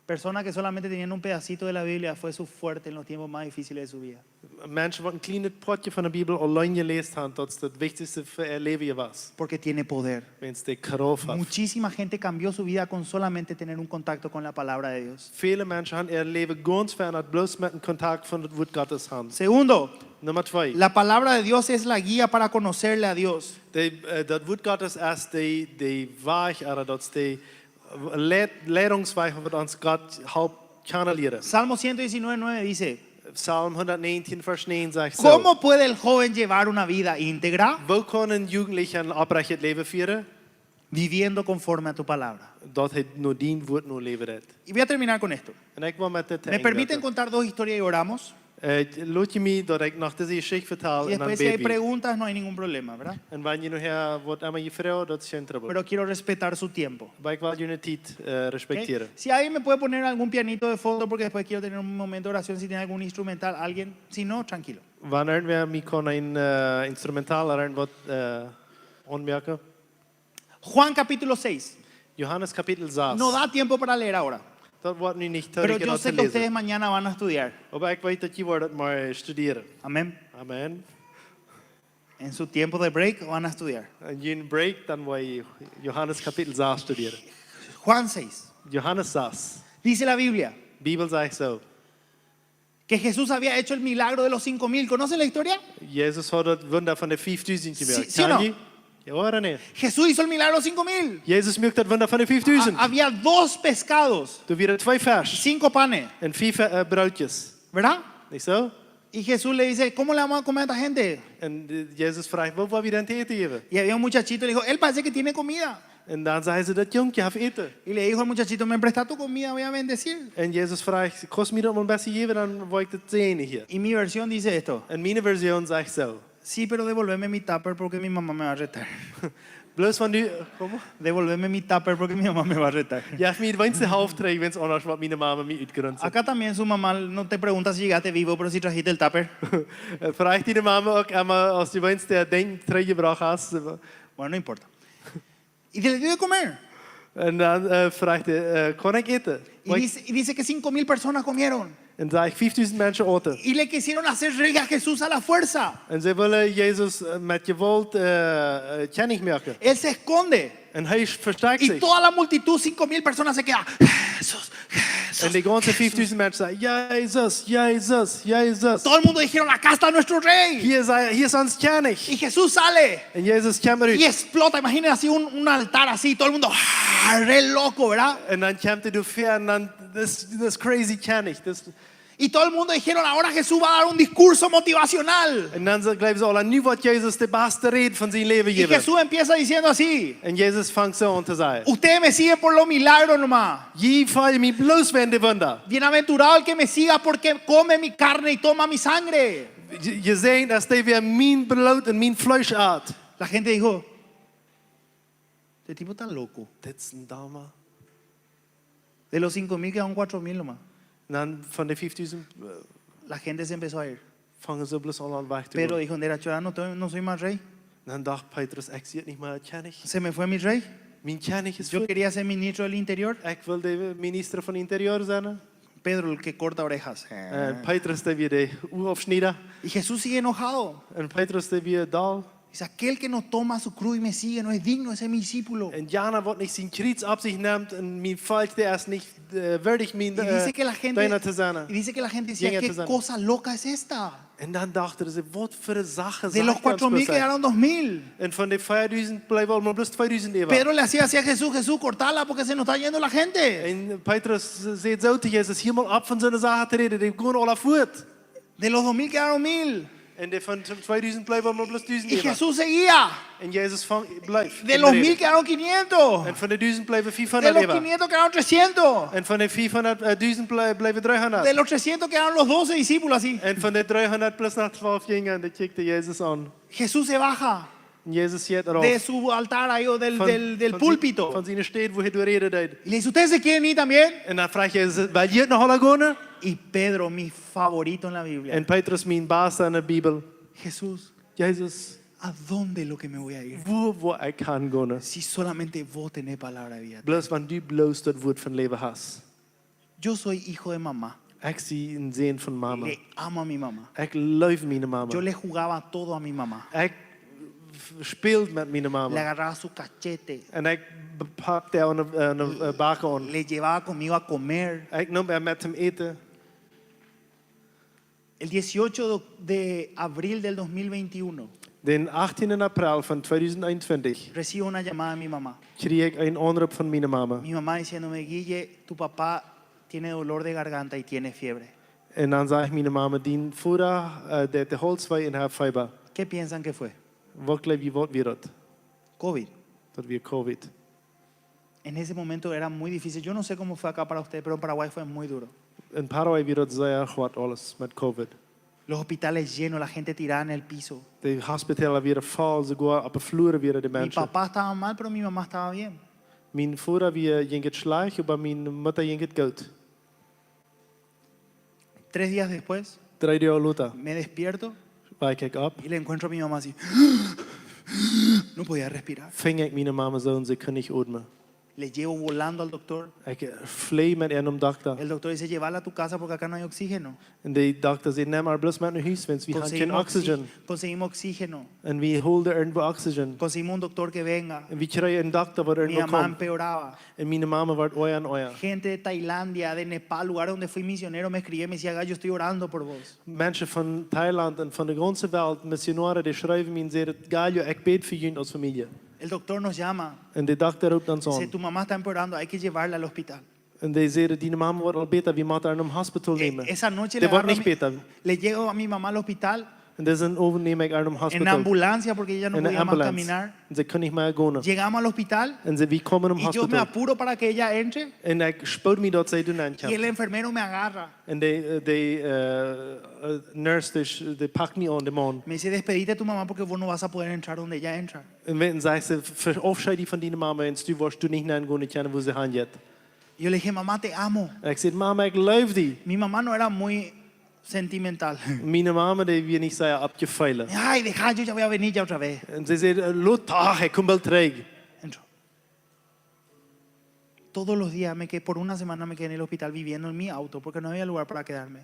Personas que solamente tenían un pedacito de la Biblia fue su fuerte en los tiempos más difíciles de su vida. Mensen wat een kleine potje van de Bibel alleen gelezen hebben, dat is het wichtigste voor je leven was. Porque tiene poder. Wens de kracht heeft. Muchísima gente cambió su vida con solamente tener un contacto con la palabra de Dios. Vele mensen hebben hun leven ganz veranderd, bloos met een contact van het woord Gottes hebben. Segundo, Nummer 2. la palabra de Dios es la guía para conocerle a Dios. Dat woord Gottes is de weg, dat is de leidungsweg wat ons God helpt kennen leren. Salmo 119:9 dice, Psalm 119 vers 9 zegt zo. ¿cómo puede el joven llevar una vida íntegra? Hoe kan een jugendliche een oprecht leven vieren? Viviendo conforme a tu palabra. Dat hij no dien woord no leven heeft. Y voy a terminar con esto. En ik wil met dit ¿Me permiten contar dos historias y oramos? Laat je me dat ik nog deze geschichte vertel Y en dan después si hay bid we. preguntas no hay ningún problema, ¿verdad? En wanneer je nog wat aan je vrouw, dat is geen trouble. Pero quiero respetar su tiempo. Maar ik wil jullie tijd ¿ok? respecteren. Si alguien me puede poner algún pianito de fondo porque después quiero tener un momento de oración si tiene algún instrumental, alguien, si no, tranquilo. Wanneer we me kon een instrumentaal er wat aanmerken? Juan capítulo 6. Johannes kapitel 6. No da tiempo para leer ahora, Dat wordt nu niet pero terug yo dat te sé que ustedes lezen. mañana van a estudiar. Maar ik weet dat je wordt het maar studeren. Amén. Amen. En su tiempo de break van a estudiar. En je een break, dan wil je Johannes kapitel 6 studeren. Juan 6. Johannes 6. Dice la Biblia Bibel zegt zo. que Jesús había hecho el milagro de los 5,000. ¿Conocen la historia? Jezus had het wonder van de 5000 gewerkt. Sí o no? Ken je? Ja hoor nee. Jesús hizo el milagro de los 5,000. Jezus maakt het wonder van de 5000. Había 2 pescados, Toen weer 2 vers 5 panes, en 4 broodjes. ¿verdad? Niet zo? Y Jesús le dice, ¿cómo le vamos a comer a esta gente? En Jezus vraagt, wat wil je dan te eten geven? Y había un muchachito y le dijo, él parece que tiene comida. En dan zei ze, dat jongetje heeft eten. Y le dijo al muchachito, me presta tu comida, voy a bendecir. En Jezus vraagt, kost me dat maar een beetje geven, dan wil ik het zegenen hier. Y mi versión dice esto, En mijn versie zegt zo. sí, pero devolveme mi tupper porque mi mamá me va a retar. Plus van nu, kom maar. Devolveme mi tupper porque mi mamá me va a retar. Je hebt me de helft terug, wens anders wat mijn mama me uitgerund. Acá también su mamá no te pregunta si llegaste vivo, pero si trajiste el tupper. Vraagt die de mama ook, maar als je wens der ding teruggebracht hast. Bueno, no importa. Y le dio de comer. En dan vraagt hij, kon ik eten? Y dice que 5,000 personas comieron. En zei ik, 5000 mensen eten. Y le quisieron hacer rey a Jesús a la fuerza. En ze willen Jezus met geweld kennis maken. Él se esconde. En hij versterkt Y zich. toda la multitud, 5,000 personas se queda. Jesús, En Jesús. die ganze 5000 mensen zeiden, Jezus, Jezus, Jezus. Todo el mundo dijeron, acá está nuestro rey. Hier is ons kennis. Y Jesús sale En Jezus komt y eruit. explota. Imaginen así un altar así, todo el mundo re loco, ¿verdad? En dan komt hij door ver en dan, this crazy kennis. Y todo el mundo dijeron, ahora Jesús va a dar un discurso motivacional. En dan geloven ze al, nu wat Jezus de beste reden van zijn leven Y geven. Jesús empieza diciendo así, En Jezus vangt zo aan te zeggen. ustedes me siguen por los milagros nomás. Je volgt me bloos van de wunder. Bienaventurado el que me siga porque come mi carne y toma mi sangre. Je zegt dat hij weer mijn bloed en mijn vlees eet. La gente dijo, este tipo está loco. Dit is een dame. De los 5.000 quedaron 4.000 nomás. En dan van de 5000 La gente se empezó a ir. vangen ze bloos al aan weg te Pero gaan. dijo, no soy más rey. En dan dacht Petrus, ik zie het niet meer kennig. Se me fue mi rey. Mijn kennig is Yo goed. quería ser ministro del interior. Ik wil de minister van Interieur zijn. Pedro, el que corta orejas. Petrus die weer de oor afsnijden. Y Jesús sigue enojado. En Petrus die weer daal. Dice, aquel que no toma su cruz y me sigue no es digno de ser mi discípulo. En Jana wordt niet zijn kriets op zich neemt. En mijn volk die is niet waardig mijn Y dice que la gente, bijna te zijn. y dice que la gente decía, Llegan ¿qué te zijn. cosa loca es esta? En dan dachten ze, wat voor een zaken De los 4.000 quedaron 2.000. En van de 5000 blijven allemaal plus 2000 even. Pedro le hacía así a Jesús, Jesús, cortala porque se nos está yendo la gente. En Petrus zegt zo tegen Jezus, helemaal op van zijn zaken te reden. Die gaan al voort. De los 2.000 quedaron 1.000. En de van 2000 blijven allemaal plus 1000 Y even. Jesús seguía. En Jezus blijft. De los 1.000 quedaron 500. En van de 1000 blijven De 500 los even. 500 quedaron 300. En van de 1000 blijven 300. De los 300 quedaron los 12 discípulos así. En van de 300 plus nog 12 gingen. Dat kijkte Jezus aan. Jesús se baja En Jezus zegt erop. de su altar ahí o del púlpito. Van zijn steed waar hij door reden deed. Y le dice, ¿ustedes se quieren ir también? En dan vraagt Jezus, wil je het nog alle gaan? Y Pedro, mi favorito en la Biblia. En Petrus, mijn baas in de Bijbel. Jesús, Jezus, ¿a dónde es lo que me voy a ir? waar ik kan gaan? Si solamente vos tenés palabra de vida. Bloos want du bloos dat woord van leven has. Yo soy hijo de mamá. Ik zie een zin van mama. Le amo a mi mamá. Ik lief mijn mama. Yo le jugaba todo a mi mamá. Ik speel met mijn Le mama. agarraba su cachete. En ik pakte aan de baken aan. Le llevaba conmigo a comer. Ik nam er met hem eten. El 18 de abril del 2021 Den 18 april van 2021 recibo una llamada de mi mamá. kreeg ik een aanroep van mijn mama. Mi mamá diciéndome, Guille, tu papá tiene dolor de garganta y tiene fiebre. En dan zei mijn mama, die voerder, de holzwij in haar fiber. ¿Qué piensan que fue? Wat geloof je wat weer dat? COVID. Dat weer COVID. En ese momento era muy difícil. Yo no sé cómo fue acá para usted, pero en Paraguay fue muy duro. In Paraguay weer dat zeer goed alles met COVID. Los hospitales llenos, la gente tirada en el piso. De hospitalen weer vol, ze gaan op de vloer weer de Mi mensen. papá estaba mal, pero mi mamá estaba bien. Mijn voerder weer ging het slecht, maar mijn moeder ging het goed. 3 días después 3 jaar later me despierto wijk ik op, y le encuentro a mi mamá así. No podía respirar. ving ik mijn mama zo en ze kon niet ademen. Le llevo volando al doctor. Ik vlees met een dokter. El doctor dice, llévala a tu casa porque acá no hay oxígeno. En de dokter zei, neem maar bloos met naar huis, want we hebben geen oxygen. Conseguimos oxígeno. En we holden er oxygen. Conseguimos un doctor que venga. En we kregen een dokter waar er Mi nog mamá komt. empeoraba. En mijn mama werd oor en oor. Gente de Tailandia, de Nepal, lugares donde fui misionero, me escribía y me decía, yo estoy orando por vos. Mensen van Thailand en van de ganze wereld, missionaren, die schrijven me en zeggen, Galio, ik bid voor jullie als familie. El doctor nos llama. En de dokter roept ons Dice, aan. tu mamá está empeorando, hay que llevarla al hospital. En die zeiden, die mama wordt al beter, we moeten haar naar een hospital nemen. Esa noche Die wordt agarro niet beter. le llego a mi mamá al hospital En deze avond neem ik haar naar een en hospital. ambulancia porque ella no In een podía más ambulance. caminar. En ze kon niet meer gaan. Llegamos al hospital En ze, we komen naar een y yo me hospital. apuro para que ella entre En ik spoed me dat zij doen y el aankomt. enfermero me agarra. En de nurse, die pakt me aan de man. Me dice, despedite de tu mamá porque vos no vas a poder entrar donde ella entra. En dan zei ze, verafscheid die van die mama en du wordt niet naar gaan kennen waar ze gaan jet. Y yo le dije, mamá, te amo. En ik zei, mama, ik lief die. Mi mamá no era muy sentimental. Mijn mama, die wil niet zeggen, op je veilen. Ay, deja, yo ya voy a venir ya otra vez. En ze zei, Lothar, ik kom wel terug. Entró. Todos los días, por una semana me quedé en el hospital viviendo en mi auto porque no había lugar para quedarme.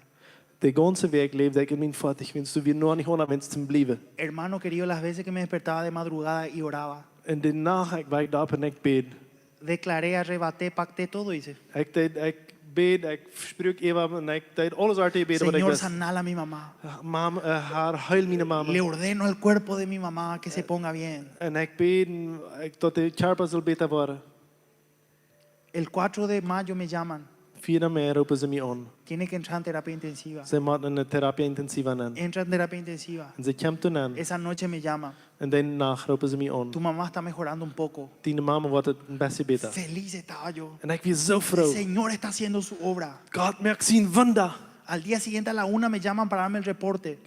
De ganze week leefde ik in mijn vat. Ik wens weer nog niet aan wensen te blijven. Hermano querido, las veces que me despertaba de madrugada y oraba, En de nacht, ik wijk op en ik bid. declaré, arrebaté, pacté, todo hice. Ik bid, ik spreek even en ik deed alles uit te bidden wat ik Señor, wist. sanala a mi mamá. Mam, haar huil mijn mama. Le ordeno al cuerpo de mi mamá que se ponga bien. En ik bid dat de karpa zal beter worden. El 4 de mayo me llaman. 4 meer roepen ze me aan. Tiene que entrar en terapia intensiva. Ze maakt een therapie intensiva aan. Entra en terapia intensiva. En ze komt toen aan. Esa noche me llama. En daarna roepen ze me aan. Tu mamá está mejorando un poco. Die mama wordt het een beetje beter. Feliz estaba yo. En ik was zo El vrolijk. Señor está haciendo su obra. God maakt zijn wonder. Al día siguiente a la 1 me llaman para darme el reporte.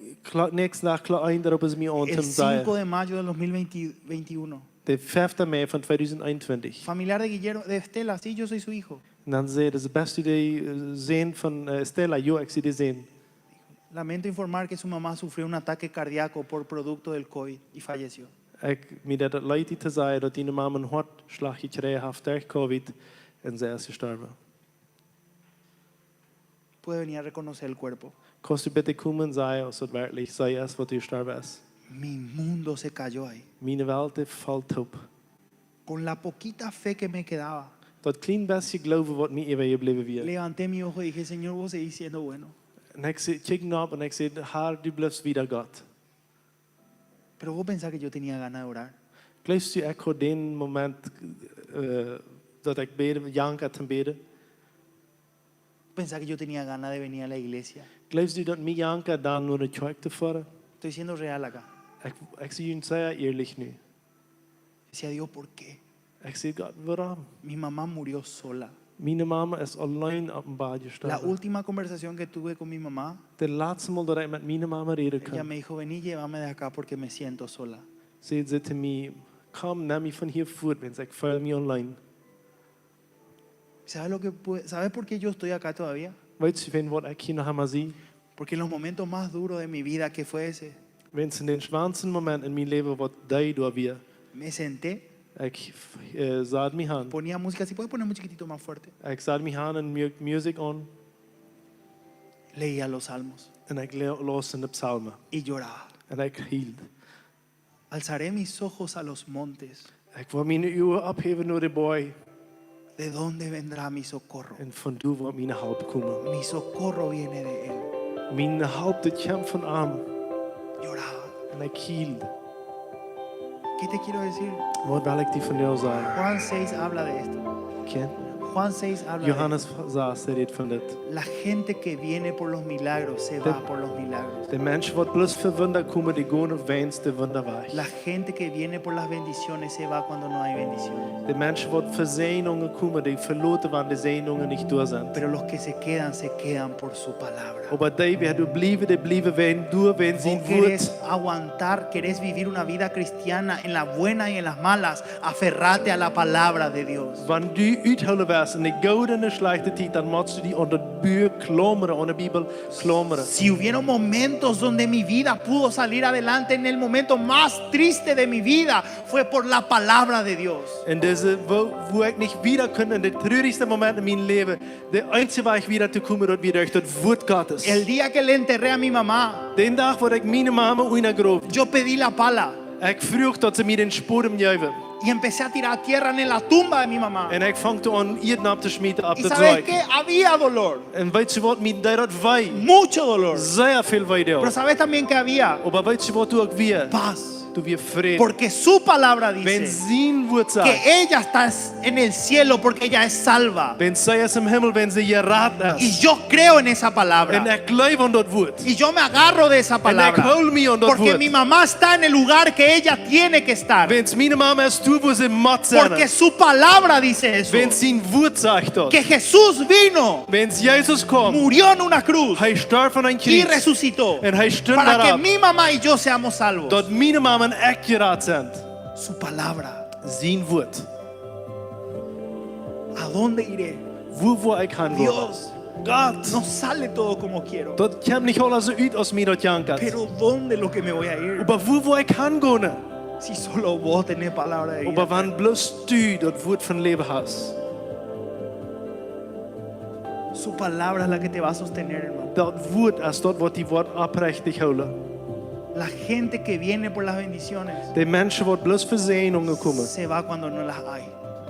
Niks dag klaar eind roepen ze me aan El te 5 zeggen. de mayo del 2021. De 5 mei van 2021. Familiar de Guillermo, de Estela, sí, yo soy su hijo. En dan zei de beste idee zijn van Stella. Jo, ik zie die zijn. Lamento informar que su mamá sufrió un ataque cardíaco por producto del COVID y falleció. Ik me dat het leidt te zeggen dat die mama een hartslag gekregen heeft door COVID en zij is gestorven. Puede venir a reconocer el cuerpo. Kost u bitte komen zeggen als het werkelijk zij is wat u gestorven is. Mi mundo se cayó ahí. Mijn wereld valt op. Con la poquita fe que me quedaba, Dat klein beetje geloven wat me even gebleven weer. levanté mi ojo y dije, Señor, vos seguís siendo bueno. En ik zei, kijk naar op en ik zei, Haar, du blijft wieder God. Pero vos pensás que yo tenía ganas de orar. Geloofst u, ik had den moment dat ik beden, janken te beden. Pensás que yo tenía ganas de venir a la iglesia. Geloofst u dat mij janken dan naar de kerk te voeren? Estoy siendo real acá. Ik zie u zeer eerlijk nu. Decía Dios, ¿por qué? Ik zei, God, waarom? Mi mamá murió sola. Mijn mama is alleen op een bad La gestorven. última conversación que tuve con mi mamá, De laatste mal dat ik met mijn mama reden ella kon, me dijo, vení, llévame de acá porque me siento sola. zei ze te mij, kom, neem me van hier voort, want ik voel me online. ¿Sabes por qué yo estoy acá todavía? Weet je van wat ik hier nog helemaal zie? Porque en los momentos más duros de mi vida, que fue ese, Wens in den zwaarste moment in mijn leven wat die door weer. me senté, Ik zat me aan. ponía música, si puedes poner un chiquitito más fuerte, Ik zat me aan en muziek aan. leía los salmos En ik las in de psalmen. y lloraba. En ik hield. Alzaré mis ojos a los montes. Ik wil mijn ogen opheven naar de boy. ¿De dónde vendrá mi socorro? En van du wordt mijn hulp komen. Mi socorro viene de Él. Mijn hulp dat komt van aan. Lloraba. En ik hield. ¿Qué te quiero decir? Wat wil ik die van jou zeggen? Juan 6 habla de esto. Ken? Juan 6 habla de Johannes 6 redt van dit. esto. La gente que viene por los milagros se va por los milagros. De mensen wat bloos voor wunder komen, die gaan op wens de wunder weg. La gente que viene por las bendiciones se va cuando no hay bendiciones. De mensen wat voor zenuwen komen, die verloten wanneer de zenuwen niet door zijn. Pero los que se quedan por su palabra. Maar die werden blijven wen, door wen zien Vos woord. querés aguantar, querés vivir una vida cristiana en las buenas y en las malas. Aferrate a la palabra de Dios. Wanneer du uithouden was in de gouden en de slechte tijd, dan moet je die onder het buur klommeren, onder de Bibel klommeren. Si hubieron momentos donde mi vida pudo salir adelante, en el momento más triste de mi vida fue por la palabra de Dios. En deze, wo ik niet wieder kon, in de treurigste moment in mijn leven, de enige waar ik weer te komen, dat weer durch dat woord Gottes. El día que le enterré a mi mamá, Den dag waar ik mijn mama uitgegroeid, yo pedí la pala ik vroeg dat ze me den sporen juiven. y empecé a tirar tierra en la tumba de mi mamá. En ik vang toen aan eten op te smeten op ¿Y de sabes zwaai. qué? Había dolor, En weet je wat, me deed dat wij. mucho dolor. Zeer veel wij Pero deel. sabes también que había Maar weet je wat ook weer? paz. Toen weer vrede. Porque su palabra Wenn dice zijn woord zegt, que ella está en el cielo porque ella es salva. wenn zij is im Himmel, wenn sie gerat Y is. yo creo en esa En palabra. ik geloof aan dat woord. Y yo me agarro de esa En ik palabra. hou me aan dat Porque mi woord. mamá está en el lugar que ella tiene que estar. Wenn mijn mama is toe, wo ze mat zijn. Porque su palabra dice eso. Wenn zijn woord zegt dat. Que Jesús vino, Wenn Jezus kwam, murió en una cruz hij stierf aan een y kruis. resucitó. En hij stond Para que daarop. mi mamá y yo seamos salvos. Dat mijn mama en ik gerat zijn. Su palabra. Zijn woord. ¿A dónde iré? Wo wil ik gaan worden? Dios, God. no sale todo como quiero. Dat komt niet alles zo uit als mij dat jankert. Pero ¿dónde lo que me voy a ir? Maar wo wil ik gaan gaan? Si solo vos tenés palabra de Maar vida. wanneer bloos du dat woord van leven hast. Su palabra es la que te va a sostener, hermano. Dat woord is dat wat die woord oprechtig houden. La gente que viene por las bendiciones De mensen wat bloos voor zenuwen komen. se va cuando no las hay.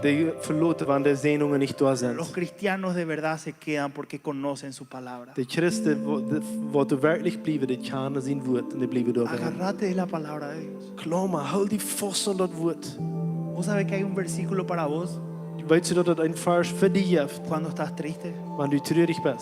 Die verloten wanneer de zenuwen niet door zijn. Los cristianos de verdad se quedan porque conocen su palabra. De christen wat er werkelijk blijven, die kennen zijn woord en die blijven doorgaan. Agarrate de la palabra de Dios. Klaar maar, hou die vast aan dat woord. Vos sabés que hay un versículo para vos. Weet je dat het een vers voor die heeft, cuando estás triste? wanneer du treurig bent?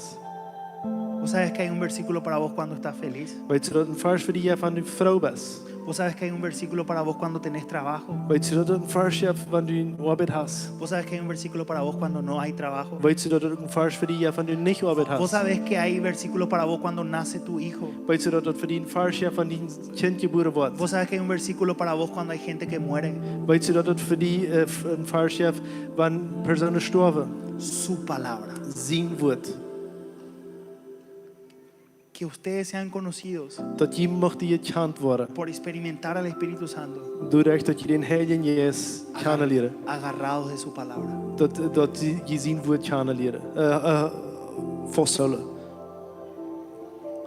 ¿Vos sabes que hay un versículo para vos cuando estás feliz? Weet je dat een vers voor die heeft, wanneer du vrouw bent? ¿Vos sabes que hay un versículo para vos cuando tenés trabajo? Weet je dat het een vers heeft, wanneer du arbeid hast? ¿Vos sabes que hay un versículo para vos cuando no hay trabajo? Weet je dat het een vers voor die heeft, wanneer du niet arbeid ¿Vos hast? sabes que hay versículo para vos cuando nace tu hijo? Weet je dat het voor die een vers heeft, wanneer een kind geboren wordt? ¿Vos sabes que hay un versículo para vos cuando hay gente que muere? Weet je dat het voor die een vers heeft, wanneer personen sterven? Su palabra. Zijn woord. Que ustedes sean conocidos Dat je mocht die gekend worden. por experimentar al Espíritu Santo, Doordat dat je den Heilige Geest kan leren. agarrados de su palabra. Dat je zijn woord kan leren. Vasthouden.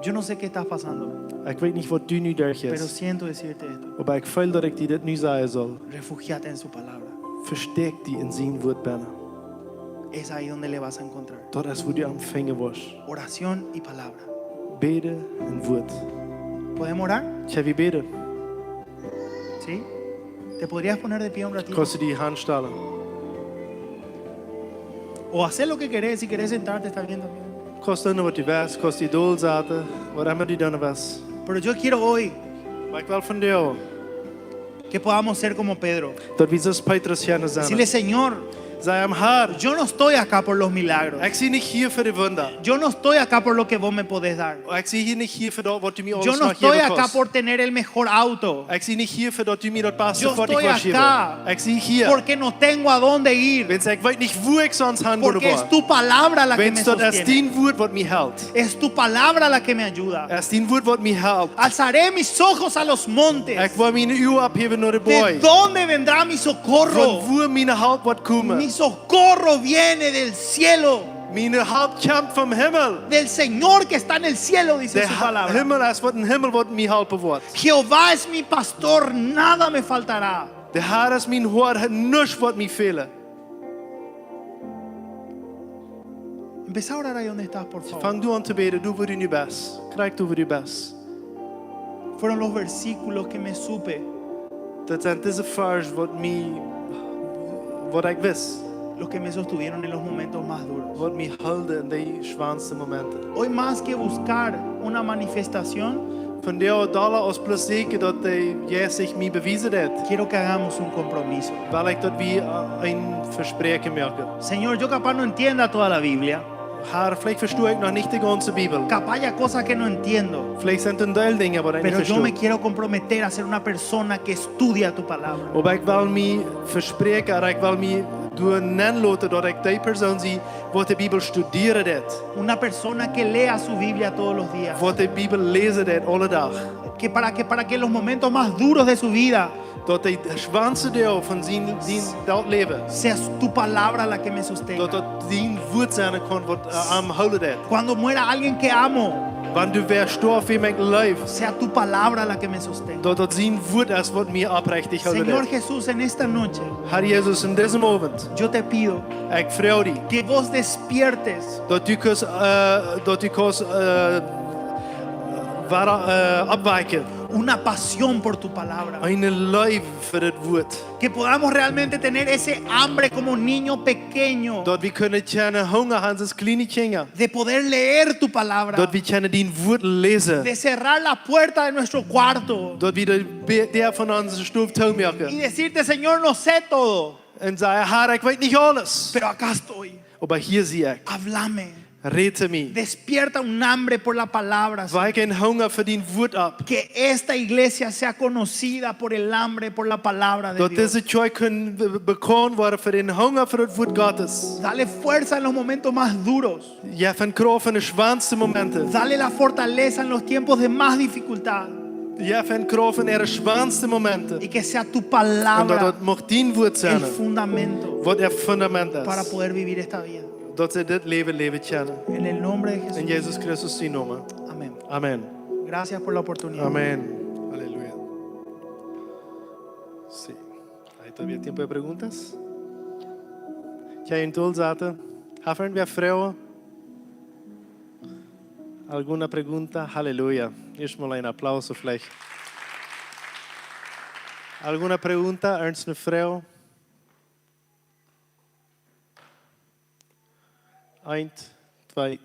Yo no sé qué estás pasando, Ik weet niet wat u nu daar pero is. siento decirte esto. Maar ik voel dat ik die dit nu zeggen zal. Refugiate en su palabra. Versteek die in zijn woord binnen. Es ahí donde le vas a encontrar. Dat is hoe die ontvangen wordt. Oración y palabra. Beden en woord. ¿Podemos orar? Zal je beden? ¿Sí? ¿Te podrías poner de pie un ratito? Kost je die hand stellen? O hacer lo que querés. Si querés sentarte, está bien también. Kost doen wat je was, kost je doel zaten, wat immer die dan was. Pero yo quiero hoy Maar ik wil van jou que podamos ser como Pedro. dat we zoals Petrus gaan Decirle, zijn. Señor, Zij hem Heer, yo no estoy acá por los milagros. ik zie niet hier voor de wunder. Yo no estoy acá por lo que vos me podés dar. Ik zie hier niet hier voor dat wat u mij Yo alles no nog estoy geven acá kost. por tener el mejor auto. Ik zie niet hier voor dat u mij dat beste Yo voor die estoy was geven. acá Ik zie hier. porque no tengo a dónde ir. Wens ik weet niet hoe ik sonst gaan worden. Porque es tu palabra la que me Wens dat is sostiene. die woord wat mij helpt. Es tu palabra la que me ayuda. Es die woord wat mij helpt. Alzaré mis ojos a los montes. Ik wil mijn uw opheffen naar de ¿De boy. dónde vendrá mi socorro? Van waar mijn hulp wat komen. Mi socorro viene del cielo. Mijn hulp komt van hemel. Del Señor que está en el cielo, dice De su palabra. hemel is wat een hemel wat mij helpen wordt. Jehová es mi pastor, nada me faltará. De Heer is mijn hoor, niks wat mij velen. Empezá a orar ahí donde estás, por favor. Vang du aan te bidden, doe voor u nu best. Krijg doe voor u best. Fueron los versículos que me supe, Dat zijn deze vers wat ik wist. los que me sostuvieron en los momentos más duros. Wat mij hielden in die zwaarste momenten. Hoy más que buscar una manifestación, Van jou dollar als plus zeker dat jij zich mij bewezen heeft. quiero que hagamos un compromiso. Wil ik dat we een verspreken maken. Señor, yo capaz no entienda toda la Biblia. Herr, vielleicht verstehe ich noch nicht die ganze Bibel. Capaz haya cosas que no entiendo. Vielleicht sind ein Teil Dinge, aber ich nicht Pero yo me verstehe. quiero comprometer a ser una persona que estudia tu palabra. Aber ich will mich verspreken, en ik wil mich nennen laten dat ik die persoon zie wat de Bibel studieren deed. Una persona que lea su Biblia todos los días. Wat de Bibel lezen deed alle dag. Que para que en los momentos más duros de su vida Dat de zwaarste deel van zijn dat leven, sea tu palabra la que me sostenga. dat zijn woord zijn kan wat aan houden deed. Cuando muera alguien que amo, Wanneer du weer storf in mijn leven, sea tu palabra la que me sostenga. dat zijn woord is wat mij oprechtig houden Señor deed. Jesús, en esta noche Herr Jezus, in deze avond, yo te pido ik vraag die, que vos despiertes dat u kunt opwijken. una pasión por tu palabra. Een lief voor het woord. Que podamos realmente tener ese hambre como niño pequeño Dat we kunnen kennen honger aan als kleine kinderen. de poder leer tu palabra. Dat we kennen die woord lezen. De cerrar la puerta de nuestro cuarto Dat we de deur van onze stoel y toemaken. decirte, Señor, no sé todo, En zeggen, Herr, ik weet niet alles. pero acá estoy. Maar hier zie ik. Háblame. Red me. Despierta un hambre por la palabra. Señor. Wijk een honger voor die woord op. Que esta iglesia sea conocida por el hambre por la palabra de Dat Dios. deze joy kunnen bekend worden voor een honger voor het woord Gottes. Dale fuerza en los momentos más duros. Je vindt kracht in de zwaarste momenten. Dale la fortaleza en los tiempos de más dificultad. Je vindt kracht in de zwaarste momenten. Y que sea tu En dat palabra het mag die woord el zijn. fundamento Wat er fundament para is. poder vivir esta vida. Dat ze dit leven kennen. En el nombre de In Jesús. Jezus Christus zijn naam. Amén. Amen. Gracias por la oportunidad. Amén. Aleluya. Sí. ¿Hay todavía tiempo de preguntas? ¿Hay un tool zaten? ¿Haben wir Frauen? ¿Alguna pregunta? Aleluya. Erstmal ein Applaus vielleicht. ¿Alguna pregunta? Ernst eine Frau? 1, 2,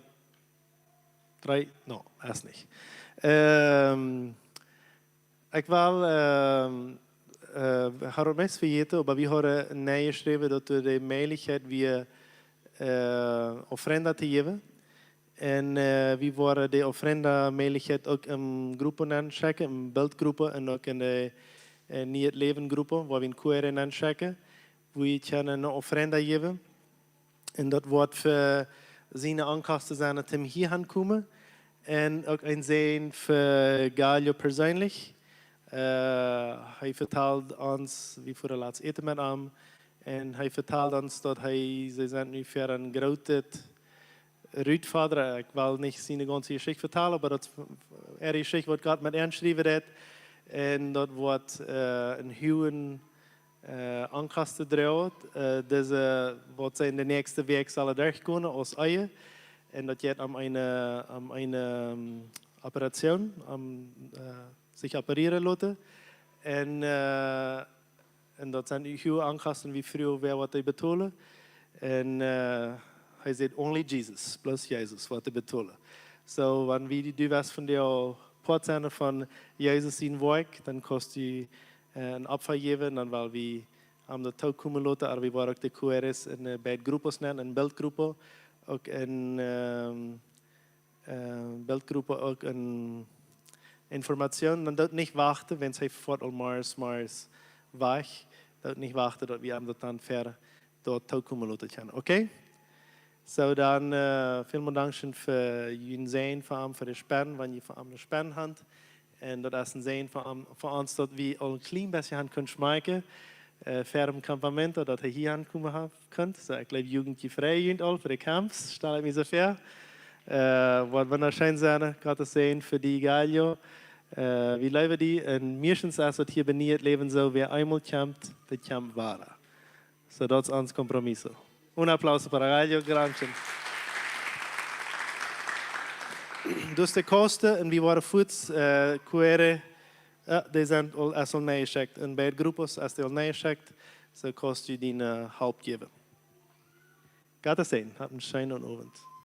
3, no, erst nicht. Ik wil haar het meest vergeten, maar we hebben neergeschreven dat we de mogelijkheid weer ofrenda te geven. En we worden de ofrenda mogelijkheid ook in groepen aanchecken, in beeldgroepen en ook in de niet het leven groepen, waar we in QR aanchecken. We kunnen een ofrenda geven. En dat wordt voor zijn aankasten zijn dat hem hier aankomen. En ook een zin voor Galio persoonlijk. Hij vertelt ons, wie voor de laatste eten met hem. En hij vertelt ons dat ze zijn nu voor een grote Ruudvader. Ik wil niet zijn de ganze geschichte vertellen, maar dat geschichte wordt God met aangeschreven heeft. En dat wordt een huwen aankasten draait. Deze wat zijn de nächste week zullen doorkomen als eieren. En dat gaat om een operatie, om zich opereren laten. En dat zijn uw aankasten wie vroeger weer wat hij betalen. En hij zegt only Jesus, plus Jezus wat hij betalen. So, wanneer wie was van de poortzender van Jezus in werk, dan kost je een opfer geven. Dan wil we aan de touw komen laten, maar we worden ook de QR's in beeldgroepen nemen, in beeldgroepen. Ook in beeldgroepen ook een informatie. Dan doet niet wachten, wenn hij voort al maar weg. Doet niet wachten dat we aan dat dan verder door touw komen laten gaan. Oké? So dan vielen Dank voor jullie zijn van hem, voor de span, wanneer je van hem de span hebt. En dat is een zijn van ons dat we al een klein beetje aan kunnen maken. Verder een kampement, dat hij hier aankomen kunt. So, ik geloof jugendje vrij jugend al voor de camps, stel ik me zo ver. Wat wunderschön zijn, gaat het zijn voor die Galio. We leven die en meestens als het hier beneden het leven zo weer eenmaal komt, dat komt waar. So dat is ons compromis. Un applauso para Galio, grazie. Dus de kosten, en we worden voets, QR, die zijn al neergecheckt. En bij de groepen, als die al neergecheckt, zo kost je die hulp geven. Gaat het zijn, had een schönen Abend.